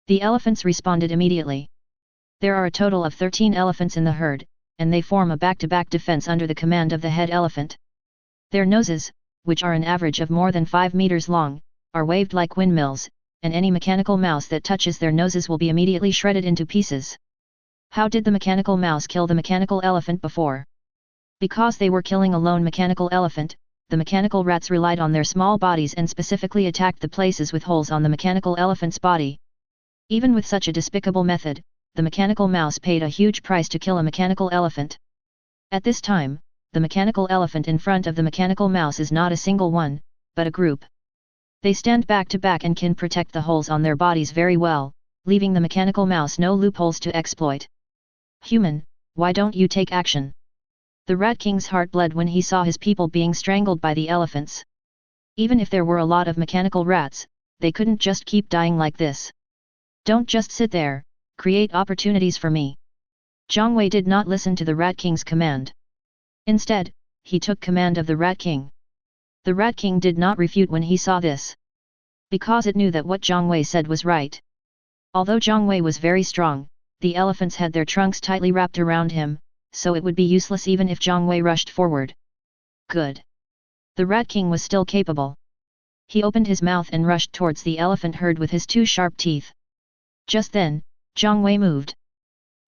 The elephants responded immediately. There are a total of 13 elephants in the herd, and they form a back-to-back defense under the command of the head elephant. Their noses, which are an average of more than 5 meters long, are waved like windmills, and any mechanical mouse that touches their noses will be immediately shredded into pieces. How did the mechanical mouse kill the mechanical elephant before? Because they were killing a lone mechanical elephant, the mechanical rats relied on their small bodies and specifically attacked the places with holes on the mechanical elephant's body. Even with such a despicable method, the mechanical mouse paid a huge price to kill a mechanical elephant. At this time, the mechanical elephant in front of the mechanical mouse is not a single one, but a group. They stand back to back and can protect the holes on their bodies very well, leaving the mechanical mouse no loopholes to exploit. Human, why don't you take action? The Rat King's heart bled when he saw his people being strangled by the elephants. Even if there were a lot of mechanical rats, they couldn't just keep dying like this. Don't just sit there, create opportunities for me. Zhang Wei did not listen to the Rat King's command. Instead, he took command of the Rat King. The Rat King did not refute when he saw this, because it knew that what Zhang Wei said was right. Although Zhang Wei was very strong, the elephants had their trunks tightly wrapped around him, so it would be useless even if Zhang Wei rushed forward. Good. The Rat King was still capable. He opened his mouth and rushed towards the elephant herd with his 2 sharp teeth. Just then, Zhang Wei moved.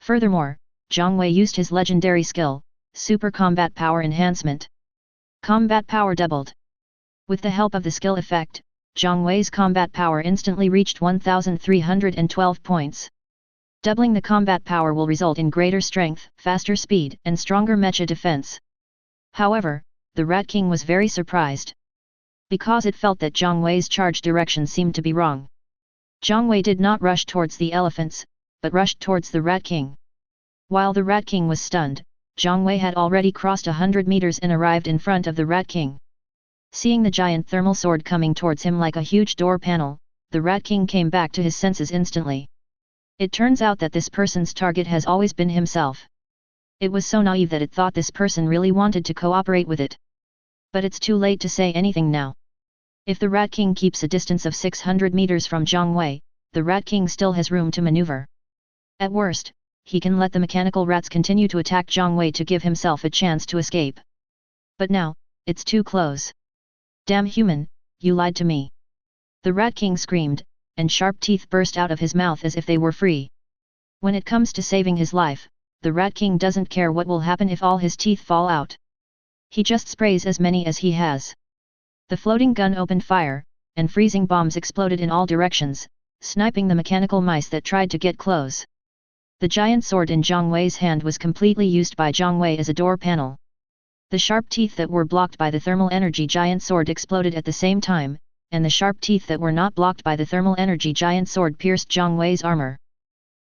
Furthermore, Zhang Wei used his legendary skill, Super Combat Power Enhancement. Combat power doubled. With the help of the skill effect, Zhang Wei's combat power instantly reached 1,312 points. Doubling the combat power will result in greater strength, faster speed, and stronger mecha defense. However, the Rat King was very surprised, because it felt that Zhang Wei's charge direction seemed to be wrong. Zhang Wei did not rush towards the elephants, but rushed towards the Rat King. While the Rat King was stunned, Zhang Wei had already crossed 100 meters and arrived in front of the Rat King. Seeing the giant thermal sword coming towards him like a huge door panel, the Rat King came back to his senses instantly. It turns out that this person's target has always been himself. It was so naive that it thought this person really wanted to cooperate with it. But it's too late to say anything now. If the Rat King keeps a distance of 600 meters from Zhang Wei, the Rat King still has room to maneuver. At worst, he can let the mechanical rats continue to attack Zhang Wei to give himself a chance to escape. But now, it's too close. Damn human, you lied to me. The Rat King screamed, and sharp teeth burst out of his mouth as if they were free. When it comes to saving his life, the Rat King doesn't care what will happen if all his teeth fall out. He just sprays as many as he has. The floating gun opened fire, and freezing bombs exploded in all directions, sniping the mechanical mice that tried to get close. The giant sword in Zhang Wei's hand was completely used by Zhang Wei as a door panel. The sharp teeth that were blocked by the thermal energy giant sword exploded at the same time, and the sharp teeth that were not blocked by the thermal energy giant sword pierced Zhang Wei's armor.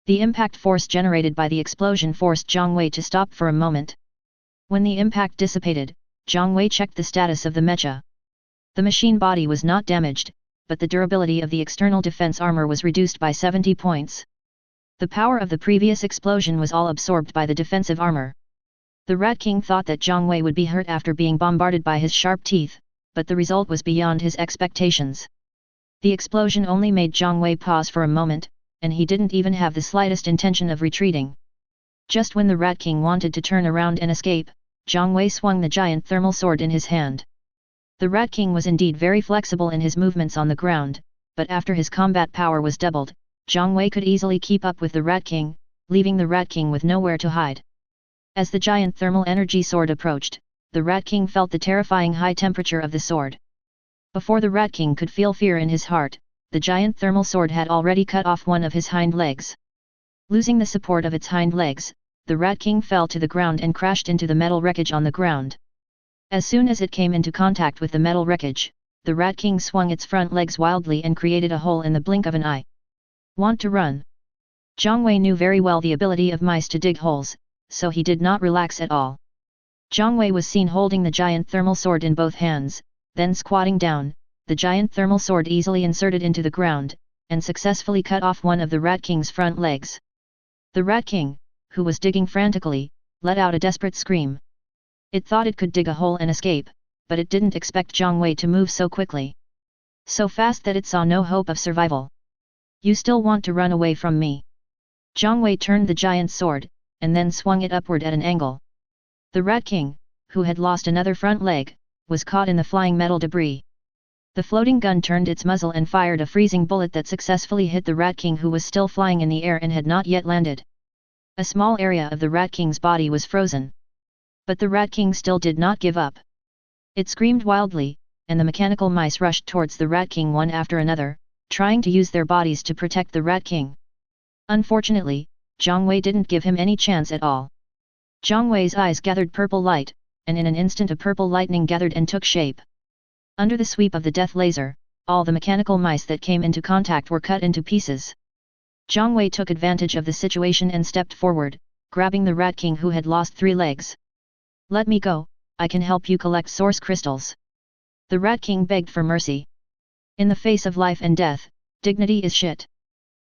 The impact force generated by the explosion forced Zhang Wei to stop for a moment. When the impact dissipated, Zhang Wei checked the status of the mecha. The machine body was not damaged, but the durability of the external defense armor was reduced by 70 points. The power of the previous explosion was all absorbed by the defensive armor. The Rat King thought that Zhang Wei would be hurt after being bombarded by his sharp teeth, but the result was beyond his expectations. The explosion only made Zhang Wei pause for a moment, and he didn't even have the slightest intention of retreating. Just when the Rat King wanted to turn around and escape, Zhang Wei swung the giant thermal sword in his hand. The Rat King was indeed very flexible in his movements on the ground, but after his combat power was doubled, Zhang Wei could easily keep up with the Rat King, leaving the Rat King with nowhere to hide. As the giant thermal energy sword approached, the Rat King felt the terrifying high temperature of the sword. Before the Rat King could feel fear in his heart, the giant thermal sword had already cut off one of his hind legs. Losing the support of its hind legs, the Rat King fell to the ground and crashed into the metal wreckage on the ground. As soon as it came into contact with the metal wreckage, the Rat King swung its front legs wildly and created a hole in the blink of an eye. Want to run? Zhang Wei knew very well the ability of mice to dig holes, so he did not relax at all. Zhang Wei was seen holding the giant thermal sword in both hands, then squatting down, the giant thermal sword easily inserted into the ground, and successfully cut off one of the Rat King's front legs. The Rat King, who was digging frantically, let out a desperate scream. It thought it could dig a hole and escape, but it didn't expect Zhang Wei to move so quickly. so fast that it saw no hope of survival. You still want to run away from me? Zhang Wei turned the giant's sword, and then swung it upward at an angle. The Rat King, who had lost another front leg, was caught in the flying metal debris. The floating gun turned its muzzle and fired a freezing bullet that successfully hit the Rat King, who was still flying in the air and had not yet landed. A small area of the Rat King's body was frozen. But the Rat King still did not give up. It screamed wildly, and the mechanical mice rushed towards the Rat King one after another, trying to use their bodies to protect the Rat King. Unfortunately, Zhang Wei didn't give him any chance at all. Zhang Wei's eyes gathered purple light, and in an instant a purple lightning gathered and took shape. Under the sweep of the death laser, all the mechanical mice that came into contact were cut into pieces. Zhang Wei took advantage of the situation and stepped forward, grabbing the Rat King, who had lost 3 legs. "Let me go, I can help you collect source crystals." The Rat King begged for mercy. In the face of life and death, dignity is shit.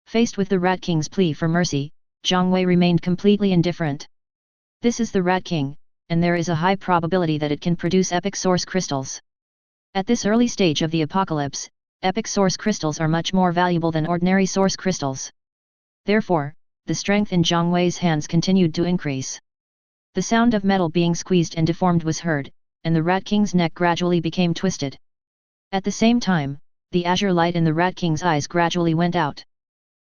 Faced with the Rat King's plea for mercy, Zhang Wei remained completely indifferent. This is the Rat King, and there is a high probability that it can produce epic source crystals. At this early stage of the apocalypse, epic source crystals are much more valuable than ordinary source crystals. Therefore, the strength in Zhang Wei's hands continued to increase. The sound of metal being squeezed and deformed was heard, and the Rat King's neck gradually became twisted. At the same time, the azure light in the Rat King's eyes gradually went out.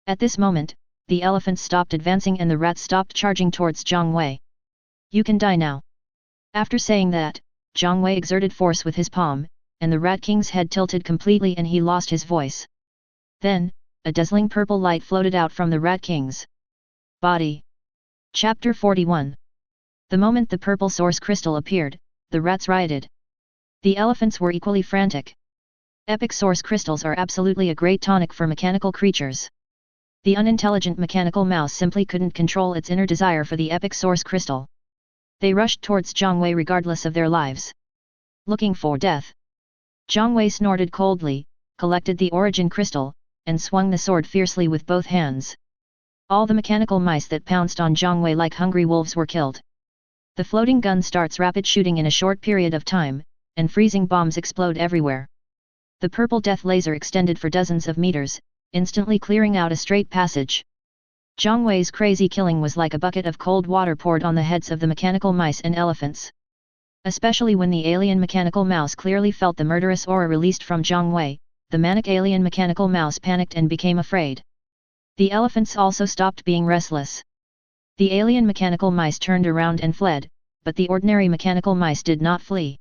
At this moment, the elephants stopped advancing and the rats stopped charging towards Zhang Wei. "You can die now." After saying that, Zhang Wei exerted force with his palm, and the Rat King's head tilted completely and he lost his voice. Then, a dazzling purple light floated out from the Rat King's body. Chapter 41. The moment the purple source crystal appeared, the rats rioted. The elephants were equally frantic. Epic source crystals are absolutely a great tonic for mechanical creatures. The unintelligent mechanical mouse simply couldn't control its inner desire for the epic source crystal. They rushed towards Zhang Wei regardless of their lives. Looking for death. Zhang Wei snorted coldly, collected the origin crystal, and swung the sword fiercely with both hands. All the mechanical mice that pounced on Zhang Wei like hungry wolves were killed. The floating gun starts rapid shooting in a short period of time, and freezing bombs explode everywhere. The purple death laser extended for dozens of meters, instantly clearing out a straight passage. Zhang Wei's crazy killing was like a bucket of cold water poured on the heads of the mechanical mice and elephants. Especially when the alien mechanical mouse clearly felt the murderous aura released from Zhang Wei, the manic alien mechanical mouse panicked and became afraid. The elephants also stopped being restless. The alien mechanical mice turned around and fled, but the ordinary mechanical mice did not flee.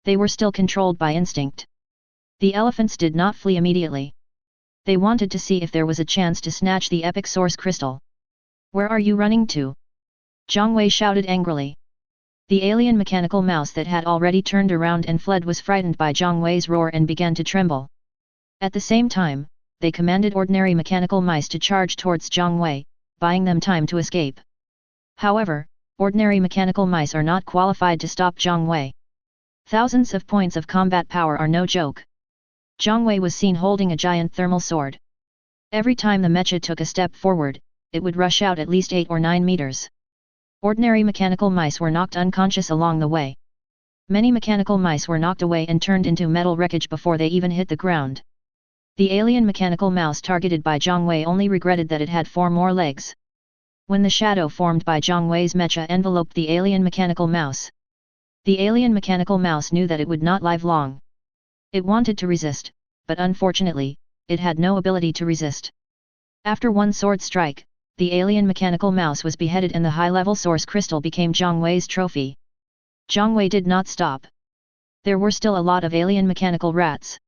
They were still controlled by instinct. The elephants did not flee immediately. They wanted to see if there was a chance to snatch the epic source crystal. "Where are you running to?" Zhang Wei shouted angrily. The alien mechanical mouse that had already turned around and fled was frightened by Zhang Wei's roar and began to tremble. At the same time, they commanded ordinary mechanical mice to charge towards Zhang Wei, buying them time to escape. However, ordinary mechanical mice are not qualified to stop Zhang Wei. Thousands of points of combat power are no joke. Zhang Wei was seen holding a giant thermal sword. Every time the mecha took a step forward, it would rush out at least 8 or 9 meters. Ordinary mechanical mice were knocked unconscious along the way. Many mechanical mice were knocked away and turned into metal wreckage before they even hit the ground. The alien mechanical mouse targeted by Zhang Wei only regretted that it had 4 more legs. When the shadow formed by Zhang Wei's mecha enveloped the alien mechanical mouse, the alien mechanical mouse knew that it would not live long. It wanted to resist, but unfortunately, it had no ability to resist. After one sword strike, the alien mechanical mouse was beheaded and the high-level source crystal became Zhang Wei's trophy. Zhang Wei did not stop. There were still a lot of alien mechanical rats.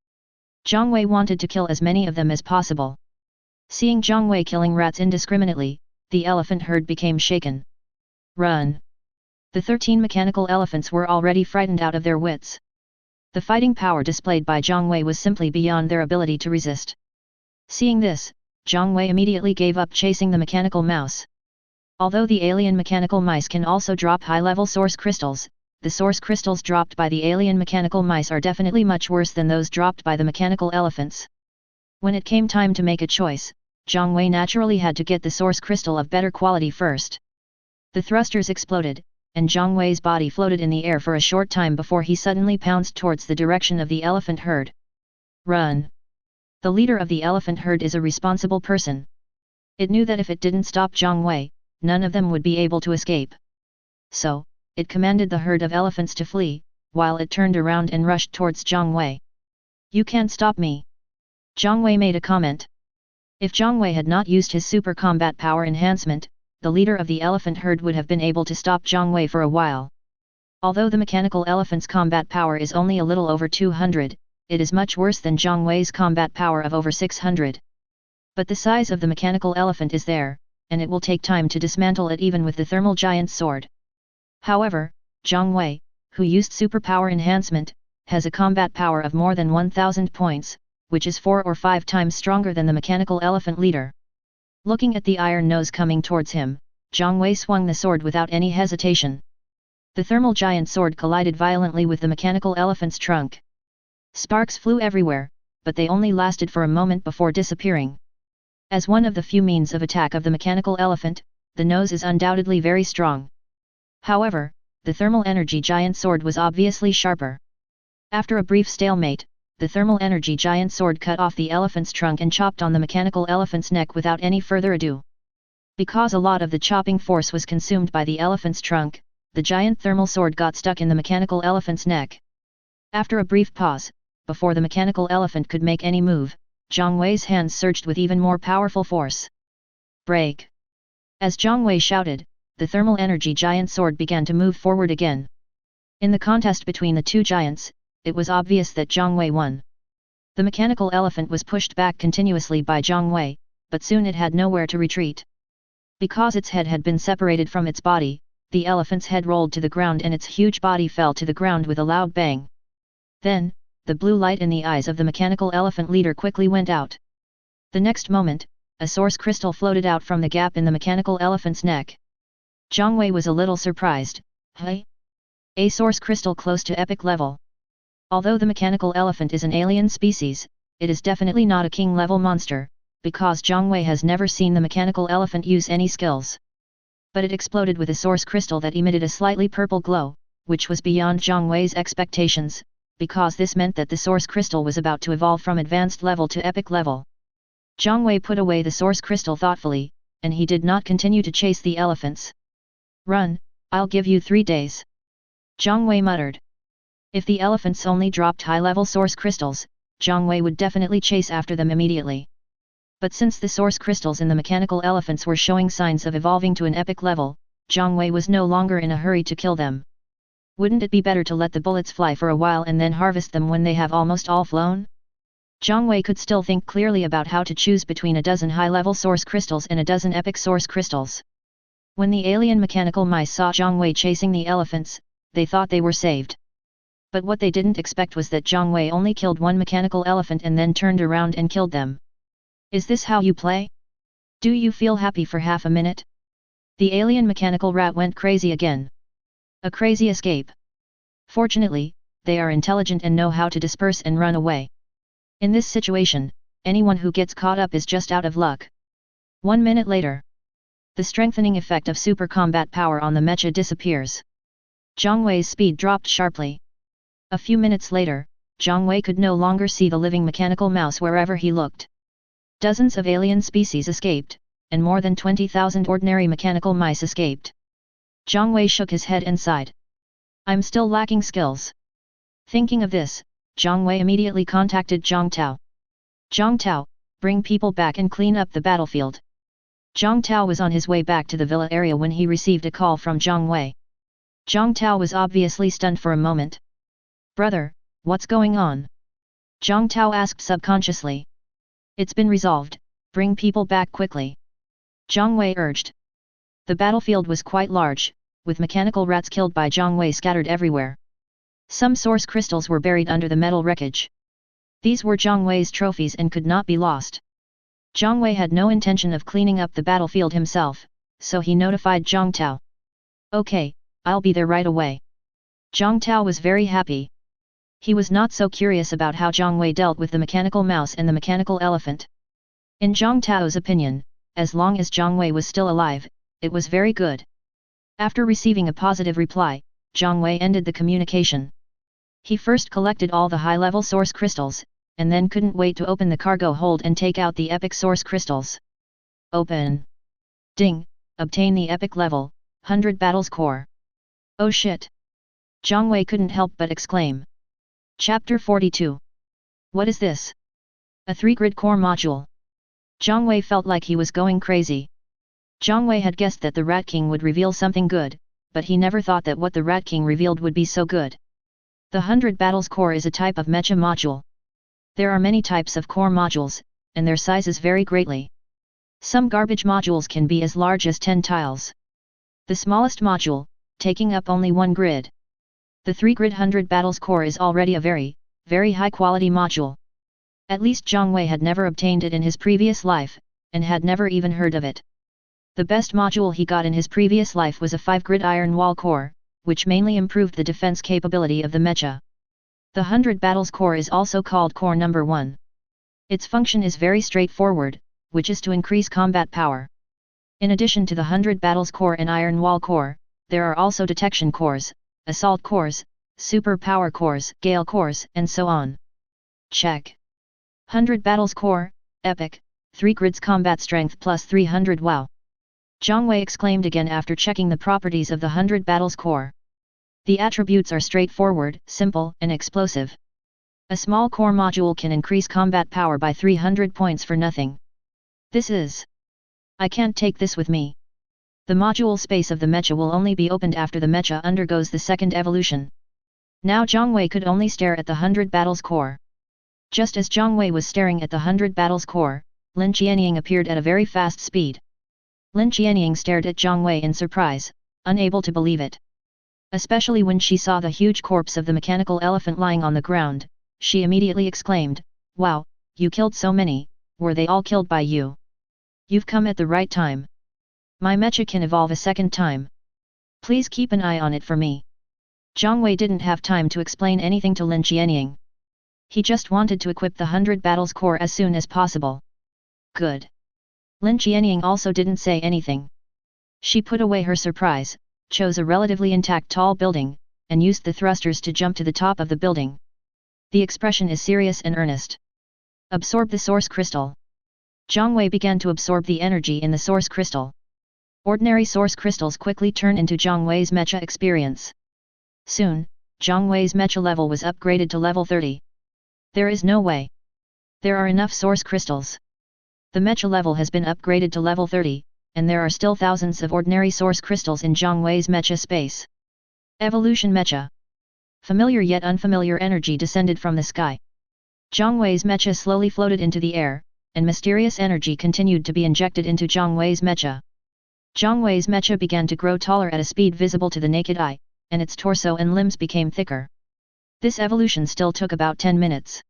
Zhang Wei wanted to kill as many of them as possible. Seeing Zhang Wei killing rats indiscriminately, the elephant herd became shaken. "Run!" The 13 mechanical elephants were already frightened out of their wits. The fighting power displayed by Zhang Wei was simply beyond their ability to resist. Seeing this, Zhang Wei immediately gave up chasing the mechanical mouse. Although the alien mechanical mice can also drop high-level source crystals, the source crystals dropped by the alien mechanical mice are definitely much worse than those dropped by the mechanical elephants. When it came time to make a choice, Zhang Wei naturally had to get the source crystal of better quality first. The thrusters exploded, and Zhang Wei's body floated in the air for a short time before he suddenly pounced towards the direction of the elephant herd. Run! The leader of the elephant herd is a responsible person. It knew that if it didn't stop Zhang Wei, none of them would be able to escape. So, it commanded the herd of elephants to flee, while it turned around and rushed towards Zhang Wei. You can't stop me! Zhang Wei made a comment. If Zhang Wei had not used his super combat power enhancement, the leader of the elephant herd would have been able to stop Zhang Wei for a while. Although the mechanical elephant's combat power is only a little over 200, it is much worse than Zhang Wei's combat power of over 600. But the size of the mechanical elephant is there, and it will take time to dismantle it even with the thermal giant sword. However, Zhang Wei, who used superpower enhancement, has a combat power of more than 1000 points, which is 4 or 5 times stronger than the mechanical elephant leader. Looking at the iron nose coming towards him, Zhang Wei swung the sword without any hesitation. The thermal giant sword collided violently with the mechanical elephant's trunk. Sparks flew everywhere, but they only lasted for a moment before disappearing. As one of the few means of attack of the mechanical elephant, the nose is undoubtedly very strong. However, the thermal energy giant sword was obviously sharper. After a brief stalemate, the thermal energy giant sword cut off the elephant's trunk and chopped on the mechanical elephant's neck without any further ado. Because a lot of the chopping force was consumed by the elephant's trunk, the giant thermal sword got stuck in the mechanical elephant's neck. After a brief pause, before the mechanical elephant could make any move, Zhang Wei's hands surged with even more powerful force. Break! As Zhang Wei shouted, the thermal energy giant sword began to move forward again. In the contest between the two giants, it was obvious that Zhang Wei won. The mechanical elephant was pushed back continuously by Zhang Wei, but soon it had nowhere to retreat. Because its head had been separated from its body, the elephant's head rolled to the ground and its huge body fell to the ground with a loud bang. Then, the blue light in the eyes of the mechanical elephant leader quickly went out. The next moment, a source crystal floated out from the gap in the mechanical elephant's neck. Zhang Wei was a little surprised. Hey? A source crystal close to epic level. Although the mechanical elephant is an alien species, it is definitely not a king-level monster, because Zhang Wei has never seen the mechanical elephant use any skills. But it exploded with a source crystal that emitted a slightly purple glow, which was beyond Zhang Wei's expectations, because this meant that the source crystal was about to evolve from advanced level to epic level. Zhang Wei put away the source crystal thoughtfully, and he did not continue to chase the elephants. Run, I'll give you 3 days. Zhang Wei muttered. If the elephants only dropped high-level source crystals, Zhang Wei would definitely chase after them immediately. But since the source crystals in the mechanical elephants were showing signs of evolving to an epic level, Zhang Wei was no longer in a hurry to kill them. Wouldn't it be better to let the bullets fly for a while and then harvest them when they have almost all flown? Zhang Wei could still think clearly about how to choose between a dozen high-level source crystals and a dozen epic source crystals. When the alien mechanical mice saw Zhang Wei chasing the elephants, they thought they were saved. But what they didn't expect was that Zhang Wei only killed one mechanical elephant and then turned around and killed them. Is this how you play? Do you feel happy for half a minute? The alien mechanical rat went crazy again. A crazy escape. Fortunately, they are intelligent and know how to disperse and run away. In this situation, anyone who gets caught up is just out of luck. 1 minute later. The strengthening effect of super combat power on the mecha disappears. Zhang Wei's speed dropped sharply. A few minutes later, Zhang Wei could no longer see the living mechanical mouse wherever he looked. Dozens of alien species escaped, and more than 20,000 ordinary mechanical mice escaped. Zhang Wei shook his head and sighed. I'm still lacking skills. Thinking of this, Zhang Wei immediately contacted Zhang Tao. Zhang Tao, bring people back and clean up the battlefield. Zhang Tao was on his way back to the villa area when he received a call from Zhang Wei. Zhang Tao was obviously stunned for a moment. Brother, what's going on? Zhang Tao asked subconsciously. It's been resolved, bring people back quickly. Zhang Wei urged. The battlefield was quite large, with mechanical rats killed by Zhang Wei scattered everywhere. Some source crystals were buried under the metal wreckage. These were Zhang Wei's trophies and could not be lost. Zhang Wei had no intention of cleaning up the battlefield himself, so he notified Zhang Tao. Okay, I'll be there right away. Zhang Tao was very happy. He was not so curious about how Zhang Wei dealt with the mechanical mouse and the mechanical elephant. In Zhang Tao's opinion, as long as Zhang Wei was still alive, it was very good. After receiving a positive reply, Zhang Wei ended the communication. He first collected all the high-level source crystals, and then couldn't wait to open the cargo hold and take out the epic source crystals. Open. Ding, obtain the epic level, 100 battles core. Oh shit. Zhang Wei couldn't help but exclaim. Chapter 42. What is this? A 3-grid core module. Zhang Wei felt like he was going crazy. Zhang Wei had guessed that the Rat King would reveal something good, but he never thought that what the Rat King revealed would be so good. The 100 battles core is a type of mecha module. There are many types of core modules, and their sizes vary greatly. Some garbage modules can be as large as 10 tiles. The smallest module, taking up only 1 grid. The 3-grid 100 battles core is already a very, very high quality module. At least Zhang Wei had never obtained it in his previous life, and had never even heard of it. The best module he got in his previous life was a 5-grid iron wall core, which mainly improved the defense capability of the mecha. The 100 battles core is also called core number 1. Its function is very straightforward, which is to increase combat power. In addition to the 100 battles core and iron wall core, there are also detection cores, assault cores, super power cores, gale cores, and so on. Check. 100 battles core, epic, 3 grids combat strength plus 300 wow. Zhang Wei exclaimed again after checking the properties of the 100 battles core. The attributes are straightforward, simple, and explosive. A small core module can increase combat power by 300 points for nothing. This is... I can't take this with me. The module space of the mecha will only be opened after the mecha undergoes the second evolution. Now Zhang Wei could only stare at the 100 battles core. Just as Zhang Wei was staring at the 100 battles core, Lin Qianying appeared at a very fast speed. Lin Qianying stared at Zhang Wei in surprise, unable to believe it. Especially when she saw the huge corpse of the mechanical elephant lying on the ground, she immediately exclaimed, "Wow, you killed so many, were they all killed by you? You've come at the right time. My mecha can evolve a second time. Please keep an eye on it for me." Zhang Wei didn't have time to explain anything to Lin Qianying. He just wanted to equip the 100 battles core as soon as possible. Good. Lin Qianying also didn't say anything. She put away her surprise, chose a relatively intact tall building, and used the thrusters to jump to the top of the building. The expression is serious and earnest. Absorb the source crystal. Zhang Wei began to absorb the energy in the source crystal. Ordinary source crystals quickly turn into Zhang Wei's mecha experience. Soon, Zhang Wei's mecha level was upgraded to level 30. There is no way. There are enough source crystals. The mecha level has been upgraded to level 30, and there are still thousands of ordinary source crystals in Zhang Wei's mecha space. Evolution mecha. Familiar yet unfamiliar energy descended from the sky. Zhang Wei's mecha slowly floated into the air, and mysterious energy continued to be injected into Zhang Wei's mecha. Zhang Wei's mecha began to grow taller at a speed visible to the naked eye, and its torso and limbs became thicker. This evolution still took about 10 minutes.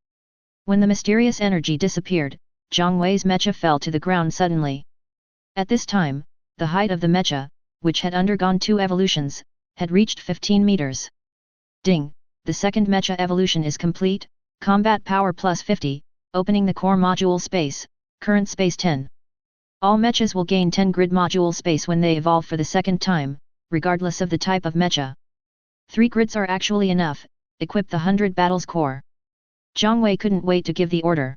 When the mysterious energy disappeared, Zhang Wei's mecha fell to the ground suddenly. At this time, the height of the mecha, which had undergone 2 evolutions, had reached 15 meters. Ding! The second mecha evolution is complete, combat power plus 50, opening the core module space, current space 10. All mechas will gain 10 grid module space when they evolve for the second time, regardless of the type of mecha. 3 grids are actually enough, equip the 100 battles core. Zhang Wei couldn't wait to give the order.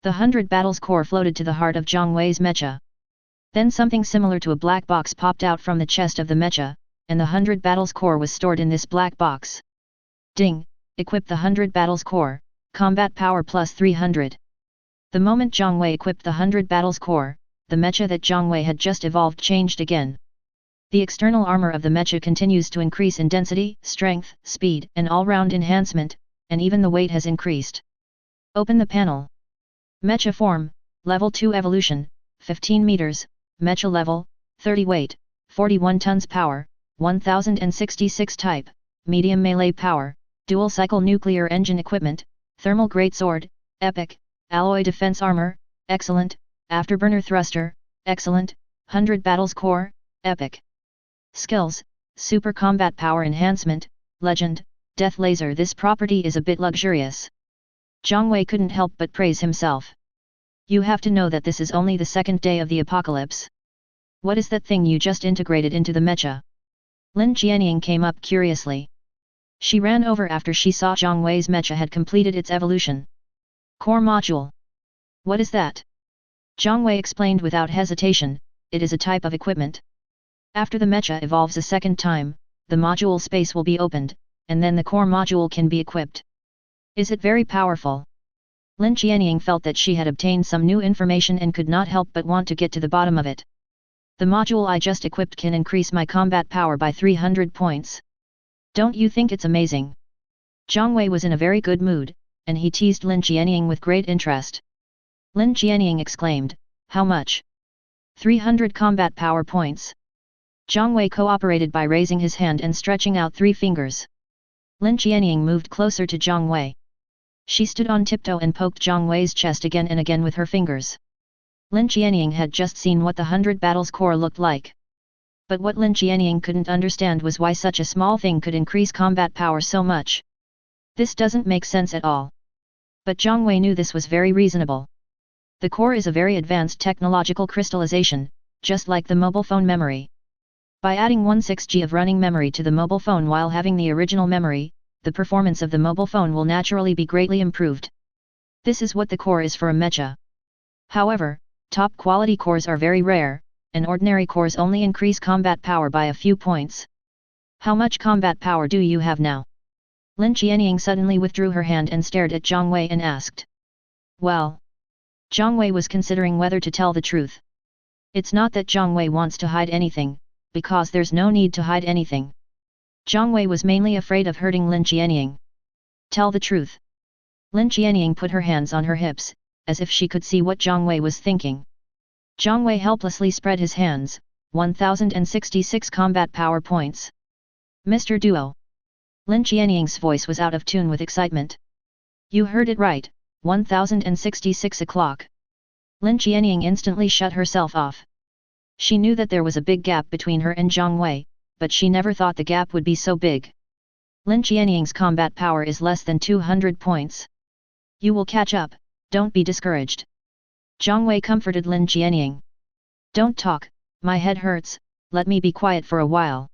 The 100 battles core floated to the heart of Zhang Wei's mecha. Then something similar to a black box popped out from the chest of the mecha, and the 100 battles core was stored in this black box. Ding! Equip the 100 battles core, combat power plus 300. The moment Zhang Wei equipped the 100 battles core, the mecha that Zhang Wei had just evolved changed again. The external armor of the mecha continues to increase in density, strength, speed, and all-round enhancement, and even the weight has increased. Open the panel. Mecha form, level 2 evolution, 15 meters, mecha level, 30 weight, 41 tons power, 1066 type, medium melee power, dual cycle nuclear engine equipment, thermal greatsword, epic, alloy defense armor, excellent, afterburner thruster, excellent, 100 battles core, epic. Skills, super combat power enhancement, legend, death laser. This property is a bit luxurious. Zhang Wei couldn't help but praise himself. You have to know that this is only the second day of the apocalypse. What is that thing you just integrated into the mecha? Lin Qianying came up curiously. She ran over after she saw Zhang Wei's mecha had completed its evolution. Core module. What is that? Zhang Wei explained without hesitation, it is a type of equipment. After the mecha evolves a second time, the module space will be opened, and then the core module can be equipped. Is it very powerful? Lin Qianying felt that she had obtained some new information and could not help but want to get to the bottom of it. The module I just equipped can increase my combat power by 300 points. Don't you think it's amazing? Zhang Wei was in a very good mood, and he teased Lin Qianying with great interest. Lin Qianying exclaimed, how much? 300 combat power points. Zhang Wei cooperated by raising his hand and stretching out 3 fingers. Lin Qianying moved closer to Zhang Wei. She stood on tiptoe and poked Zhang Wei's chest again and again with her fingers. Lin Qianying had just seen what the 100 Battles core looked like. But what Lin Qianying couldn't understand was why such a small thing could increase combat power so much. This doesn't make sense at all. But Zhang Wei knew this was very reasonable. The core is a very advanced technological crystallization, just like the mobile phone memory. By adding 16GB of running memory to the mobile phone while having the original memory, the performance of the mobile phone will naturally be greatly improved. This is what the core is for a mecha. However, top quality cores are very rare, and ordinary cores only increase combat power by a few points. How much combat power do you have now? Lin Qianying suddenly withdrew her hand and stared at Zhang Wei and asked. Well. Zhang Wei was considering whether to tell the truth. It's not that Zhang Wei wants to hide anything, because there's no need to hide anything. Zhang Wei was mainly afraid of hurting Lin Qianying. Tell the truth. Lin Qianying put her hands on her hips, as if she could see what Zhang Wei was thinking. Zhang Wei helplessly spread his hands, 1066 combat power points. Mr. Duo. Lin Qianying's voice was out of tune with excitement. You heard it right, 1066 o'clock. Lin Qianying instantly shut herself off. She knew that there was a big gap between her and Zhang Wei, but she never thought the gap would be so big. Lin Qianying's combat power is less than 200 points. You will catch up, don't be discouraged. Zhang Wei comforted Lin Qianying. Don't talk, my head hurts, let me be quiet for a while.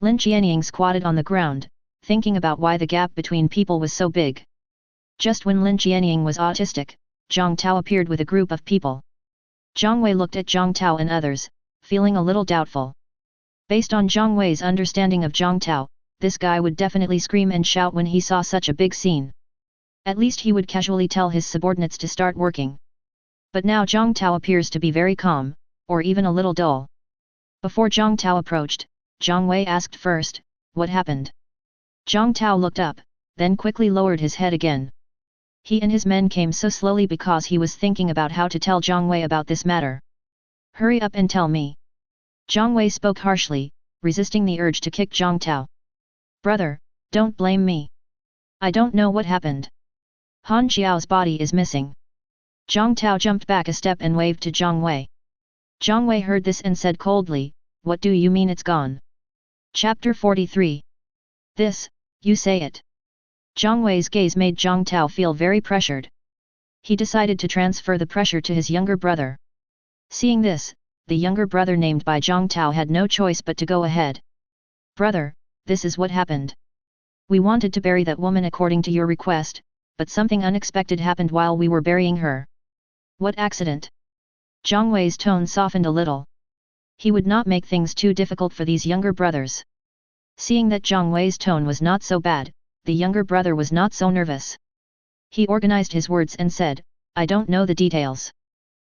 Lin Qianying squatted on the ground, thinking about why the gap between people was so big. Just when Lin Qianying was autistic, Zhang Tao appeared with a group of people. Zhang Wei looked at Zhang Tao and others, feeling a little doubtful. Based on Zhang Wei's understanding of Zhang Tao, this guy would definitely scream and shout when he saw such a big scene. At least he would casually tell his subordinates to start working. But now Zhang Tao appears to be very calm, or even a little dull. Before Zhang Tao approached, Zhang Wei asked first, what happened? Zhang Tao looked up, then quickly lowered his head again. He and his men came so slowly because he was thinking about how to tell Zhang Wei about this matter. Hurry up and tell me. Zhang Wei spoke harshly, resisting the urge to kick Zhang Tao. Brother, don't blame me. I don't know what happened. Han Xiao's body is missing. Zhang Tao jumped back a step and waved to Zhang Wei. Zhang Wei heard this and said coldly, what do you mean it's gone? Chapter 43. This, you say it. Zhang Wei's gaze made Zhang Tao feel very pressured. He decided to transfer the pressure to his younger brother. Seeing this, the younger brother named by Zhang Tao had no choice but to go ahead. Brother, this is what happened. We wanted to bury that woman according to your request, but something unexpected happened while we were burying her. What accident? Zhang Wei's tone softened a little. He would not make things too difficult for these younger brothers. Seeing that Zhang Wei's tone was not so bad, the younger brother was not so nervous. He organized his words and said, I don't know the details.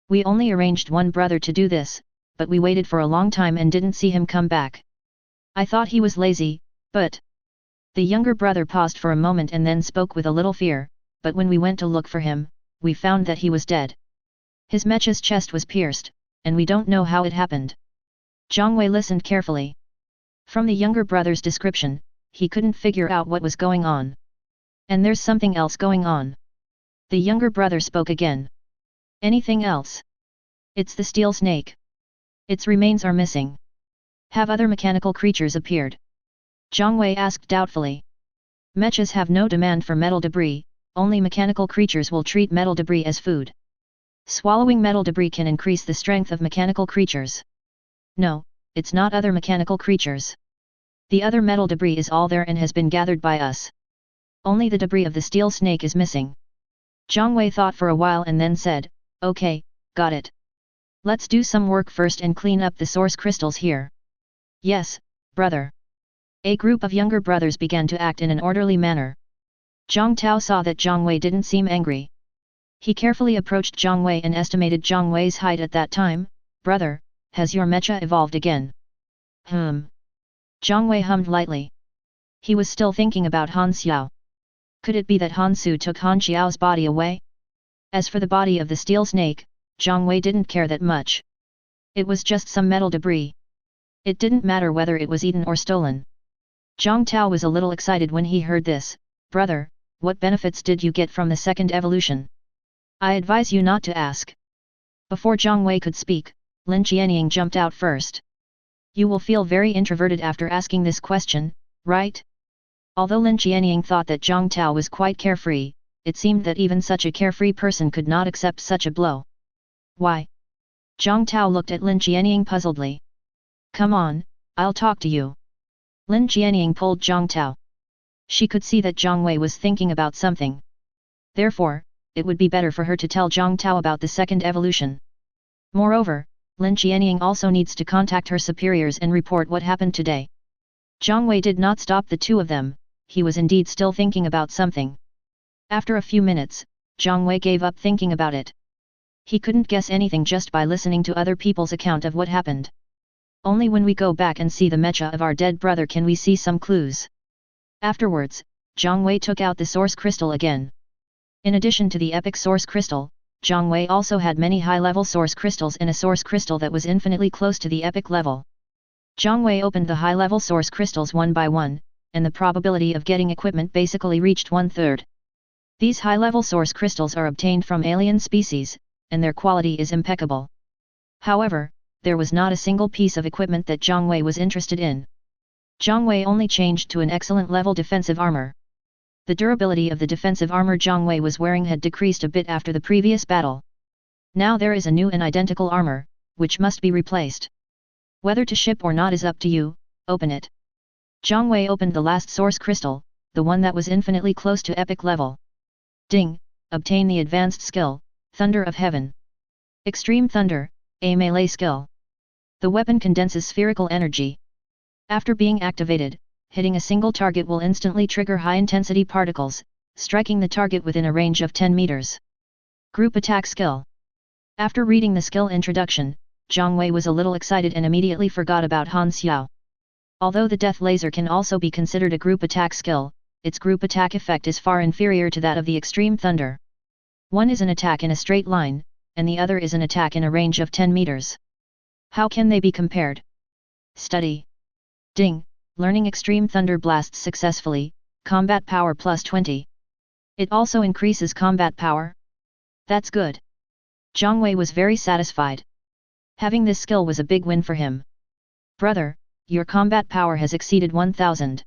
We only arranged one brother to do this, but we waited for a long time and didn't see him come back. I thought he was lazy, but... The younger brother paused for a moment and then spoke with a little fear, but when we went to look for him, we found that he was dead. His mecha's chest was pierced, and we don't know how it happened. Zhang Wei listened carefully. From the younger brother's description, he couldn't figure out what was going on. And there's something else going on. The younger brother spoke again. Anything else? It's the steel snake. Its remains are missing. Have other mechanical creatures appeared? Zhang Wei asked doubtfully. Mechas have no demand for metal debris, only mechanical creatures will treat metal debris as food. Swallowing metal debris can increase the strength of mechanical creatures. No, it's not other mechanical creatures. The other metal debris is all there and has been gathered by us. Only the debris of the steel snake is missing. Zhang Wei thought for a while and then said, "Okay, got it. Let's do some work first and clean up the source crystals here." "Yes, brother." A group of younger brothers began to act in an orderly manner. Zhang Tao saw that Zhang Wei didn't seem angry. He carefully approached Zhang Wei and estimated Zhang Wei's height at that time. "Brother, has your mecha evolved again?" Zhang Wei hummed lightly. He was still thinking about Han Xiao. Could it be that Han Su took Han Xiao's body away? As for the body of the steel snake, Zhang Wei didn't care that much. It was just some metal debris. It didn't matter whether it was eaten or stolen. Zhang Tao was a little excited when he heard this. "Brother, what benefits did you get from the second evolution?" "I advise you not to ask." Before Zhang Wei could speak, Lin Qianying jumped out first. "You will feel very introverted after asking this question, right?" Although Lin Qianying thought that Zhang Tao was quite carefree, it seemed that even such a carefree person could not accept such a blow. "Why?" Zhang Tao looked at Lin Qianying puzzledly. "Come on, I'll talk to you." Lin Qianying pulled Zhang Tao. She could see that Zhang Wei was thinking about something. Therefore, it would be better for her to tell Zhang Tao about the second evolution. Moreover, Lin Qianying also needs to contact her superiors and report what happened today. Zhang Wei did not stop the two of them. He was indeed still thinking about something. After a few minutes, Zhang Wei gave up thinking about it. He couldn't guess anything just by listening to other people's account of what happened. Only when we go back and see the mecha of our dead brother can we see some clues. Afterwards, Zhang Wei took out the source crystal again. In addition to the epic source crystal, Zhang Wei also had many high-level source crystals and a source crystal that was infinitely close to the epic level. Zhang Wei opened the high-level source crystals one by one, and the probability of getting equipment basically reached 1/3. These high-level source crystals are obtained from alien species, and their quality is impeccable. However, there was not a single piece of equipment that Zhang Wei was interested in. Zhang Wei only changed to an excellent level defensive armor. The durability of the defensive armor Zhang Wei was wearing had decreased a bit after the previous battle. Now there is a new and identical armor, which must be replaced. Whether to ship or not is up to you, open it. Zhang Wei opened the last source crystal, the one that was infinitely close to epic level. Ding! Obtain the advanced skill, Thunder of Heaven. Extreme Thunder, a melee skill. The weapon condenses spherical energy. After being activated, hitting a single target will instantly trigger high-intensity particles, striking the target within a range of 10 meters. Group Attack Skill. After reading the skill introduction, Zhang Wei was a little excited and immediately forgot about Han Xiao. Although the Death Laser can also be considered a group attack skill, its group attack effect is far inferior to that of the Extreme Thunder. One is an attack in a straight line, and the other is an attack in a range of 10 meters. How can they be compared? Study. Ding! Learning Extreme Thunder blasts successfully, combat power plus 20. It also increases combat power? That's good. Zhang Wei was very satisfied. Having this skill was a big win for him. Brother, your combat power has exceeded 1000.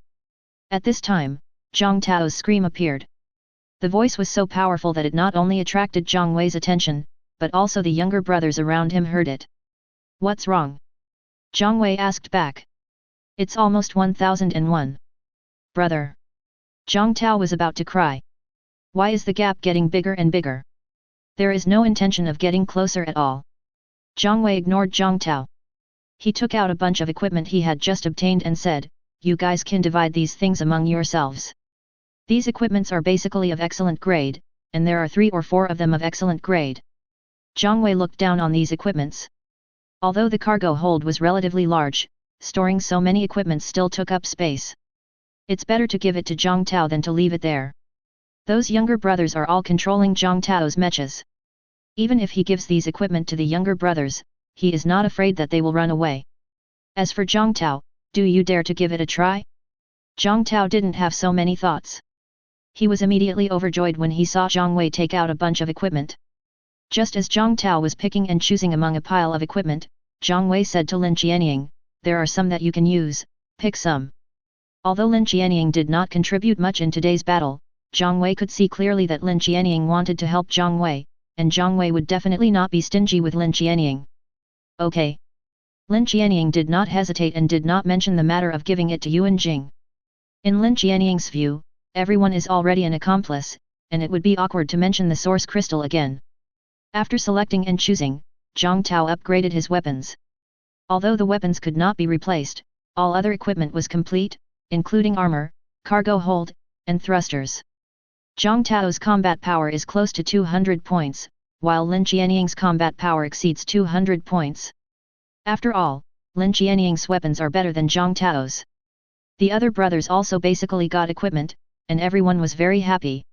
At this time, Zhang Tao's scream appeared. The voice was so powerful that it not only attracted Zhang Wei's attention, but also the younger brothers around him heard it. What's wrong? Zhang Wei asked back. It's almost 1001. Brother. Zhang Tao was about to cry. Why is the gap getting bigger and bigger? There is no intention of getting closer at all. Zhang Wei ignored Zhang Tao. He took out a bunch of equipment he had just obtained and said, you guys can divide these things among yourselves. These equipments are basically of excellent grade, and there are 3 or 4 of them of excellent grade. Zhang Wei looked down on these equipments. Although the cargo hold was relatively large, storing so many equipments still took up space. It's better to give it to Zhang Tao than to leave it there. Those younger brothers are all controlling Zhang Tao's mechas. Even if he gives these equipment to the younger brothers, he is not afraid that they will run away. As for Zhang Tao, do you dare to give it a try? Zhang Tao didn't have so many thoughts. He was immediately overjoyed when he saw Zhang Wei take out a bunch of equipment. Just as Zhang Tao was picking and choosing among a pile of equipment, Zhang Wei said to Lin Qianying, there are some that you can use, pick some. Although Lin Qianying did not contribute much in today's battle, Zhang Wei could see clearly that Lin Qianying wanted to help Zhang Wei, and Zhang Wei would definitely not be stingy with Lin Qianying. Okay. Lin Qianying did not hesitate and did not mention the matter of giving it to Yuan Jing. In Lin Qianying's view, everyone is already an accomplice, and it would be awkward to mention the source crystal again. After selecting and choosing, Zhang Tao upgraded his weapons. Although the weapons could not be replaced, all other equipment was complete, including armor, cargo hold, and thrusters. Zhang Tao's combat power is close to 200 points, while Lin Qianying's combat power exceeds 200 points. After all, Lin Qianying's weapons are better than Zhang Tao's. The other brothers also basically got equipment, and everyone was very happy.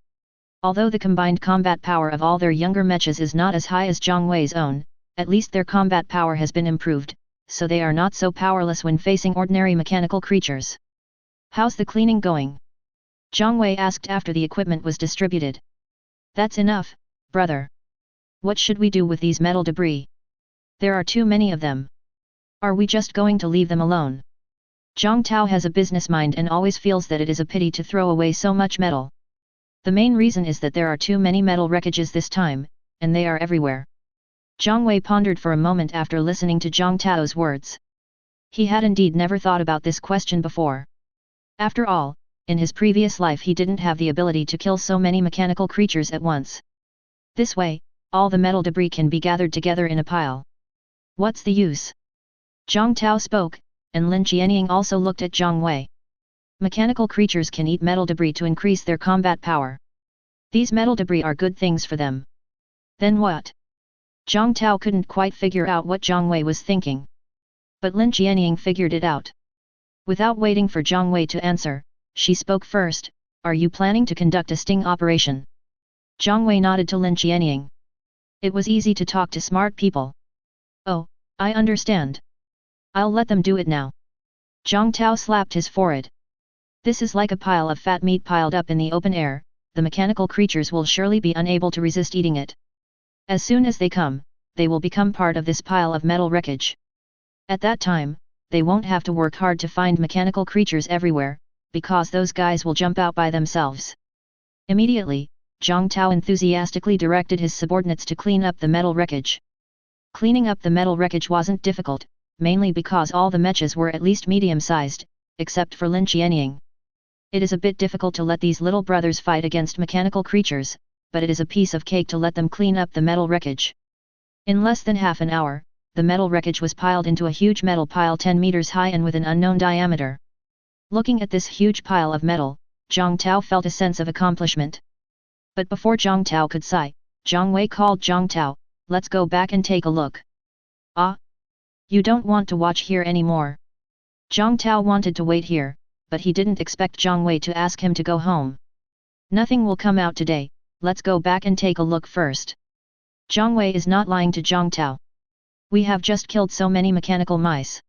Although the combined combat power of all their younger mechas is not as high as Zhang Wei's own, at least their combat power has been improved, so they are not so powerless when facing ordinary mechanical creatures. How's the cleaning going? Zhang Wei asked after the equipment was distributed. That's enough, brother. What should we do with these metal debris? There are too many of them. Are we just going to leave them alone? Zhang Tao has a business mind and always feels that it is a pity to throw away so much metal. The main reason is that there are too many metal wreckages this time, and they are everywhere. Zhang Wei pondered for a moment after listening to Zhang Tao's words. He had indeed never thought about this question before. After all, in his previous life he didn't have the ability to kill so many mechanical creatures at once. This way, all the metal debris can be gathered together in a pile. What's the use? Zhang Tao spoke, and Lin Qianying also looked at Zhang Wei. Mechanical creatures can eat metal debris to increase their combat power. These metal debris are good things for them. Then what? Zhang Tao couldn't quite figure out what Zhang Wei was thinking. But Lin Qianying figured it out. Without waiting for Zhang Wei to answer, she spoke first, "Are you planning to conduct a sting operation?" Zhang Wei nodded to Lin Qianying. It was easy to talk to smart people. "Oh, I understand. I'll let them do it now." Zhang Tao slapped his forehead. This is like a pile of fat meat piled up in the open air, the mechanical creatures will surely be unable to resist eating it. As soon as they come, they will become part of this pile of metal wreckage. At that time, they won't have to work hard to find mechanical creatures everywhere, because those guys will jump out by themselves. Immediately, Zhang Tao enthusiastically directed his subordinates to clean up the metal wreckage. Cleaning up the metal wreckage wasn't difficult, mainly because all the mechas were at least medium-sized, except for Lin Qianying. It is a bit difficult to let these little brothers fight against mechanical creatures, but it is a piece of cake to let them clean up the metal wreckage. In less than half an hour, the metal wreckage was piled into a huge metal pile 10 meters high and with an unknown diameter. Looking at this huge pile of metal, Zhang Tao felt a sense of accomplishment. But before Zhang Tao could sigh, Zhang Wei called Zhang Tao, "Let's go back and take a look." "Ah? You don't want to watch here anymore?" Zhang Tao wanted to wait here, but he didn't expect Zhang Wei to ask him to go home. "Nothing will come out today, let's go back and take a look first." Zhang Wei is not lying to Zhang Tao. "We have just killed so many mechanical mice.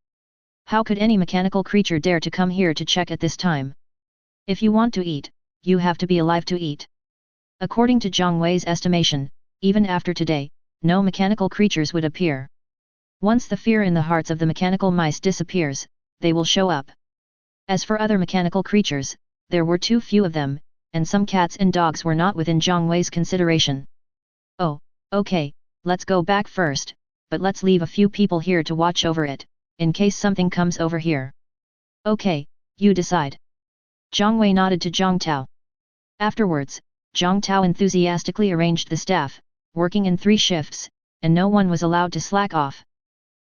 How could any mechanical creature dare to come here to check at this time? If you want to eat, you have to be alive to eat." According to Zhang Wei's estimation, even after today, no mechanical creatures would appear. Once the fear in the hearts of the mechanical mice disappears, they will show up. As for other mechanical creatures, there were too few of them, and some cats and dogs were not within Zhang Wei's consideration. "Oh, okay, let's go back first, but let's leave a few people here to watch over it, in case something comes over here." "Okay, you decide." Zhang Wei nodded to Zhang Tao. Afterwards, Zhang Tao enthusiastically arranged the staff, working in 3 shifts, and no one was allowed to slack off.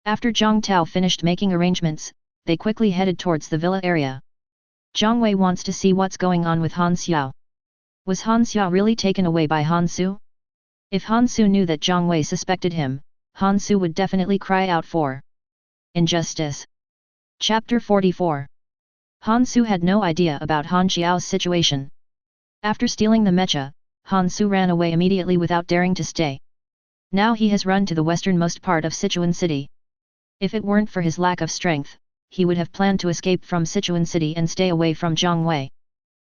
After Zhang Tao finished making arrangements, they quickly headed towards the villa area. Zhang Wei wants to see what's going on with Han Xiao. Was Han Xiao really taken away by Han Su? If Han Su knew that Zhang Wei suspected him, Han Su would definitely cry out for injustice. Chapter 44. Han Su had no idea about Han Xiao's situation. After stealing the mecha, Han Su ran away immediately without daring to stay. Now he has run to the westernmost part of Sichuan City. If it weren't for his lack of strength, he would have planned to escape from Sichuan City and stay away from Zhang Wei.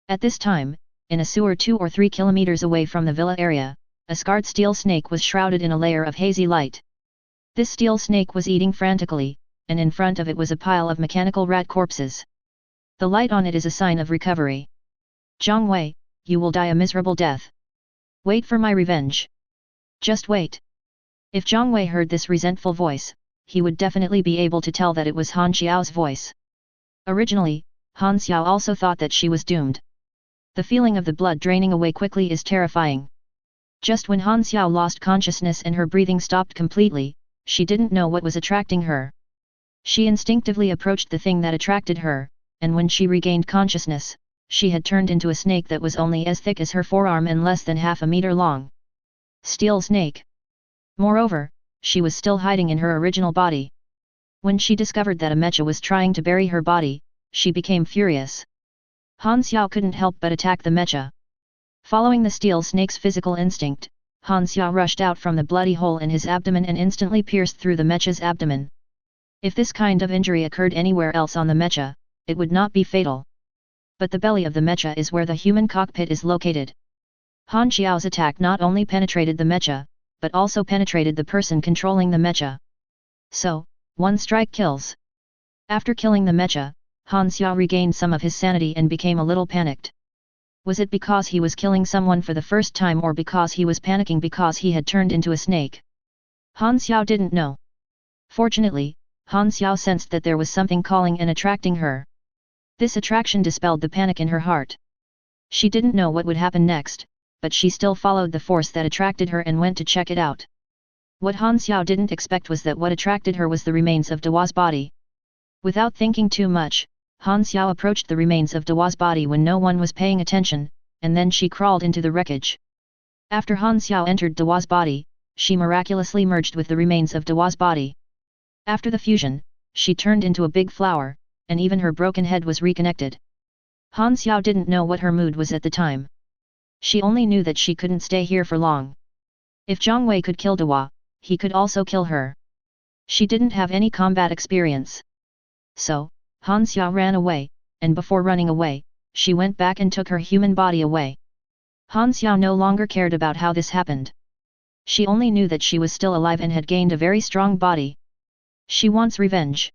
At this time, in a sewer 2 or 3 kilometers away from the villa area, a scarred steel snake was shrouded in a layer of hazy light. This steel snake was eating frantically, and in front of it was a pile of mechanical rat corpses. The light on it is a sign of recovery. "Zhang Wei, you will die a miserable death. Wait for my revenge. Just wait." If Zhang Wei heard this resentful voice, he would definitely be able to tell that it was Han Xiao's voice. Originally, Han Xiao also thought that she was doomed. The feeling of the blood draining away quickly is terrifying. Just when Han Xiao lost consciousness and her breathing stopped completely, she didn't know what was attracting her. She instinctively approached the thing that attracted her, and when she regained consciousness, she had turned into a snake that was only as thick as her forearm and less than half a meter long. Steel snake. Moreover, she was still hiding in her original body. When she discovered that a mecha was trying to bury her body, she became furious. Han Xiao couldn't help but attack the mecha. Following the steel snake's physical instinct, Han Xiao rushed out from the bloody hole in his abdomen and instantly pierced through the mecha's abdomen. If this kind of injury occurred anywhere else on the mecha, it would not be fatal. But the belly of the mecha is where the human cockpit is located. Han Xiao's attack not only penetrated the mecha, but also penetrated the person controlling the mecha. So, one strike kills. After killing the mecha, Han Xiao regained some of his sanity and became a little panicked. Was it because he was killing someone for the first time or because he was panicking because he had turned into a snake? Han Xiao didn't know. Fortunately, Han Xiao sensed that there was something calling and attracting her. This attraction dispelled the panic in her heart. She didn't know what would happen next, but she still followed the force that attracted her and went to check it out. What Han Xiao didn't expect was that what attracted her was the remains of Dewa's body. Without thinking too much, Han Xiao approached the remains of Dewa's body when no one was paying attention, and then she crawled into the wreckage. After Han Xiao entered Dewa's body, she miraculously merged with the remains of Dewa's body. After the fusion, she turned into a big flower, and even her broken head was reconnected. Han Xiao didn't know what her mood was at the time. She only knew that she couldn't stay here for long. If Zhang Wei could kill Dewa, he could also kill her. She didn't have any combat experience. So, Han Xiao ran away, and before running away, she went back and took her human body away. Han Xiao no longer cared about how this happened. She only knew that she was still alive and had gained a very strong body. She wants revenge.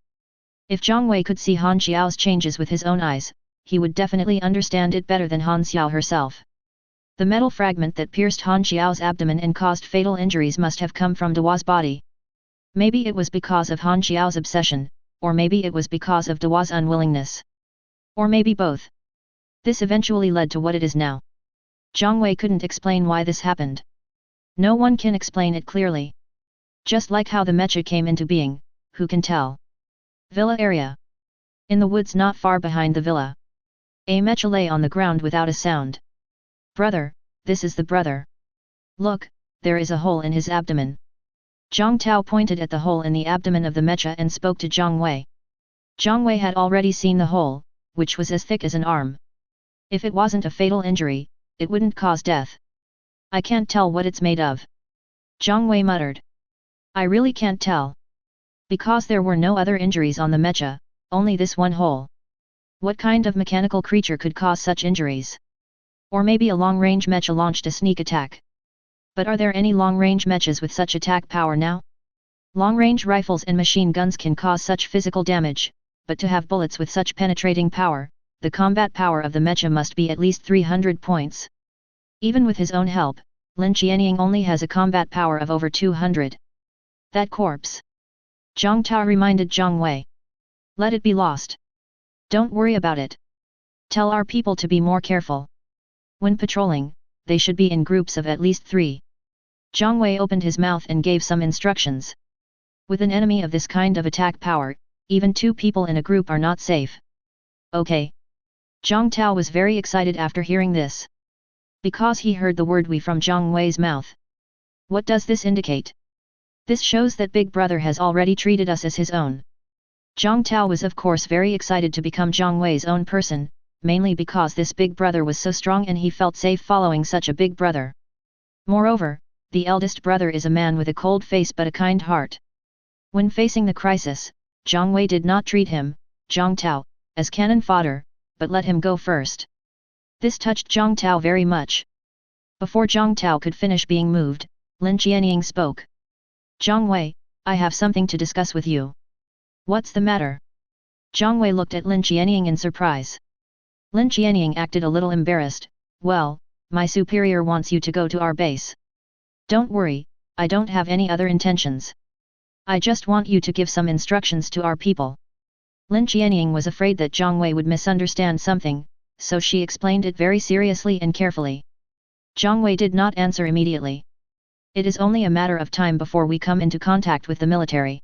If Zhang Wei could see Han Xiao's changes with his own eyes, he would definitely understand it better than Han Xiao herself. The metal fragment that pierced Han Xiao's abdomen and caused fatal injuries must have come from Dewa's body. Maybe it was because of Han Xiao's obsession, or maybe it was because of Dewa's unwillingness. Or maybe both. This eventually led to what it is now. Zhang Wei couldn't explain why this happened. No one can explain it clearly. Just like how the mecha came into being, who can tell? Villa area. In the woods not far behind the villa. A mecha lay on the ground without a sound. Brother, this is the brother. Look, there is a hole in his abdomen. Zhang Tao pointed at the hole in the abdomen of the mecha and spoke to Zhang Wei. Zhang Wei had already seen the hole, which was as thick as an arm. If it wasn't a fatal injury, it wouldn't cause death. I can't tell what it's made of. Zhang Wei muttered. I really can't tell. Because there were no other injuries on the mecha, only this one hole. What kind of mechanical creature could cause such injuries? Or maybe a long-range mecha launched a sneak attack. But are there any long-range mechas with such attack power now? Long-range rifles and machine guns can cause such physical damage, but to have bullets with such penetrating power, the combat power of the mecha must be at least 300 points. Even with his own help, Lin Qianying only has a combat power of over 200. That corpse. Zhang Tao reminded Zhang Wei. Let it be lost. Don't worry about it. Tell our people to be more careful. When patrolling, they should be in groups of at least 3. Zhang Wei opened his mouth and gave some instructions. With an enemy of this kind of attack power, even 2 people in a group are not safe. Okay. Zhang Tao was very excited after hearing this. Because he heard the word "we" from Zhang Wei's mouth. What does this indicate? This shows that Big Brother has already treated us as his own. Zhang Tao was of course very excited to become Zhang Wei's own person, mainly because this Big Brother was so strong and he felt safe following such a Big Brother. Moreover, the eldest brother is a man with a cold face but a kind heart. When facing the crisis, Zhang Wei did not treat him, Zhang Tao, as cannon fodder, but let him go first. This touched Zhang Tao very much. Before Zhang Tao could finish being moved, Lin Qianying spoke. Zhang Wei, I have something to discuss with you. What's the matter? Zhang Wei looked at Lin Qianying in surprise. Lin Qianying acted a little embarrassed. Well, my superior wants you to go to our base. Don't worry, I don't have any other intentions. I just want you to give some instructions to our people. Lin Qianying was afraid that Zhang Wei would misunderstand something, so she explained it very seriously and carefully. Zhang Wei did not answer immediately. It is only a matter of time before we come into contact with the military.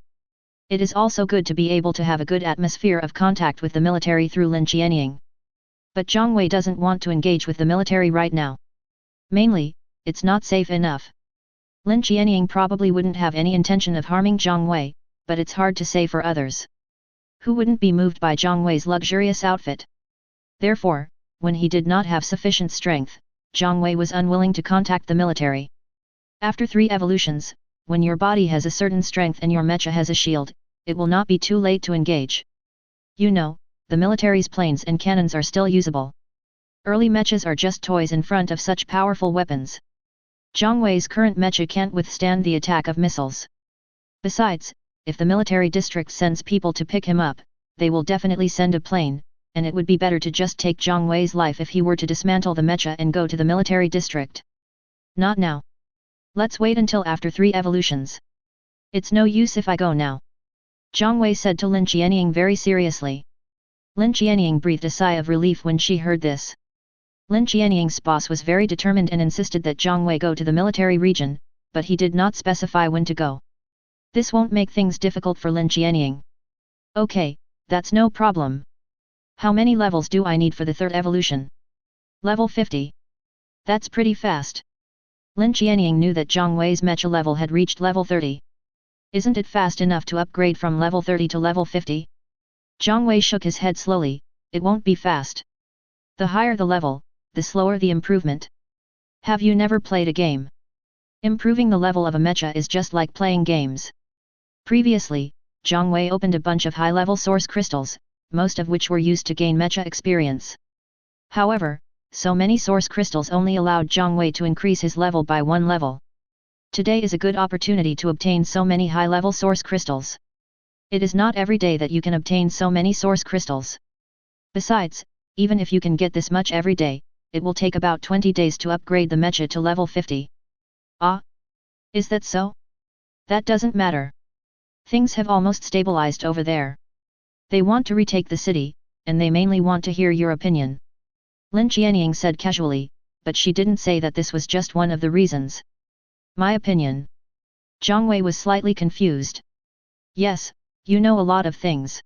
It is also good to be able to have a good atmosphere of contact with the military through Lin Qianying. But Zhang Wei doesn't want to engage with the military right now. Mainly, it's not safe enough. Lin Qianying probably wouldn't have any intention of harming Zhang Wei, but it's hard to say for others. Who wouldn't be moved by Zhang Wei's luxurious outfit? Therefore, when he did not have sufficient strength, Zhang Wei was unwilling to contact the military. After 3 evolutions, when your body has a certain strength and your mecha has a shield, it will not be too late to engage. You know, the military's planes and cannons are still usable. Early mechas are just toys in front of such powerful weapons. Zhang Wei's current mecha can't withstand the attack of missiles. Besides, if the military district sends people to pick him up, they will definitely send a plane, and it would be better to just take Zhang Wei's life if he were to dismantle the mecha and go to the military district. Not now. Let's wait until after 3 evolutions. It's no use if I go now. Zhang Wei said to Lin Qianying very seriously. Lin Qianying breathed a sigh of relief when she heard this. Lin Qianying's boss was very determined and insisted that Zhang Wei go to the military region, but he did not specify when to go. This won't make things difficult for Lin Qianying. Okay, that's no problem. How many levels do I need for the 3rd evolution? Level 50. That's pretty fast. Lin Qianying knew that Zhang Wei's mecha level had reached level 30. Isn't it fast enough to upgrade from level 30 to level 50? Zhang Wei shook his head slowly. It won't be fast. The higher the level, the slower the improvement. Have you never played a game? Improving the level of a mecha is just like playing games. Previously, Zhang Wei opened a bunch of high-level source crystals, most of which were used to gain mecha experience. However, so many source crystals only allowed Zhang Wei to increase his level by 1 level. Today is a good opportunity to obtain so many high-level source crystals. It is not every day that you can obtain so many source crystals. Besides, even if you can get this much every day, it will take about 20 days to upgrade the mecha to level 50. Ah? Is that so? That doesn't matter. Things have almost stabilized over there. They want to retake the city, and they mainly want to hear your opinion. Lin Qianying said casually, but she didn't say that this was just one of the reasons. My opinion. Zhang Wei was slightly confused. Yes, you know a lot of things.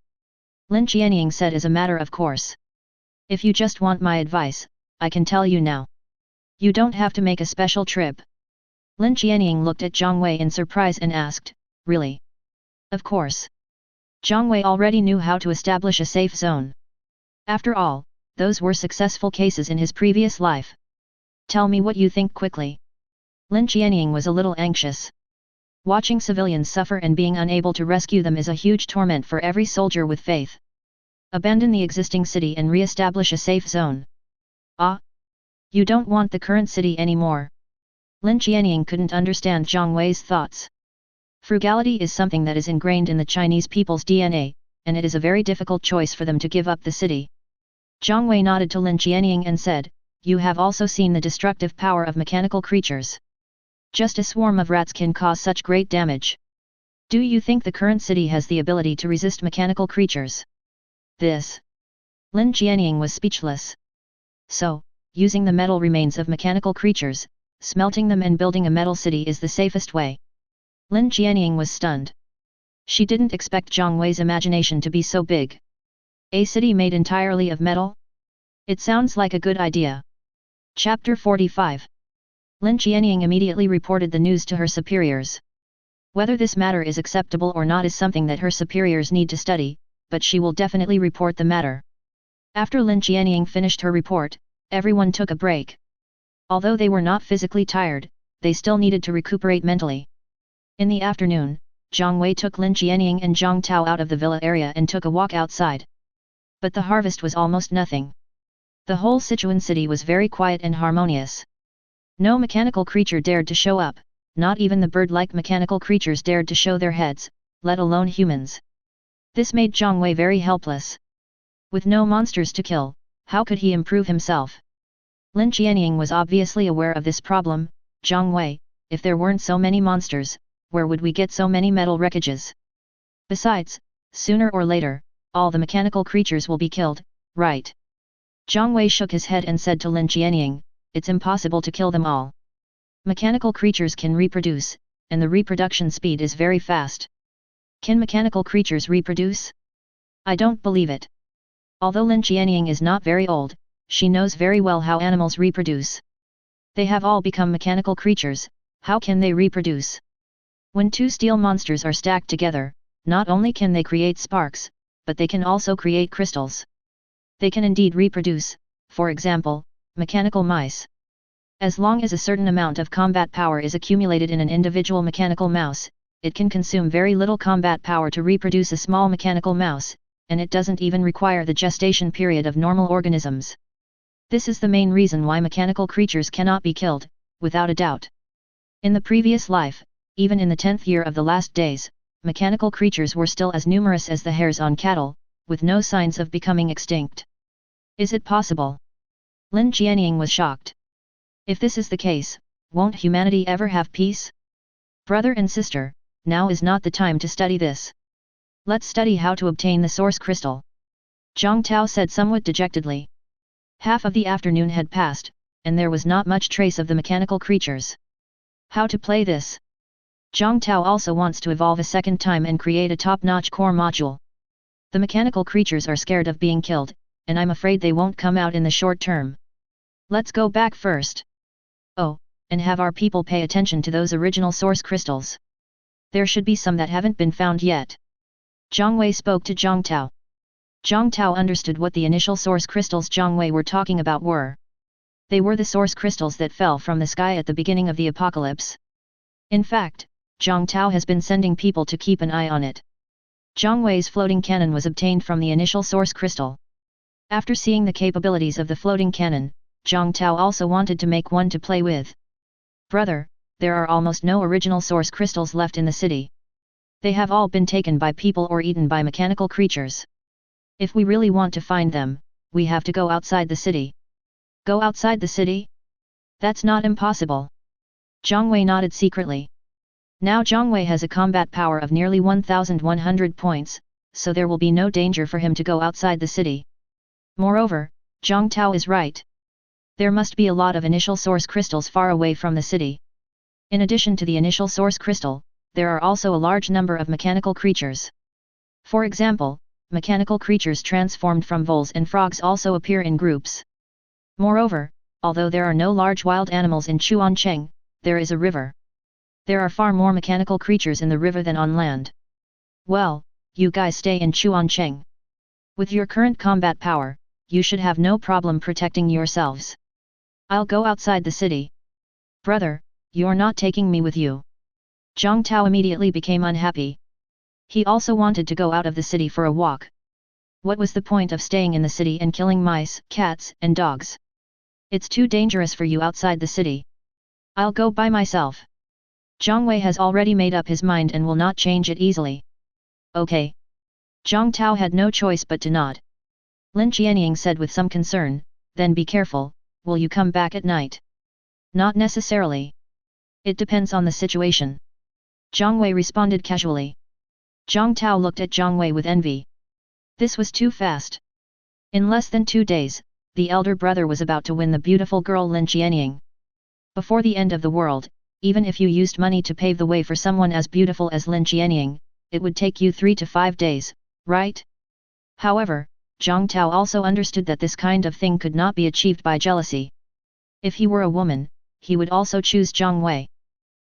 Lin Qianying said as a matter of course. If you just want my advice, I can tell you now. You don't have to make a special trip. Lin Qianying looked at Zhang Wei in surprise and asked, really? Of course. Zhang Wei already knew how to establish a safe zone. After all, those were successful cases in his previous life. Tell me what you think quickly. Lin Qianying was a little anxious. Watching civilians suffer and being unable to rescue them is a huge torment for every soldier with faith. Abandon the existing city and re-establish a safe zone. Ah? You don't want the current city anymore. Lin Qianying couldn't understand Zhang Wei's thoughts. Frugality is something that is ingrained in the Chinese people's DNA, and it is a very difficult choice for them to give up the city. Zhang Wei nodded to Lin Qianying and said, you have also seen the destructive power of mechanical creatures. Just a swarm of rats can cause such great damage. Do you think the current city has the ability to resist mechanical creatures? This. Lin Qianying was speechless. So, using the metal remains of mechanical creatures, smelting them and building a metal city is the safest way. Lin Qianying was stunned. She didn't expect Zhang Wei's imagination to be so big. A city made entirely of metal? It sounds like a good idea. Chapter 45. Lin Qianying immediately reported the news to her superiors. Whether this matter is acceptable or not is something that her superiors need to study, but she will definitely report the matter. After Lin Qianying finished her report, everyone took a break. Although they were not physically tired, they still needed to recuperate mentally. In the afternoon, Zhang Wei took Lin Qianying and Zhang Tao out of the villa area and took a walk outside. But the harvest was almost nothing. The whole Sichuan city was very quiet and harmonious. No mechanical creature dared to show up, not even the bird-like mechanical creatures dared to show their heads, let alone humans. This made Zhang Wei very helpless. With no monsters to kill, how could he improve himself? Lin Qianying was obviously aware of this problem. Zhang Wei, if there weren't so many monsters, where would we get so many metal wreckages? Besides, sooner or later, all the mechanical creatures will be killed, right? Zhang Wei shook his head and said to Lin Qianying, it's impossible to kill them all. Mechanical creatures can reproduce, and the reproduction speed is very fast. Can mechanical creatures reproduce? I don't believe it. Although Lin Qianying is not very old, she knows very well how animals reproduce. They have all become mechanical creatures, how can they reproduce? When two steel monsters are stacked together, not only can they create sparks, but they can also create crystals. They can indeed reproduce, for example, mechanical mice. As long as a certain amount of combat power is accumulated in an individual mechanical mouse, it can consume very little combat power to reproduce a small mechanical mouse, and it doesn't even require the gestation period of normal organisms. This is the main reason why mechanical creatures cannot be killed, without a doubt. In the previous life, even in the 10th year of the last days, mechanical creatures were still as numerous as the hairs on cattle, with no signs of becoming extinct. Is it possible? Lin Qianying was shocked. If this is the case, won't humanity ever have peace? Brother and sister, now is not the time to study this. Let's study how to obtain the source crystal. Zhang Tao said somewhat dejectedly. Half of the afternoon had passed, and there was not much trace of the mechanical creatures. How to play this? Zhang Tao also wants to evolve a second time and create a top-notch core module. The mechanical creatures are scared of being killed, and I'm afraid they won't come out in the short term. Let's go back first. Oh, and have our people pay attention to those original source crystals. There should be some that haven't been found yet. Zhang Wei spoke to Zhang Tao. Zhang Tao understood what the initial source crystals Zhang Wei were talking about were. They were the source crystals that fell from the sky at the beginning of the apocalypse. In fact, Zhang Tao has been sending people to keep an eye on it. Zhang Wei's floating cannon was obtained from the initial source crystal. After seeing the capabilities of the floating cannon, Zhang Tao also wanted to make one to play with. Brother, there are almost no original source crystals left in the city. They have all been taken by people or eaten by mechanical creatures. If we really want to find them, we have to go outside the city. Go outside the city? That's not impossible. Zhang Wei nodded secretly. Now Zhang Wei has a combat power of nearly 1,100 points, so there will be no danger for him to go outside the city. Moreover, Zhang Tao is right. There must be a lot of initial source crystals far away from the city. In addition to the initial source crystal, there are also a large number of mechanical creatures. For example, mechanical creatures transformed from voles and frogs also appear in groups. Moreover, although there are no large wild animals in Chuancheng, there is a river. There are far more mechanical creatures in the river than on land. Well, you guys stay in Chuancheng. With your current combat power, you should have no problem protecting yourselves. I'll go outside the city. Brother, you're not taking me with you. Zhang Tao immediately became unhappy. He also wanted to go out of the city for a walk. What was the point of staying in the city and killing mice, cats, and dogs? It's too dangerous for you outside the city. I'll go by myself. Zhang Wei has already made up his mind and will not change it easily. Okay. Zhang Tao had no choice but to nod. Lin Qianying said with some concern, then be careful, will you come back at night? Not necessarily. It depends on the situation. Zhang Wei responded casually. Zhang Tao looked at Zhang Wei with envy. This was too fast. In less than 2 days, the elder brother was about to win the beautiful girl Lin Qianying. Before the end of the world, even if you used money to pave the way for someone as beautiful as Lin Qianying, it would take you 3 to 5 days, right? However, Zhang Tao also understood that this kind of thing could not be achieved by jealousy. If he were a woman, he would also choose Zhang Wei.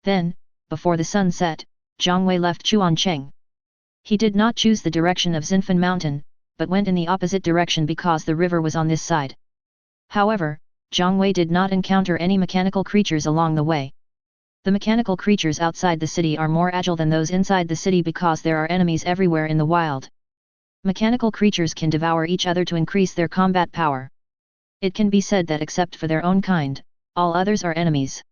Then, before the sun set, Zhang Wei left Chuancheng. He did not choose the direction of Xinfan Mountain, but went in the opposite direction because the river was on this side. However, Zhang Wei did not encounter any mechanical creatures along the way. The mechanical creatures outside the city are more agile than those inside the city because there are enemies everywhere in the wild. Mechanical creatures can devour each other to increase their combat power. It can be said that except for their own kind, all others are enemies.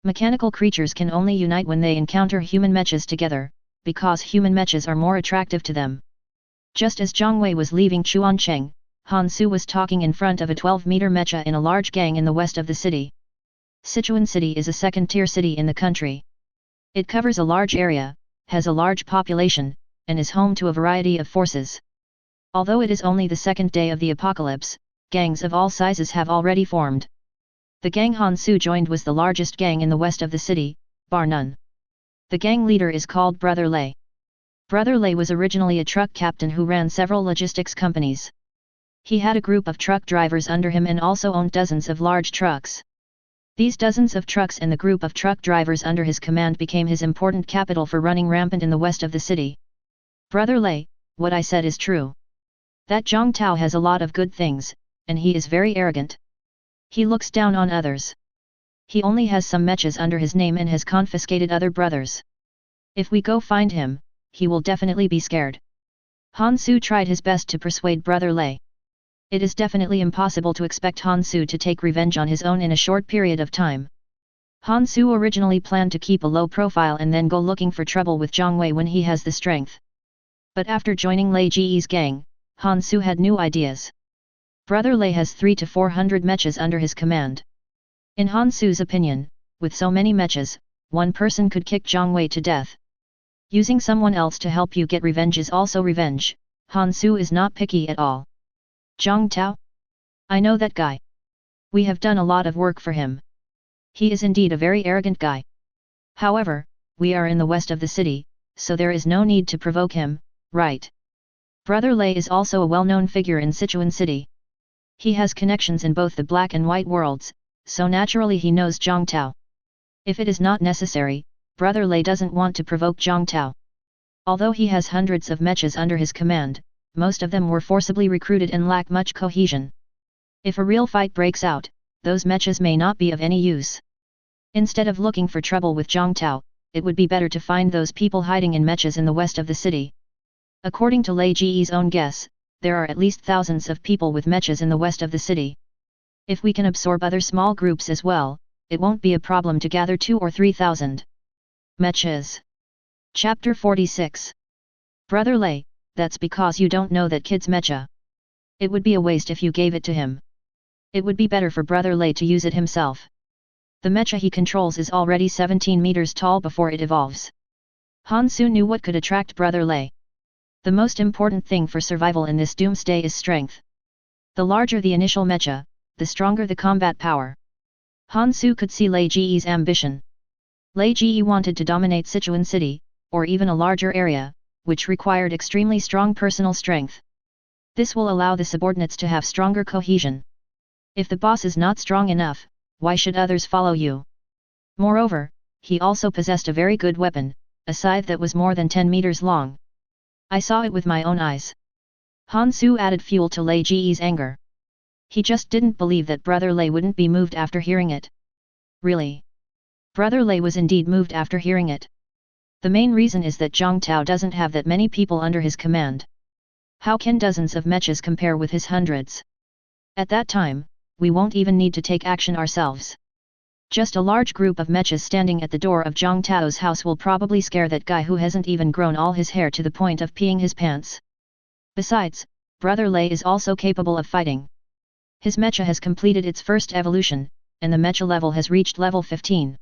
Mechanical creatures can only unite when they encounter human mechas together, because human mechas are more attractive to them. Just as Zhang Wei was leaving Chuancheng, Han Su was talking in front of a 12-meter mecha in a large gang in the west of the city. Sichuan City is a second-tier city in the country. It covers a large area, has a large population, and is home to a variety of forces. Although it is only the second day of the apocalypse, gangs of all sizes have already formed. The gang Han Su joined was the largest gang in the west of the city, bar none. The gang leader is called Brother Lei. Brother Lei was originally a truck captain who ran several logistics companies. He had a group of truck drivers under him and also owned dozens of large trucks. These dozens of trucks and the group of truck drivers under his command became his important capital for running rampant in the west of the city. Brother Lei, what I said is true. That Zhang Tao has a lot of good things, and he is very arrogant. He looks down on others. He only has some mechas under his name and has confiscated other brothers. If we go find him, he will definitely be scared. Han Su tried his best to persuade Brother Lei. It is definitely impossible to expect Han Su to take revenge on his own in a short period of time. Han Su originally planned to keep a low profile and then go looking for trouble with Zhang Wei when he has the strength. But after joining Lei Ji's gang, Han Su had new ideas. Brother Lei has 300 to 400 mechas under his command. In Han Su's opinion, with so many mechas, one person could kick Zhang Wei to death. Using someone else to help you get revenge is also revenge. Han Su is not picky at all. Zhang Tao? I know that guy. We have done a lot of work for him. He is indeed a very arrogant guy. However, we are in the west of the city, so there is no need to provoke him, right? Brother Lei is also a well-known figure in Sichuan City. He has connections in both the black and white worlds, so naturally he knows Zhang Tao. If it is not necessary, Brother Lei doesn't want to provoke Zhang Tao. Although he has hundreds of mechas under his command, most of them were forcibly recruited and lack much cohesion. If a real fight breaks out, those mechas may not be of any use. Instead of looking for trouble with Zhang Tao, it would be better to find those people hiding in mechas in the west of the city. According to Lei Ji's own guess, there are at least thousands of people with mechas in the west of the city. If we can absorb other small groups as well, it won't be a problem to gather 2,000 or 3,000 mechas. Chapter 46. Brother Lei, that's because you don't know that kid's mecha. It would be a waste if you gave it to him. It would be better for Brother Lei to use it himself. The mecha he controls is already 17 meters tall before it evolves. Han Su knew what could attract Brother Lei. The most important thing for survival in this doomsday is strength. The larger the initial mecha, the stronger the combat power. Han Su could see Lei Ji's ambition. Lei Ji wanted to dominate Sichuan City, or even a larger area, which required extremely strong personal strength. This will allow the subordinates to have stronger cohesion. If the boss is not strong enough, why should others follow you? Moreover, he also possessed a very good weapon, a scythe that was more than 10 meters long. I saw it with my own eyes. Han Su added fuel to Lei Ji's anger. He just didn't believe that Brother Lei wouldn't be moved after hearing it. Really? Brother Lei was indeed moved after hearing it. The main reason is that Zhang Tao doesn't have that many people under his command. How can dozens of mechas compare with his hundreds? At that time, we won't even need to take action ourselves. Just a large group of mechas standing at the door of Zhang Tao's house will probably scare that guy who hasn't even grown all his hair to the point of peeing his pants. Besides, Brother Lei is also capable of fighting. His mecha has completed its first evolution, and the mecha level has reached level 15.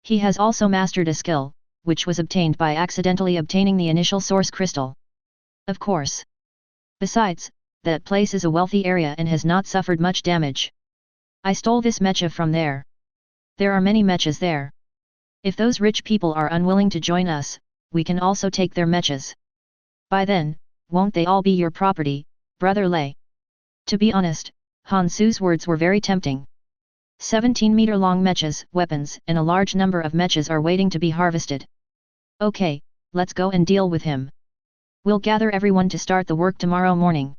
He has also mastered a skill, which was obtained by accidentally obtaining the initial source crystal. Of course. Besides, that place is a wealthy area and has not suffered much damage. I stole this mecha from there. There are many mechas there. If those rich people are unwilling to join us, we can also take their mechas. By then, won't they all be your property, Brother Lei? To be honest, Han Su's words were very tempting. 17-meter-long mechas, weapons, and a large number of mechas are waiting to be harvested. Okay, let's go and deal with him. We'll gather everyone to start the work tomorrow morning.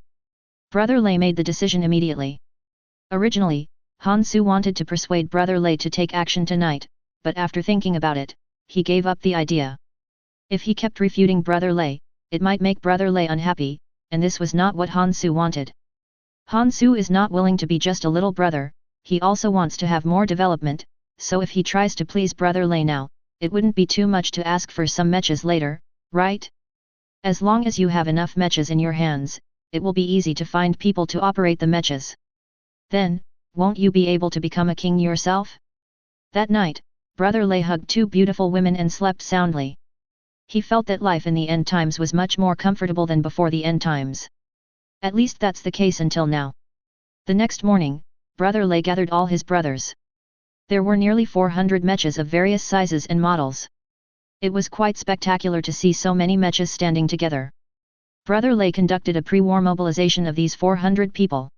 Brother Lei made the decision immediately. Originally, Han Su wanted to persuade Brother Lei to take action tonight, but after thinking about it, he gave up the idea. If he kept refuting Brother Lei, it might make Brother Lei unhappy, and this was not what Han Su wanted. Han Su is not willing to be just a little brother, he also wants to have more development, so if he tries to please Brother Lei now, it wouldn't be too much to ask for some mechas later, right? As long as you have enough mechas in your hands, it will be easy to find people to operate the mechas. Then, won't you be able to become a king yourself? That night, Brother Lei hugged 2 beautiful women and slept soundly. He felt that life in the end times was much more comfortable than before the end times. At least that's the case until now. The next morning, Brother Lei gathered all his brothers. There were nearly 400 mechas of various sizes and models. It was quite spectacular to see so many mechas standing together. Brother Lei conducted a pre-war mobilization of these 400 people.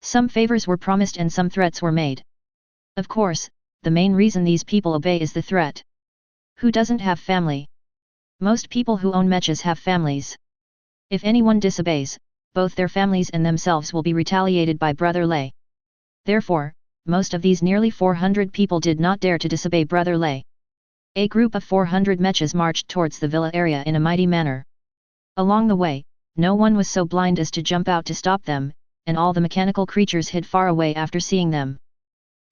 Some favors were promised and some threats were made. Of course, the main reason these people obey is the threat. Who doesn't have family? Most people who own mechas have families. If anyone disobeys, both their families and themselves will be retaliated by Brother Lei. Therefore, most of these nearly 400 people did not dare to disobey Brother Lei. A group of 400 mechas marched towards the villa area in a mighty manner. Along the way, no one was so blind as to jump out to stop them, and all the mechanical creatures hid far away after seeing them.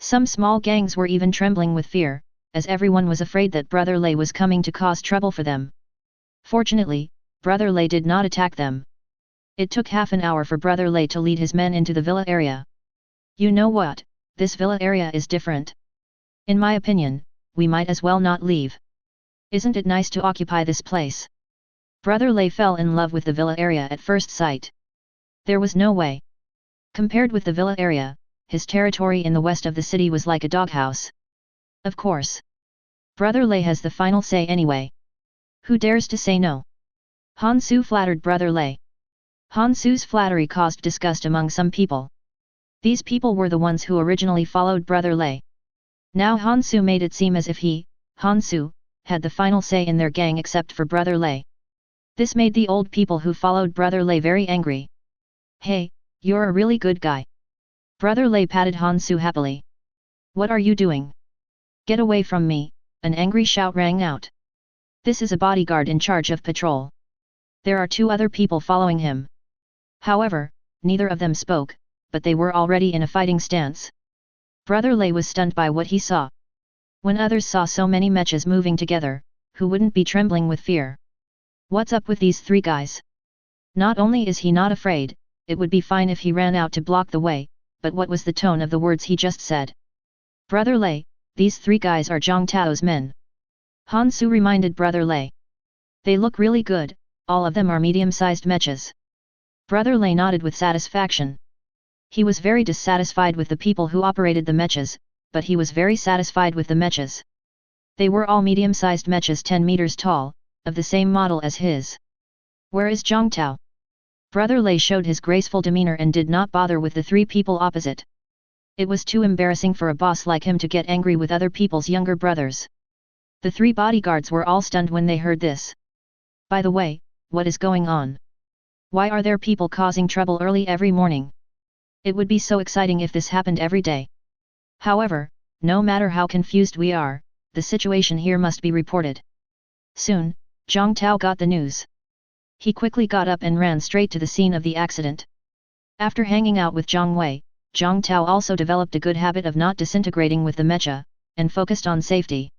Some small gangs were even trembling with fear, as everyone was afraid that Brother Lei was coming to cause trouble for them. Fortunately, Brother Lei did not attack them. It took half an hour for Brother Lei to lead his men into the villa area. You know what, this villa area is different. In my opinion, we might as well not leave. Isn't it nice to occupy this place? Brother Lei fell in love with the villa area at first sight. There was no way. Compared with the villa area, his territory in the west of the city was like a doghouse. Of course. Brother Lei has the final say anyway. Who dares to say no? Han Su flattered Brother Lei. Han Su's flattery caused disgust among some people. These people were the ones who originally followed Brother Lei. Now Han Su made it seem as if he, Han Su, had the final say in their gang except for Brother Lei. This made the old people who followed Brother Lei very angry. Hey, you're a really good guy. Brother Lei patted Han Su happily. What are you doing? Get away from me, an angry shout rang out. This is a bodyguard in charge of patrol. There are 2 other people following him. However, neither of them spoke, but they were already in a fighting stance. Brother Lei was stunned by what he saw. When others saw so many mechas moving together, who wouldn't be trembling with fear? What's up with these 3 guys? Not only is he not afraid, it would be fine if he ran out to block the way, but what was the tone of the words he just said? Brother Lei, these 3 guys are Zhang Tao's men. Han Su reminded Brother Lei. They look really good, all of them are medium-sized mechas. Brother Lei nodded with satisfaction. He was very dissatisfied with the people who operated the mechas, but he was very satisfied with the mechas. They were all medium-sized mechas 10 meters tall, of the same model as his. Where is Zhang Tao? Brother Lei showed his graceful demeanor and did not bother with the 3 people opposite. It was too embarrassing for a boss like him to get angry with other people's younger brothers. The 3 bodyguards were all stunned when they heard this. By the way, what is going on? Why are there people causing trouble early every morning? It would be so exciting if this happened every day. However, no matter how confused we are, the situation here must be reported. Soon, Zhang Tao got the news. He quickly got up and ran straight to the scene of the accident. After hanging out with Zhang Wei, Zhang Tao also developed a good habit of not disintegrating with the mecha, and focused on safety.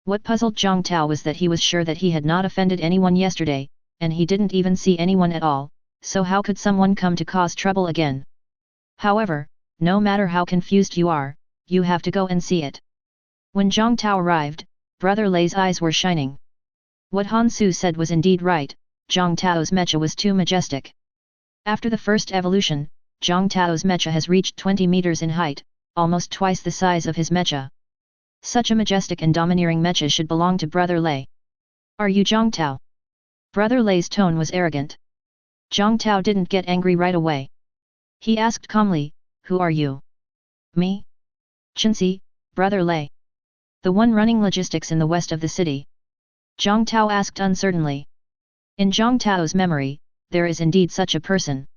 What puzzled Zhang Tao was that he was sure that he had not offended anyone yesterday, and he didn't even see anyone at all, so how could someone come to cause trouble again? However, no matter how confused you are, you have to go and see it. When Zhang Tao arrived, Brother Lei's eyes were shining. What Han Su said was indeed right, Zhang Tao's mecha was too majestic. After the first evolution, Zhang Tao's mecha has reached 20 meters in height, almost twice the size of his mecha. Such a majestic and domineering mecha should belong to Brother Lei. Are you Zhang Tao? Brother Lei's tone was arrogant. Zhang Tao didn't get angry right away. He asked calmly, who are you? Me? Chenxi, Brother Lei. The one running logistics in the west of the city. Zhang Tao asked uncertainly. In Zhang Tao's memory, there is indeed such a person.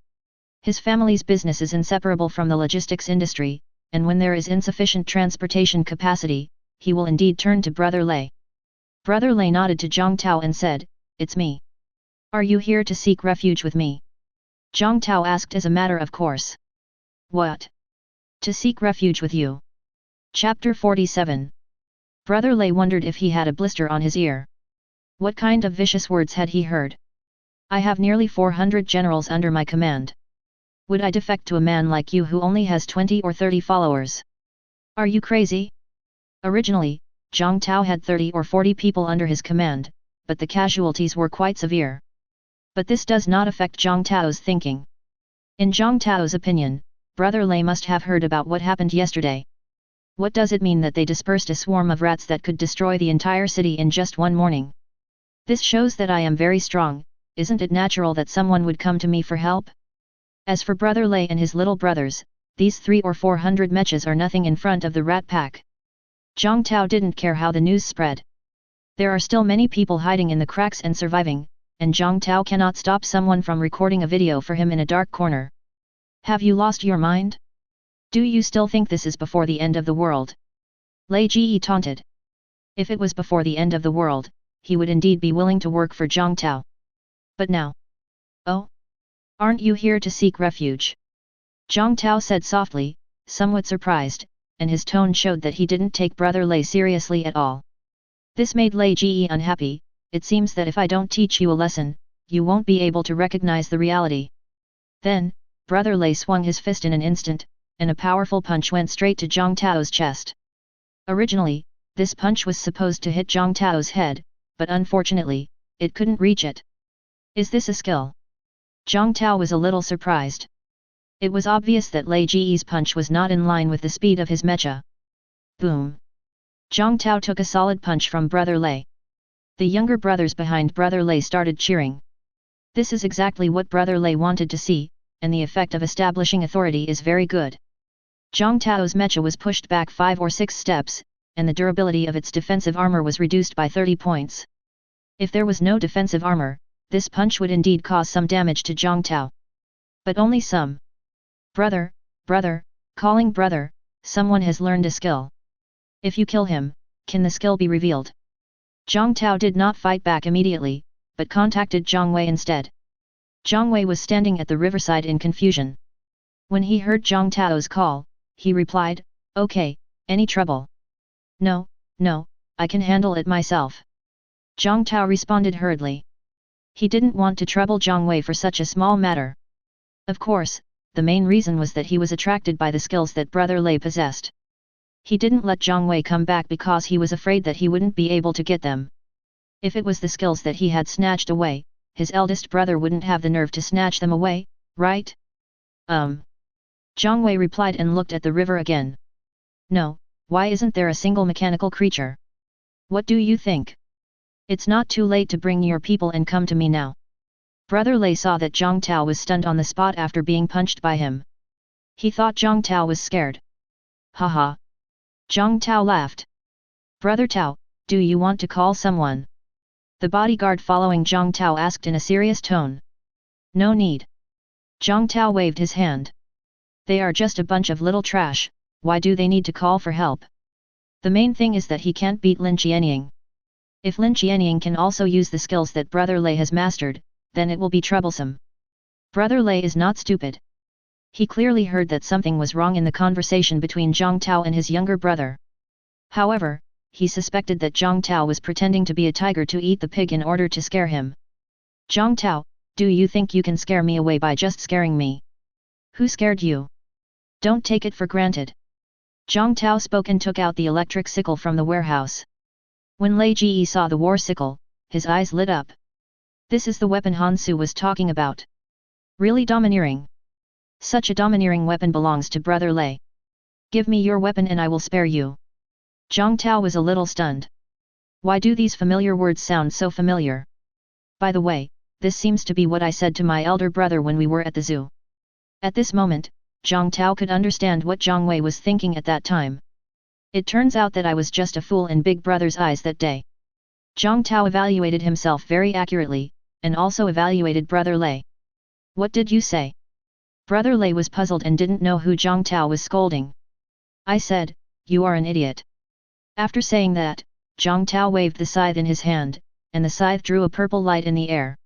His family's business is inseparable from the logistics industry, and when there is insufficient transportation capacity, he will indeed turn to Brother Lei. Brother Lei nodded to Zhang Tao and said, "It's me. Are you here to seek refuge with me?" Zhang Tao asked as a matter of course. What? To seek refuge with you? Chapter 47. Brother Lei wondered if he had a blister on his ear. What kind of vicious words had he heard? I have nearly 400 generals under my command. Would I defect to a man like you who only has 20 or 30 followers? Are you crazy? Originally, Zhang Tao had 30 or 40 people under his command, but the casualties were quite severe. But this does not affect Zhang Tao's thinking. In Zhang Tao's opinion, Brother Lei must have heard about what happened yesterday. What does it mean that they dispersed a swarm of rats that could destroy the entire city in just one morning? This shows that I am very strong. Isn't it natural that someone would come to me for help? As for Brother Lei and his little brothers, these 300 or 400 mechas are nothing in front of the rat pack. Zhang Tao didn't care how the news spread. There are still many people hiding in the cracks and surviving, and Zhang Tao cannot stop someone from recording a video for him in a dark corner. Have you lost your mind? Do you still think this is before the end of the world? Lei Ji taunted. If it was before the end of the world, he would indeed be willing to work for Zhang Tao. But now? Oh? Aren't you here to seek refuge? Zhang Tao said softly, somewhat surprised, and his tone showed that he didn't take Brother Lei seriously at all. This made Lei Ji unhappy. It seems that if I don't teach you a lesson, you won't be able to recognize the reality. Then, Brother Lei swung his fist in an instant, and a powerful punch went straight to Zhang Tao's chest. Originally, this punch was supposed to hit Zhang Tao's head, but unfortunately, it couldn't reach it. Is this a skill? Zhang Tao was a little surprised. It was obvious that Lei Ji's punch was not in line with the speed of his mecha. Boom! Zhang Tao took a solid punch from Brother Lei. The younger brothers behind Brother Lei started cheering. This is exactly what Brother Lei wanted to see, and the effect of establishing authority is very good. Zhang Tao's mecha was pushed back 5 or 6 steps, and the durability of its defensive armor was reduced by 30 points. If there was no defensive armor, this punch would indeed cause some damage to Zhang Tao. But only some. Brother, calling brother, someone has learned a skill. If you kill him, can the skill be revealed? Zhang Tao did not fight back immediately, but contacted Zhang Wei instead. Zhang Wei was standing at the riverside in confusion. When he heard Zhang Tao's call, he replied, "Okay, any trouble?" No, I can handle it myself." Zhang Tao responded hurriedly. He didn't want to trouble Zhang Wei for such a small matter. Of course, the main reason was that he was attracted by the skills that Brother Lei possessed. He didn't let Zhang Wei come back because he was afraid that he wouldn't be able to get them. If it was the skills that he had snatched away, his eldest brother wouldn't have the nerve to snatch them away, right? Zhang Wei replied and looked at the river again. No, why isn't there a single mechanical creature? What do you think? It's not too late to bring your people and come to me now. Brother Lei saw that Zhang Tao was stunned on the spot after being punched by him. He thought Zhang Tao was scared. Haha. Zhang Tao laughed. Brother Tao, do you want to call someone? The bodyguard following Zhang Tao asked in a serious tone. No need. Zhang Tao waved his hand. They are just a bunch of little trash, why do they need to call for help? The main thing is that he can't beat Lin Qianying. If Lin Qianying can also use the skills that Brother Lei has mastered, then it will be troublesome. Brother Lei is not stupid. He clearly heard that something was wrong in the conversation between Zhang Tao and his younger brother. However, he suspected that Zhang Tao was pretending to be a tiger to eat the pig in order to scare him. Zhang Tao, do you think you can scare me away by just scaring me? Who scared you? Don't take it for granted. Zhang Tao spoke and took out the electric sickle from the warehouse. When Lei Ji saw the war sickle, his eyes lit up. This is the weapon Hansu was talking about. Really domineering. Such a domineering weapon belongs to Brother Lei. Give me your weapon and I will spare you. Zhang Tao was a little stunned. Why do these familiar words sound so familiar? By the way, this seems to be what I said to my elder brother when we were at the zoo. At this moment, Zhang Tao could understand what Zhang Wei was thinking at that time. It turns out that I was just a fool in Big Brother's eyes that day. Zhang Tao evaluated himself very accurately, and also evaluated Brother Lei. What did you say? Brother Lei was puzzled and didn't know who Zhang Tao was scolding. I said, you are an idiot. After saying that, Zhang Tao waved the scythe in his hand, and the scythe drew a purple light in the air.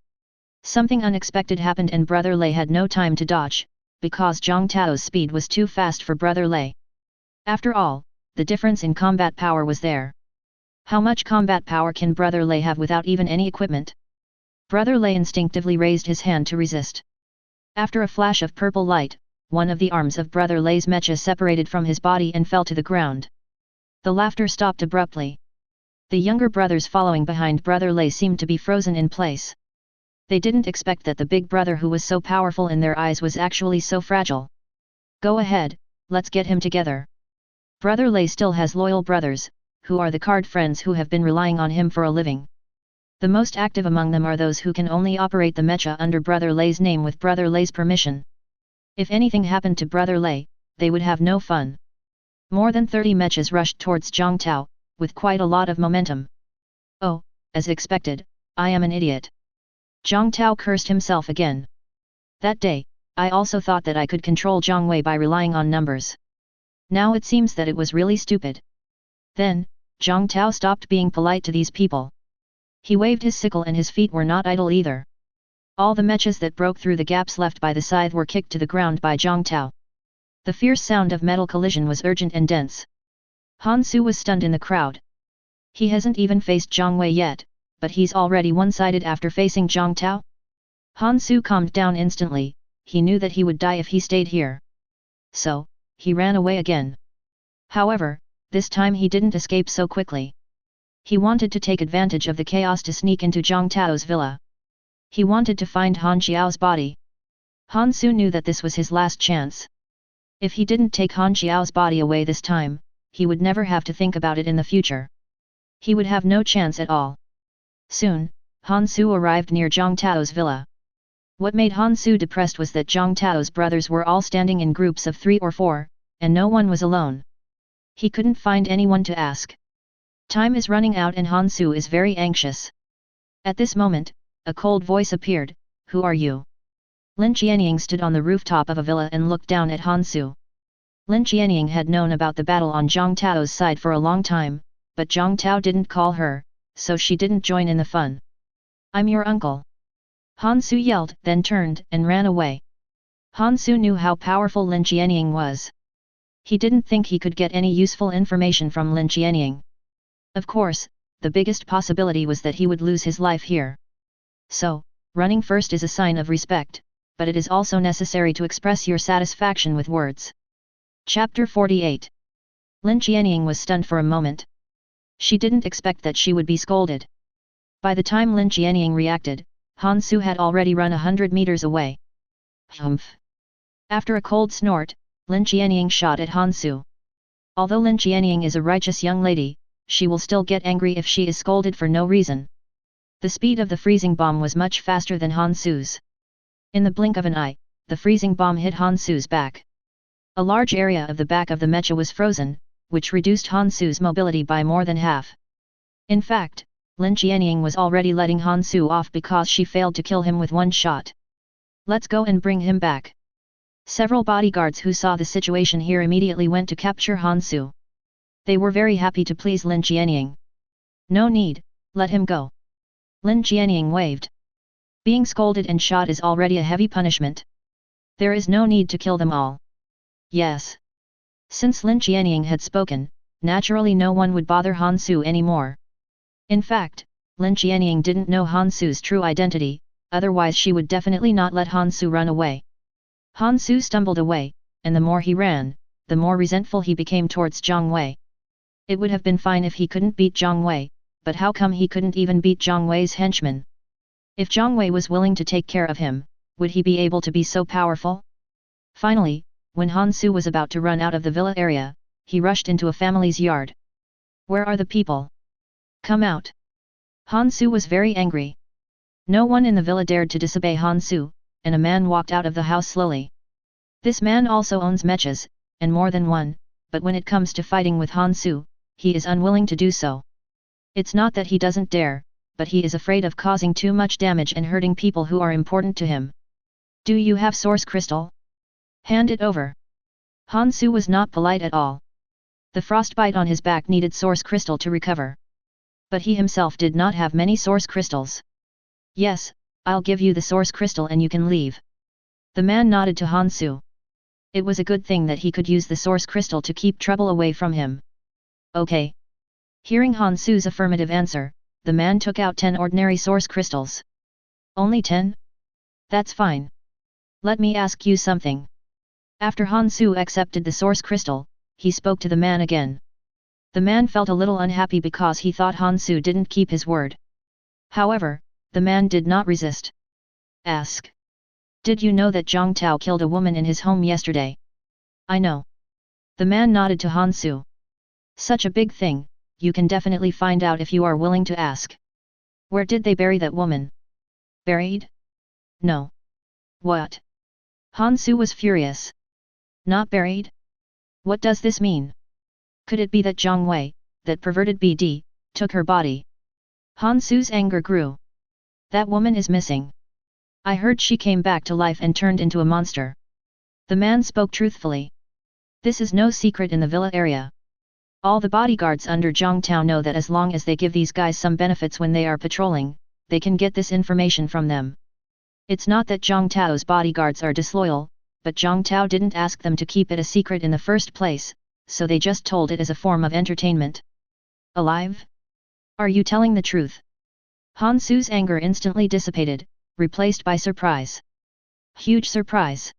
Something unexpected happened and Brother Lei had no time to dodge, because Zhang Tao's speed was too fast for Brother Lei. After all, the difference in combat power was there. How much combat power can Brother Lei have without even any equipment? Brother Lei instinctively raised his hand to resist. After a flash of purple light, one of the arms of Brother Lei's mecha separated from his body and fell to the ground. The laughter stopped abruptly. The younger brothers following behind Brother Lei seemed to be frozen in place. They didn't expect that the big brother who was so powerful in their eyes was actually so fragile. Go ahead, let's get him together. Brother Lei still has loyal brothers, who are the card friends who have been relying on him for a living. The most active among them are those who can only operate the mecha under Brother Lei's name with Brother Lei's permission. If anything happened to Brother Lei, they would have no fun. More than 30 mechas rushed towards Zhang Tao, with quite a lot of momentum. Oh, as expected, I am an idiot. Zhang Tao cursed himself again. That day, I also thought that I could control Zhang Wei by relying on numbers. Now it seems that it was really stupid. Then, Zhang Tao stopped being polite to these people. He waved his sickle and his feet were not idle either. All the mechas that broke through the gaps left by the scythe were kicked to the ground by Zhang Tao. The fierce sound of metal collision was urgent and dense. Han Su was stunned in the crowd. He hasn't even faced Zhang Wei yet, but he's already one-sided after facing Zhang Tao? Han Su calmed down instantly, he knew that he would die if he stayed here. So, he ran away again. However, this time he didn't escape so quickly. He wanted to take advantage of the chaos to sneak into Zhang Tao's villa. He wanted to find Han Xiao's body. Han Su knew that this was his last chance. If he didn't take Han Xiao's body away this time, he would never have to think about it in the future. He would have no chance at all. Soon, Han Su arrived near Zhang Tao's villa. What made Han Su depressed was that Zhang Tao's brothers were all standing in groups of 3 or 4, and no one was alone. He couldn't find anyone to ask. Time is running out and Han Su is very anxious. At this moment, a cold voice appeared, "Who are you?" Lin Qianying stood on the rooftop of a villa and looked down at Han Su. Lin Qianying had known about the battle on Zhang Tao's side for a long time, but Zhang Tao didn't call her, so she didn't join in the fun. "I'm your uncle." Han Su yelled, then turned and ran away. Han Su knew how powerful Lin Qianying was. He didn't think he could get any useful information from Lin Qianying. Of course, the biggest possibility was that he would lose his life here. So, running first is a sign of respect, but it is also necessary to express your satisfaction with words. Chapter 48. Lin Qianying was stunned for a moment. She didn't expect that she would be scolded. By the time Lin Qianying reacted, Han Su had already run 100 meters away. Humph! After a cold snort, Lin Qianying shot at Han Su. Although Lin Qianying is a righteous young lady, she will still get angry if she is scolded for no reason. The speed of the freezing bomb was much faster than Han Su's. In the blink of an eye, the freezing bomb hit Han Su's back. A large area of the back of the mecha was frozen, which reduced Han Su's mobility by more than half. In fact, Lin Qianying was already letting Han Su off because she failed to kill him with one shot. "Let's go and bring him back." Several bodyguards who saw the situation here immediately went to capture Han Su. They were very happy to please Lin Qianying. "No need, let him go." Lin Qianying waved. Being scolded and shot is already a heavy punishment. There is no need to kill them all. Yes. Since Lin Qianying had spoken, naturally no one would bother Han Su anymore. In fact, Lin Qianying didn't know Han Su's true identity, otherwise she would definitely not let Han Su run away. Han Su stumbled away, and the more he ran, the more resentful he became towards Zhang Wei. It would have been fine if he couldn't beat Zhang Wei, but how come he couldn't even beat Zhang Wei's henchman? If Zhang Wei was willing to take care of him, would he be able to be so powerful? Finally, when Han Su was about to run out of the villa area, he rushed into a family's yard. "Where are the people? Come out!" Han Su was very angry. No one in the villa dared to disobey Han Su, and a man walked out of the house slowly. This man also owns mechas, and more than one, but when it comes to fighting with Han Su, he is unwilling to do so. It's not that he doesn't dare, but he is afraid of causing too much damage and hurting people who are important to him. "Do you have source crystal? Hand it over." Han Su was not polite at all. The frostbite on his back needed source crystal to recover. But he himself did not have many source crystals. "Yes, I'll give you the source crystal and you can leave." The man nodded to Han Su. It was a good thing that he could use the source crystal to keep trouble away from him. "Okay." Hearing Han Su's affirmative answer, the man took out 10 ordinary source crystals. "Only 10? That's fine. Let me ask you something." After Han Su accepted the source crystal, he spoke to the man again. The man felt a little unhappy because he thought Han Su didn't keep his word. However, the man did not resist. "Ask. Did you know that Zhang Tao killed a woman in his home yesterday?" I know. The man nodded to Han Su. Such a big thing, you can definitely find out if you are willing to ask. Where did they bury that woman? Buried? No. What? Han Su was furious. Not buried? What does this mean? Could it be that Zhang Wei, that perverted BD, took her body? Han Su's anger grew. That woman is missing. I heard she came back to life and turned into a monster. The man spoke truthfully. This is no secret in the villa area. All the bodyguards under Zhang Tao know that as long as they give these guys some benefits when they are patrolling, they can get this information from them. It's not that Zhang Tao's bodyguards are disloyal, but Zhang Tao didn't ask them to keep it a secret in the first place, so they just told it as a form of entertainment. Alive? Are you telling the truth? Han Su's anger instantly dissipated, replaced by surprise. Huge surprise.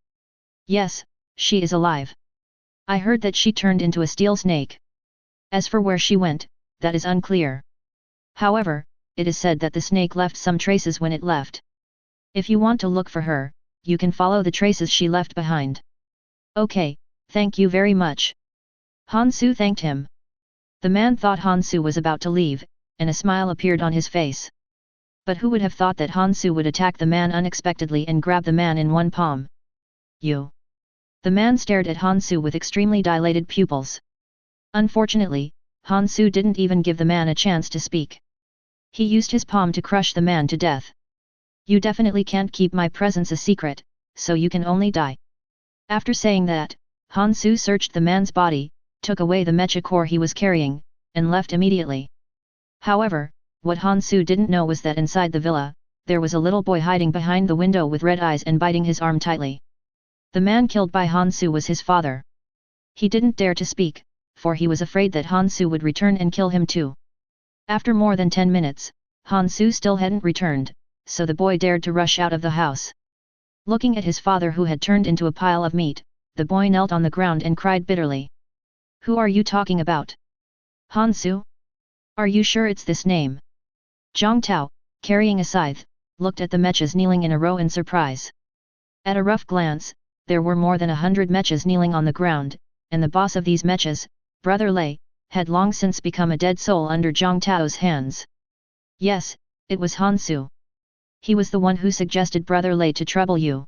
Yes, she is alive. I heard that she turned into a steel snake. As for where she went, that is unclear. However, it is said that the snake left some traces when it left. If you want to look for her, you can follow the traces she left behind. Okay, thank you very much. Han Su thanked him. The man thought Han Su was about to leave, and a smile appeared on his face. But who would have thought that Han Su would attack the man unexpectedly and grab the man in one palm? You. The man stared at Han Su with extremely dilated pupils. Unfortunately, Han Su didn't even give the man a chance to speak. He used his palm to crush the man to death. You definitely can't keep my presence a secret, so you can only die. After saying that, Han Su searched the man's body, took away the mecha core he was carrying, and left immediately. However, what Han Su didn't know was that inside the villa, there was a little boy hiding behind the window with red eyes and biting his arm tightly. The man killed by Han Su was his father. He didn't dare to speak, for he was afraid that Han Su would return and kill him too. After more than 10 minutes, Han Su still hadn't returned, so the boy dared to rush out of the house. Looking at his father who had turned into a pile of meat, the boy knelt on the ground and cried bitterly. Who are you talking about? Han Su? Are you sure it's this name? Zhang Tao, carrying a scythe, looked at the mechas kneeling in a row in surprise. At a rough glance, there were more than 100 mechas kneeling on the ground, and the boss of these mechas, Brother Lei, had long since become a dead soul under Zhang Tao's hands. Yes, it was Han Su. He was the one who suggested Brother Lei to trouble you.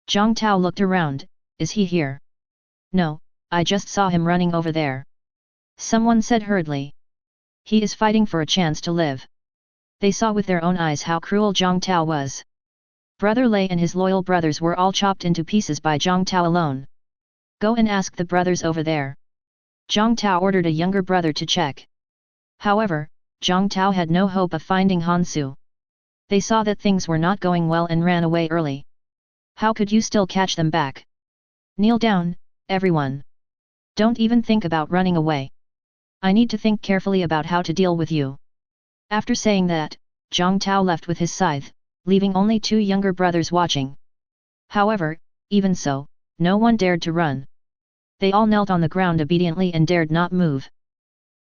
Zhang Tao looked around, is he here? No, I just saw him running over there. Someone said hurriedly. He is fighting for a chance to live. They saw with their own eyes how cruel Zhang Tao was. Brother Lei and his loyal brothers were all chopped into pieces by Zhang Tao alone. Go and ask the brothers over there. Zhang Tao ordered a younger brother to check. However, Zhang Tao had no hope of finding Han Su. They saw that things were not going well and ran away early. How could you still catch them back? Kneel down, everyone. Don't even think about running away. I need to think carefully about how to deal with you. After saying that, Zhang Tao left with his scythe, leaving only 2 younger brothers watching. However, even so, no one dared to run. They all knelt on the ground obediently and dared not move.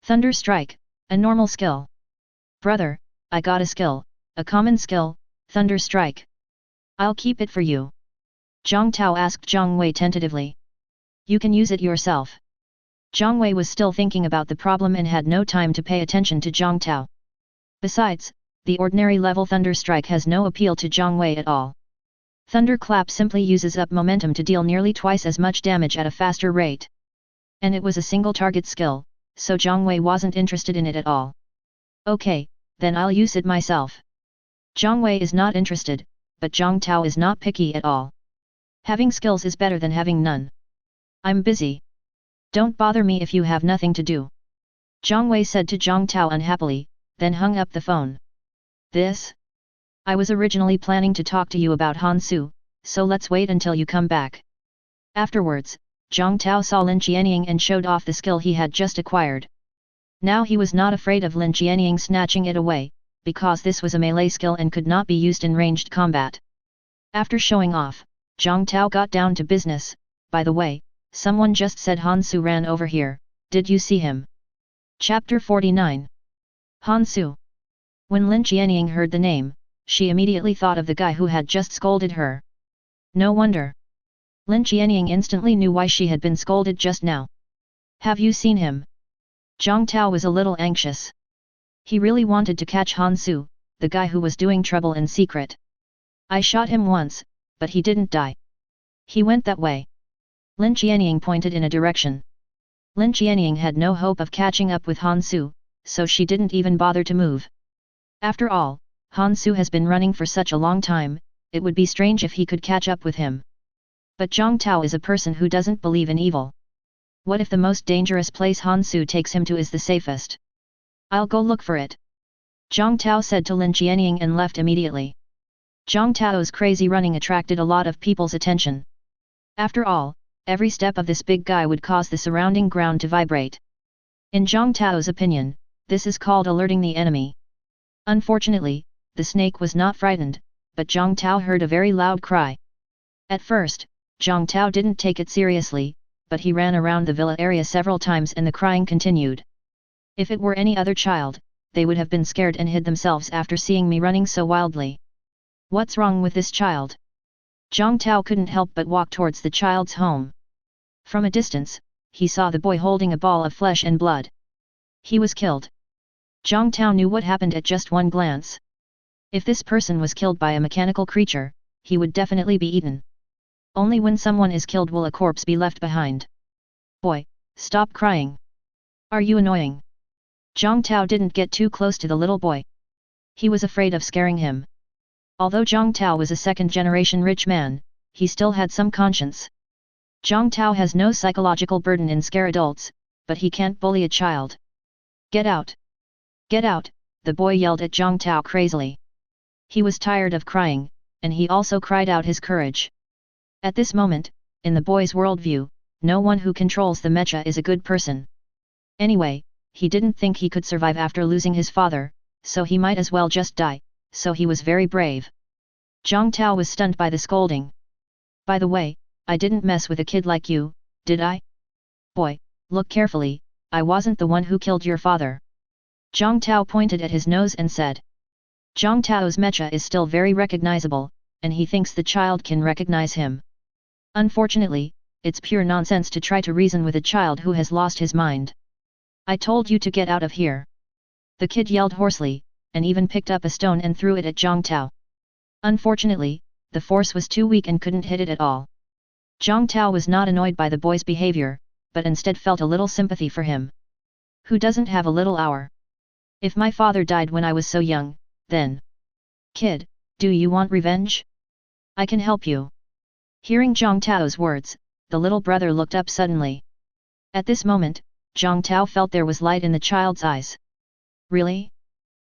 Thunder Strike, a normal skill. Brother, I got a skill, a common skill, Thunder Strike. I'll keep it for you. Zhang Tao asked Zhang Wei tentatively. You can use it yourself. Zhang Wei was still thinking about the problem and had no time to pay attention to Zhang Tao. Besides, the ordinary level Thunder Strike has no appeal to Zhang Wei at all. Thunder Clap simply uses up momentum to deal nearly twice as much damage at a faster rate. And it was a single target skill, so Zhang Wei wasn't interested in it at all. Okay, then I'll use it myself. Zhang Wei is not interested, but Zhang Tao is not picky at all. Having skills is better than having none. I'm busy. Don't bother me if you have nothing to do. Zhang Wei said to Zhang Tao unhappily, then hung up the phone. This? I was originally planning to talk to you about Han Su, so let's wait until you come back. Afterwards, Zhang Tao saw Lin Qianying and showed off the skill he had just acquired. Now he was not afraid of Lin Qianying snatching it away, because this was a melee skill and could not be used in ranged combat. After showing off, Zhang Tao got down to business. By the way, someone just said Han Su ran over here, did you see him? Chapter 49. Han Su. When Lin Qianying heard the name, she immediately thought of the guy who had just scolded her. No wonder. Lin Qianying instantly knew why she had been scolded just now. Have you seen him? Zhang Tao was a little anxious. He really wanted to catch Han Su, the guy who was doing trouble in secret. I shot him once, but he didn't die. He went that way. Lin Qianying pointed in a direction. Lin Qianying had no hope of catching up with Han Su, so she didn't even bother to move. After all, Han Su has been running for such a long time, it would be strange if he could catch up with him. But Zhang Tao is a person who doesn't believe in evil. What if the most dangerous place Han Su takes him to is the safest? I'll go look for it. Zhang Tao said to Lin Qianying and left immediately. Zhang Tao's crazy running attracted a lot of people's attention. After all, every step of this big guy would cause the surrounding ground to vibrate. In Zhang Tao's opinion, this is called alerting the enemy. Unfortunately, the snake was not frightened, but Zhang Tao heard a very loud cry. At first, Zhang Tao didn't take it seriously, but he ran around the villa area several times and the crying continued. If it were any other child, they would have been scared and hid themselves after seeing me running so wildly. What's wrong with this child? Zhang Tao couldn't help but walk towards the child's home. From a distance, he saw the boy holding a ball of flesh and blood. He was killed. Zhang Tao knew what happened at just one glance. If this person was killed by a mechanical creature, he would definitely be eaten. Only when someone is killed will a corpse be left behind. Boy, stop crying. Are you annoying? Zhang Tao didn't get too close to the little boy. He was afraid of scaring him. Although Zhang Tao was a second-generation rich man, he still had some conscience. Zhang Tao has no psychological burden in scare adults, but he can't bully a child. Get out! Get out! The boy yelled at Zhang Tao crazily. He was tired of crying, and he also cried out his courage. At this moment, in the boy's worldview, no one who controls the mecha is a good person. Anyway, he didn't think he could survive after losing his father, so he might as well just die, so he was very brave. Zhang Tao was stunned by the scolding. By the way, I didn't mess with a kid like you, did I? Boy, look carefully, I wasn't the one who killed your father. Zhang Tao pointed at his nose and said. Zhang Tao's mecha is still very recognizable, and he thinks the child can recognize him. Unfortunately, it's pure nonsense to try to reason with a child who has lost his mind. I told you to get out of here. The kid yelled hoarsely, and even picked up a stone and threw it at Zhang Tao. Unfortunately, the force was too weak and couldn't hit it at all. Zhang Tao was not annoyed by the boy's behavior, but instead felt a little sympathy for him. Who doesn't have a little hour? If my father died when I was so young, then... Kid, do you want revenge? I can help you. Hearing Zhang Tao's words, the little brother looked up suddenly. At this moment, Zhang Tao felt there was light in the child's eyes. Really?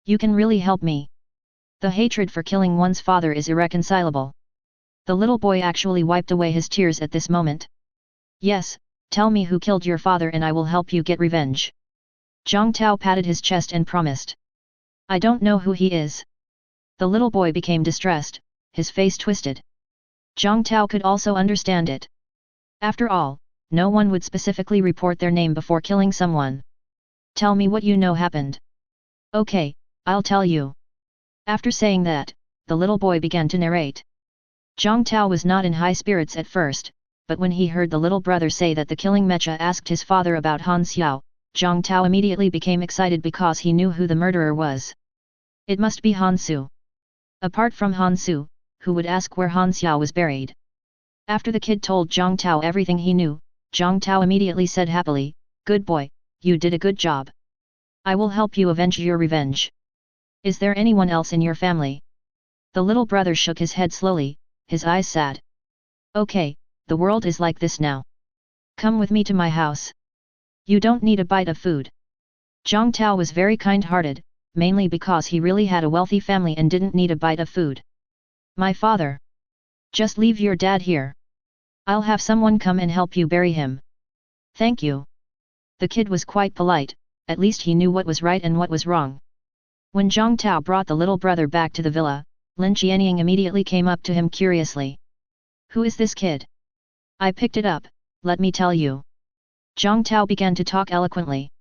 You can really help me. The hatred for killing one's father is irreconcilable. The little boy actually wiped away his tears at this moment. Yes, tell me who killed your father and I will help you get revenge. Zhang Tao patted his chest and promised. I don't know who he is. The little boy became distressed, his face twisted. Zhang Tao could also understand it. After all, no one would specifically report their name before killing someone. Tell me what you know happened. Okay, I'll tell you. After saying that, the little boy began to narrate. Zhang Tao was not in high spirits at first, but when he heard the little brother say that the killing mecha asked his father about Han Xiao, Zhang Tao immediately became excited because he knew who the murderer was. It must be Han Su. Apart from Han Su, who would ask where Han Xiao was buried? After the kid told Zhang Tao everything he knew, Zhang Tao immediately said happily, "Good boy, you did a good job. I will help you avenge your revenge. Is there anyone else in your family?" The little brother shook his head slowly, his eyes sad. "Okay, the world is like this now. Come with me to my house. You don't need a bite of food." Zhang Tao was very kind-hearted, mainly because he really had a wealthy family and didn't need a bite of food. "My father. Just leave your dad here. I'll have someone come and help you bury him." "Thank you." The kid was quite polite, at least he knew what was right and what was wrong. When Zhang Tao brought the little brother back to the villa, Lin Qianying immediately came up to him curiously. "Who is this kid? I picked it up, let me tell you." Zhang Tao began to talk eloquently.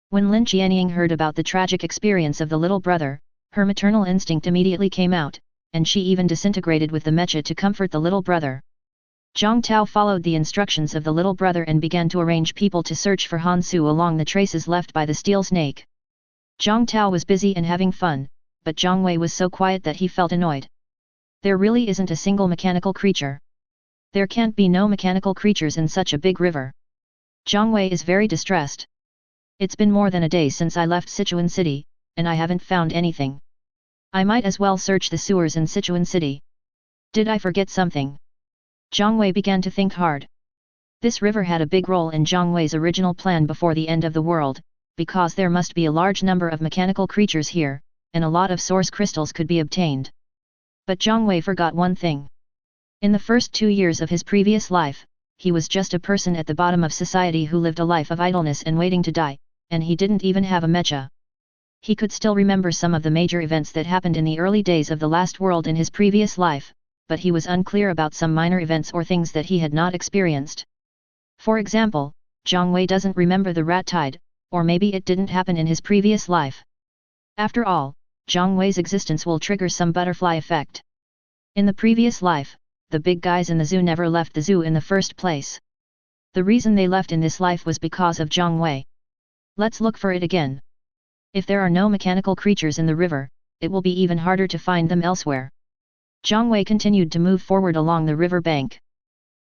When Lin Qianying heard about the tragic experience of the little brother, her maternal instinct immediately came out, and she even disintegrated with the mecha to comfort the little brother. Zhang Tao followed the instructions of the little brother and began to arrange people to search for Han Su along the traces left by the steel snake. Zhang Tao was busy and having fun, but Zhang Wei was so quiet that he felt annoyed. There really isn't a single mechanical creature. There can't be no mechanical creatures in such a big river. Zhang Wei is very distressed. It's been more than a day since I left Sichuan City, and I haven't found anything. I might as well search the sewers in Sichuan City. Did I forget something? Zhang Wei began to think hard. This river had a big role in Zhang Wei's original plan before the end of the world, because there must be a large number of mechanical creatures here, and a lot of source crystals could be obtained. But Zhang Wei forgot one thing. In the first 2 years of his previous life, he was just a person at the bottom of society who lived a life of idleness and waiting to die, and he didn't even have a mecha. He could still remember some of the major events that happened in the early days of the last world in his previous life, but he was unclear about some minor events or things that he had not experienced. For example, Zhang Wei doesn't remember the rat tide, or maybe it didn't happen in his previous life. After all, Zhang Wei's existence will trigger some butterfly effect. In the previous life, the big guys in the zoo never left the zoo in the first place. The reason they left in this life was because of Zhang Wei. Let's look for it again. If there are no mechanical creatures in the river, it will be even harder to find them elsewhere. Zhang Wei continued to move forward along the river bank.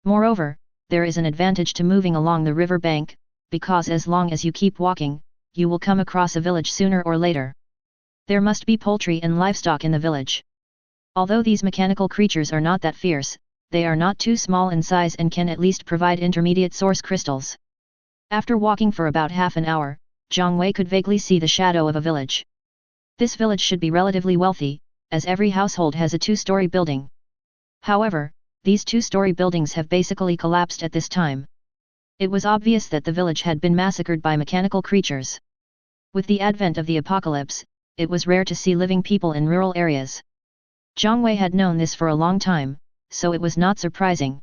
Moreover, there is an advantage to moving along the river bank, because as long as you keep walking, you will come across a village sooner or later. There must be poultry and livestock in the village. Although these mechanical creatures are not that fierce, they are not too small in size and can at least provide intermediate source crystals. After walking for about half an hour, Zhang Wei could vaguely see the shadow of a village. This village should be relatively wealthy, as every household has a 2-story building. However, these 2-story buildings have basically collapsed at this time. It was obvious that the village had been massacred by mechanical creatures. With the advent of the apocalypse, it was rare to see living people in rural areas. Zhang Wei had known this for a long time, so it was not surprising.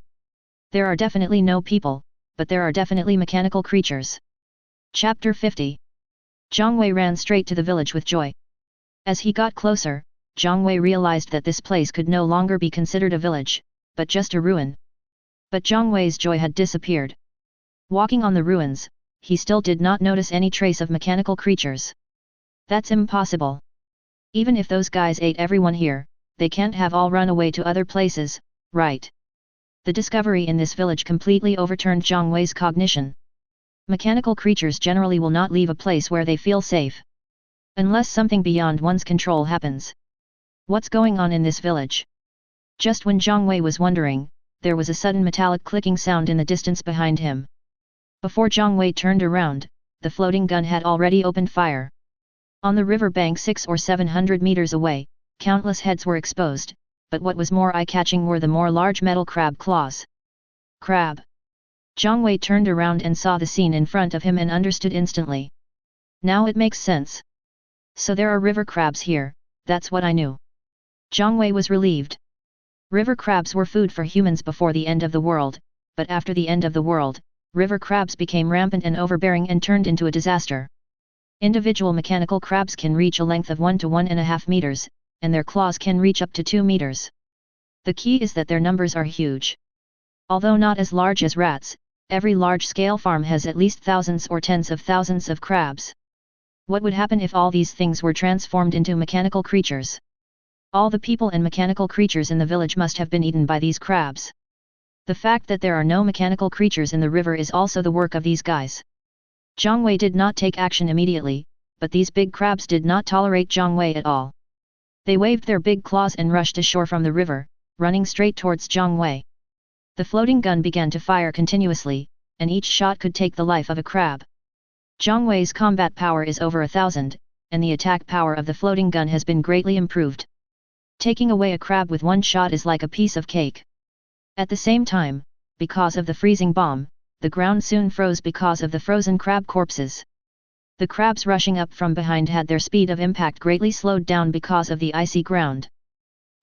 There are definitely no people, but there are definitely mechanical creatures. Chapter 50. Zhang Wei ran straight to the village with joy. As he got closer, Zhang Wei realized that this place could no longer be considered a village, but just a ruin. But Zhang Wei's joy had disappeared. Walking on the ruins, he still did not notice any trace of mechanical creatures. That's impossible. Even if those guys ate everyone here, they can't have all run away to other places, right? The discovery in this village completely overturned Zhang Wei's cognition. Mechanical creatures generally will not leave a place where they feel safe. Unless something beyond one's control happens. What's going on in this village? Just when Zhang Wei was wondering, there was a sudden metallic clicking sound in the distance behind him. Before Zhang Wei turned around, the floating gun had already opened fire. On the river bank 600 or 700 meters away, countless heads were exposed, but what was more eye-catching were the more large metal crab claws. Crab! Zhang Wei turned around and saw the scene in front of him and understood instantly. Now it makes sense. So there are river crabs here, that's what I knew. Zhang Wei was relieved. River crabs were food for humans before the end of the world, but after the end of the world, river crabs became rampant and overbearing and turned into a disaster. Individual mechanical crabs can reach a length of 1 to 1.5 meters, and their claws can reach up to 2 meters. The key is that their numbers are huge. Although not as large as rats, every large-scale farm has at least thousands or tens of thousands of crabs. What would happen if all these things were transformed into mechanical creatures? All the people and mechanical creatures in the village must have been eaten by these crabs. The fact that there are no mechanical creatures in the river is also the work of these guys. Zhang Wei did not take action immediately, but these big crabs did not tolerate Zhang Wei at all. They waved their big claws and rushed ashore from the river, running straight towards Zhang Wei. The floating gun began to fire continuously, and each shot could take the life of a crab. Zhang Wei's combat power is over 1,000, and the attack power of the floating gun has been greatly improved. Taking away a crab with one shot is like a piece of cake. At the same time, because of the freezing bomb, the ground soon froze because of the frozen crab corpses. The crabs rushing up from behind had their speed of impact greatly slowed down because of the icy ground.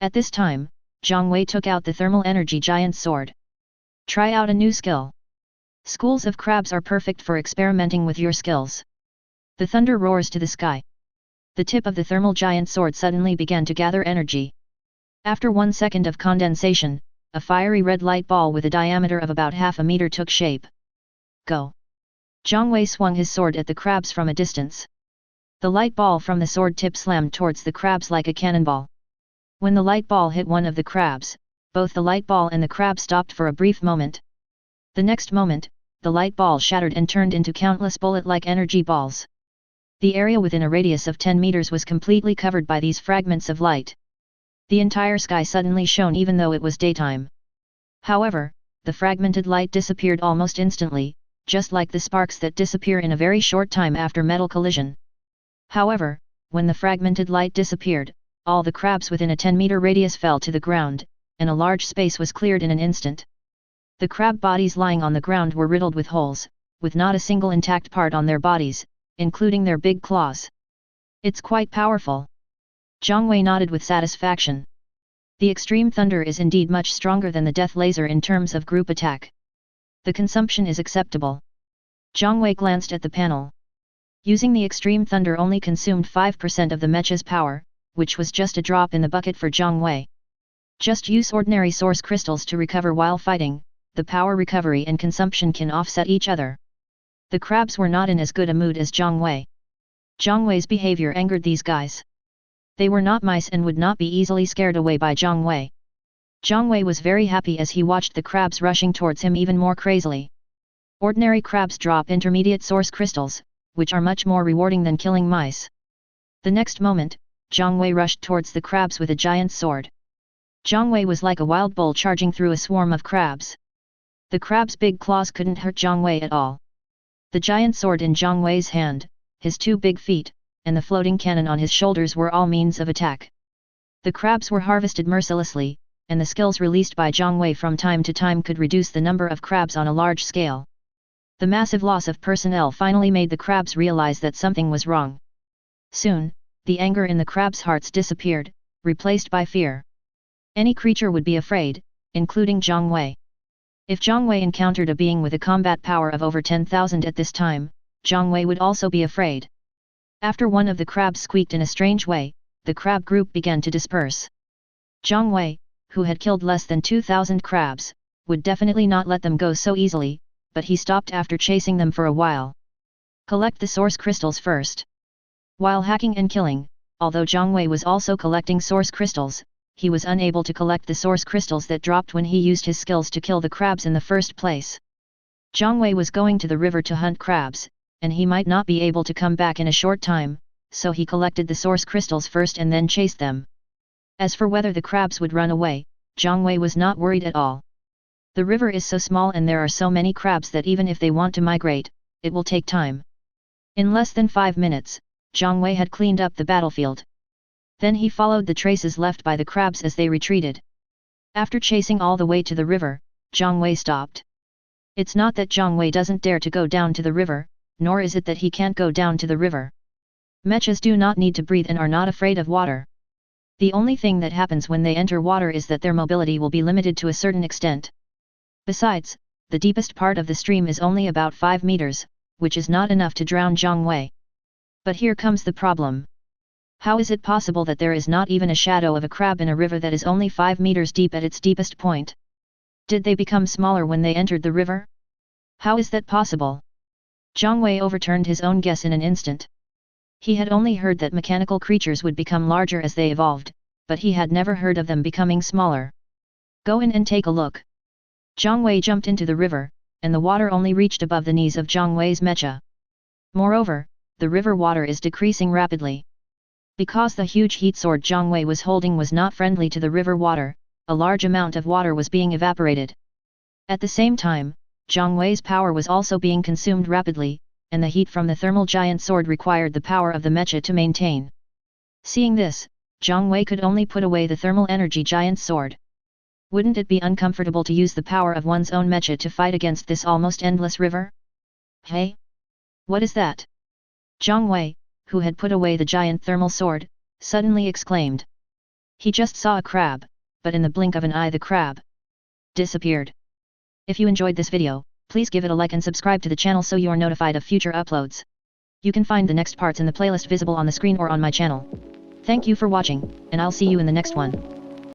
At this time, Zhang Wei took out the thermal energy giant sword. Try out a new skill. Schools of crabs are perfect for experimenting with your skills. The thunder roars to the sky. The tip of the thermal giant sword suddenly began to gather energy. After 1 second of condensation, a fiery red light ball with a diameter of about half a meter took shape. Go! Zhang Wei swung his sword at the crabs from a distance. The light ball from the sword tip slammed towards the crabs like a cannonball. When the light ball hit one of the crabs, both the light ball and the crab stopped for a brief moment. The next moment, the light ball shattered and turned into countless bullet-like energy balls. The area within a radius of 10 meters was completely covered by these fragments of light. The entire sky suddenly shone even though it was daytime. However, the fragmented light disappeared almost instantly, just like the sparks that disappear in a very short time after metal collision. However, when the fragmented light disappeared, all the crabs within a 10-meter radius fell to the ground, and a large space was cleared in an instant. The crab bodies lying on the ground were riddled with holes, with not a single intact part on their bodies, including their big claws. It's quite powerful. Zhang Wei nodded with satisfaction. The extreme thunder is indeed much stronger than the death laser in terms of group attack. The consumption is acceptable. Zhang Wei glanced at the panel. Using the extreme thunder only consumed 5% of the mecha's power, which was just a drop in the bucket for Zhang Wei. Just use ordinary source crystals to recover while fighting, the power recovery and consumption can offset each other. The crabs were not in as good a mood as Zhang Wei. Zhang Wei's behavior angered these guys. They were not mice and would not be easily scared away by Zhang Wei. Zhang Wei was very happy as he watched the crabs rushing towards him even more crazily. Ordinary crabs drop intermediate source crystals, which are much more rewarding than killing mice. The next moment, Zhang Wei rushed towards the crabs with a giant sword. Zhang Wei was like a wild bull charging through a swarm of crabs. The crab's big claws couldn't hurt Zhang Wei at all. The giant sword in Zhang Wei's hand, his two big feet, and the floating cannon on his shoulders were all means of attack. The crabs were harvested mercilessly, and the skills released by Zhang Wei from time to time could reduce the number of crabs on a large scale. The massive loss of personnel finally made the crabs realize that something was wrong. Soon, the anger in the crabs' hearts disappeared, replaced by fear. Any creature would be afraid, including Zhang Wei. If Zhang Wei encountered a being with a combat power of over 10,000 at this time, Zhang Wei would also be afraid. After one of the crabs squeaked in a strange way, the crab group began to disperse. Zhang Wei, who had killed less than 2,000 crabs, would definitely not let them go so easily, but he stopped after chasing them for a while. Collect the source crystals first. While hacking and killing, although Zhang Wei was also collecting source crystals, he was unable to collect the source crystals that dropped when he used his skills to kill the crabs in the first place. Zhang Wei was going to the river to hunt crabs, and he might not be able to come back in a short time, so he collected the source crystals first and then chased them. As for whether the crabs would run away, Zhang Wei was not worried at all. The river is so small and there are so many crabs that even if they want to migrate, it will take time. In less than 5 minutes, Zhang Wei had cleaned up the battlefield. Then he followed the traces left by the crabs as they retreated. After chasing all the way to the river, Zhang Wei stopped. It's not that Zhang Wei doesn't dare to go down to the river, nor is it that he can't go down to the river. Mechas do not need to breathe and are not afraid of water. The only thing that happens when they enter water is that their mobility will be limited to a certain extent. Besides, the deepest part of the stream is only about 5 meters, which is not enough to drown Zhang Wei. But here comes the problem. How is it possible that there is not even a shadow of a crab in a river that is only 5 meters deep at its deepest point? Did they become smaller when they entered the river? How is that possible? Zhang Wei overturned his own guess in an instant. He had only heard that mechanical creatures would become larger as they evolved, but he had never heard of them becoming smaller. Go in and take a look. Zhang Wei jumped into the river, and the water only reached above the knees of Zhang Wei's mecha. Moreover, the river water is decreasing rapidly. Because the huge heat sword Zhang Wei was holding was not friendly to the river water, a large amount of water was being evaporated. At the same time, Zhang Wei's power was also being consumed rapidly, and the heat from the thermal giant sword required the power of the mecha to maintain. Seeing this, Zhang Wei could only put away the thermal energy giant sword. Wouldn't it be uncomfortable to use the power of one's own mecha to fight against this almost endless river? Hey? What is that? Zhang Wei, who had put away the giant thermal sword, suddenly exclaimed. He just saw a crab, but in the blink of an eye the crab disappeared. If you enjoyed this video, please give it a like and subscribe to the channel so you are notified of future uploads. You can find the next parts in the playlist visible on the screen or on my channel. Thank you for watching, and I'll see you in the next one.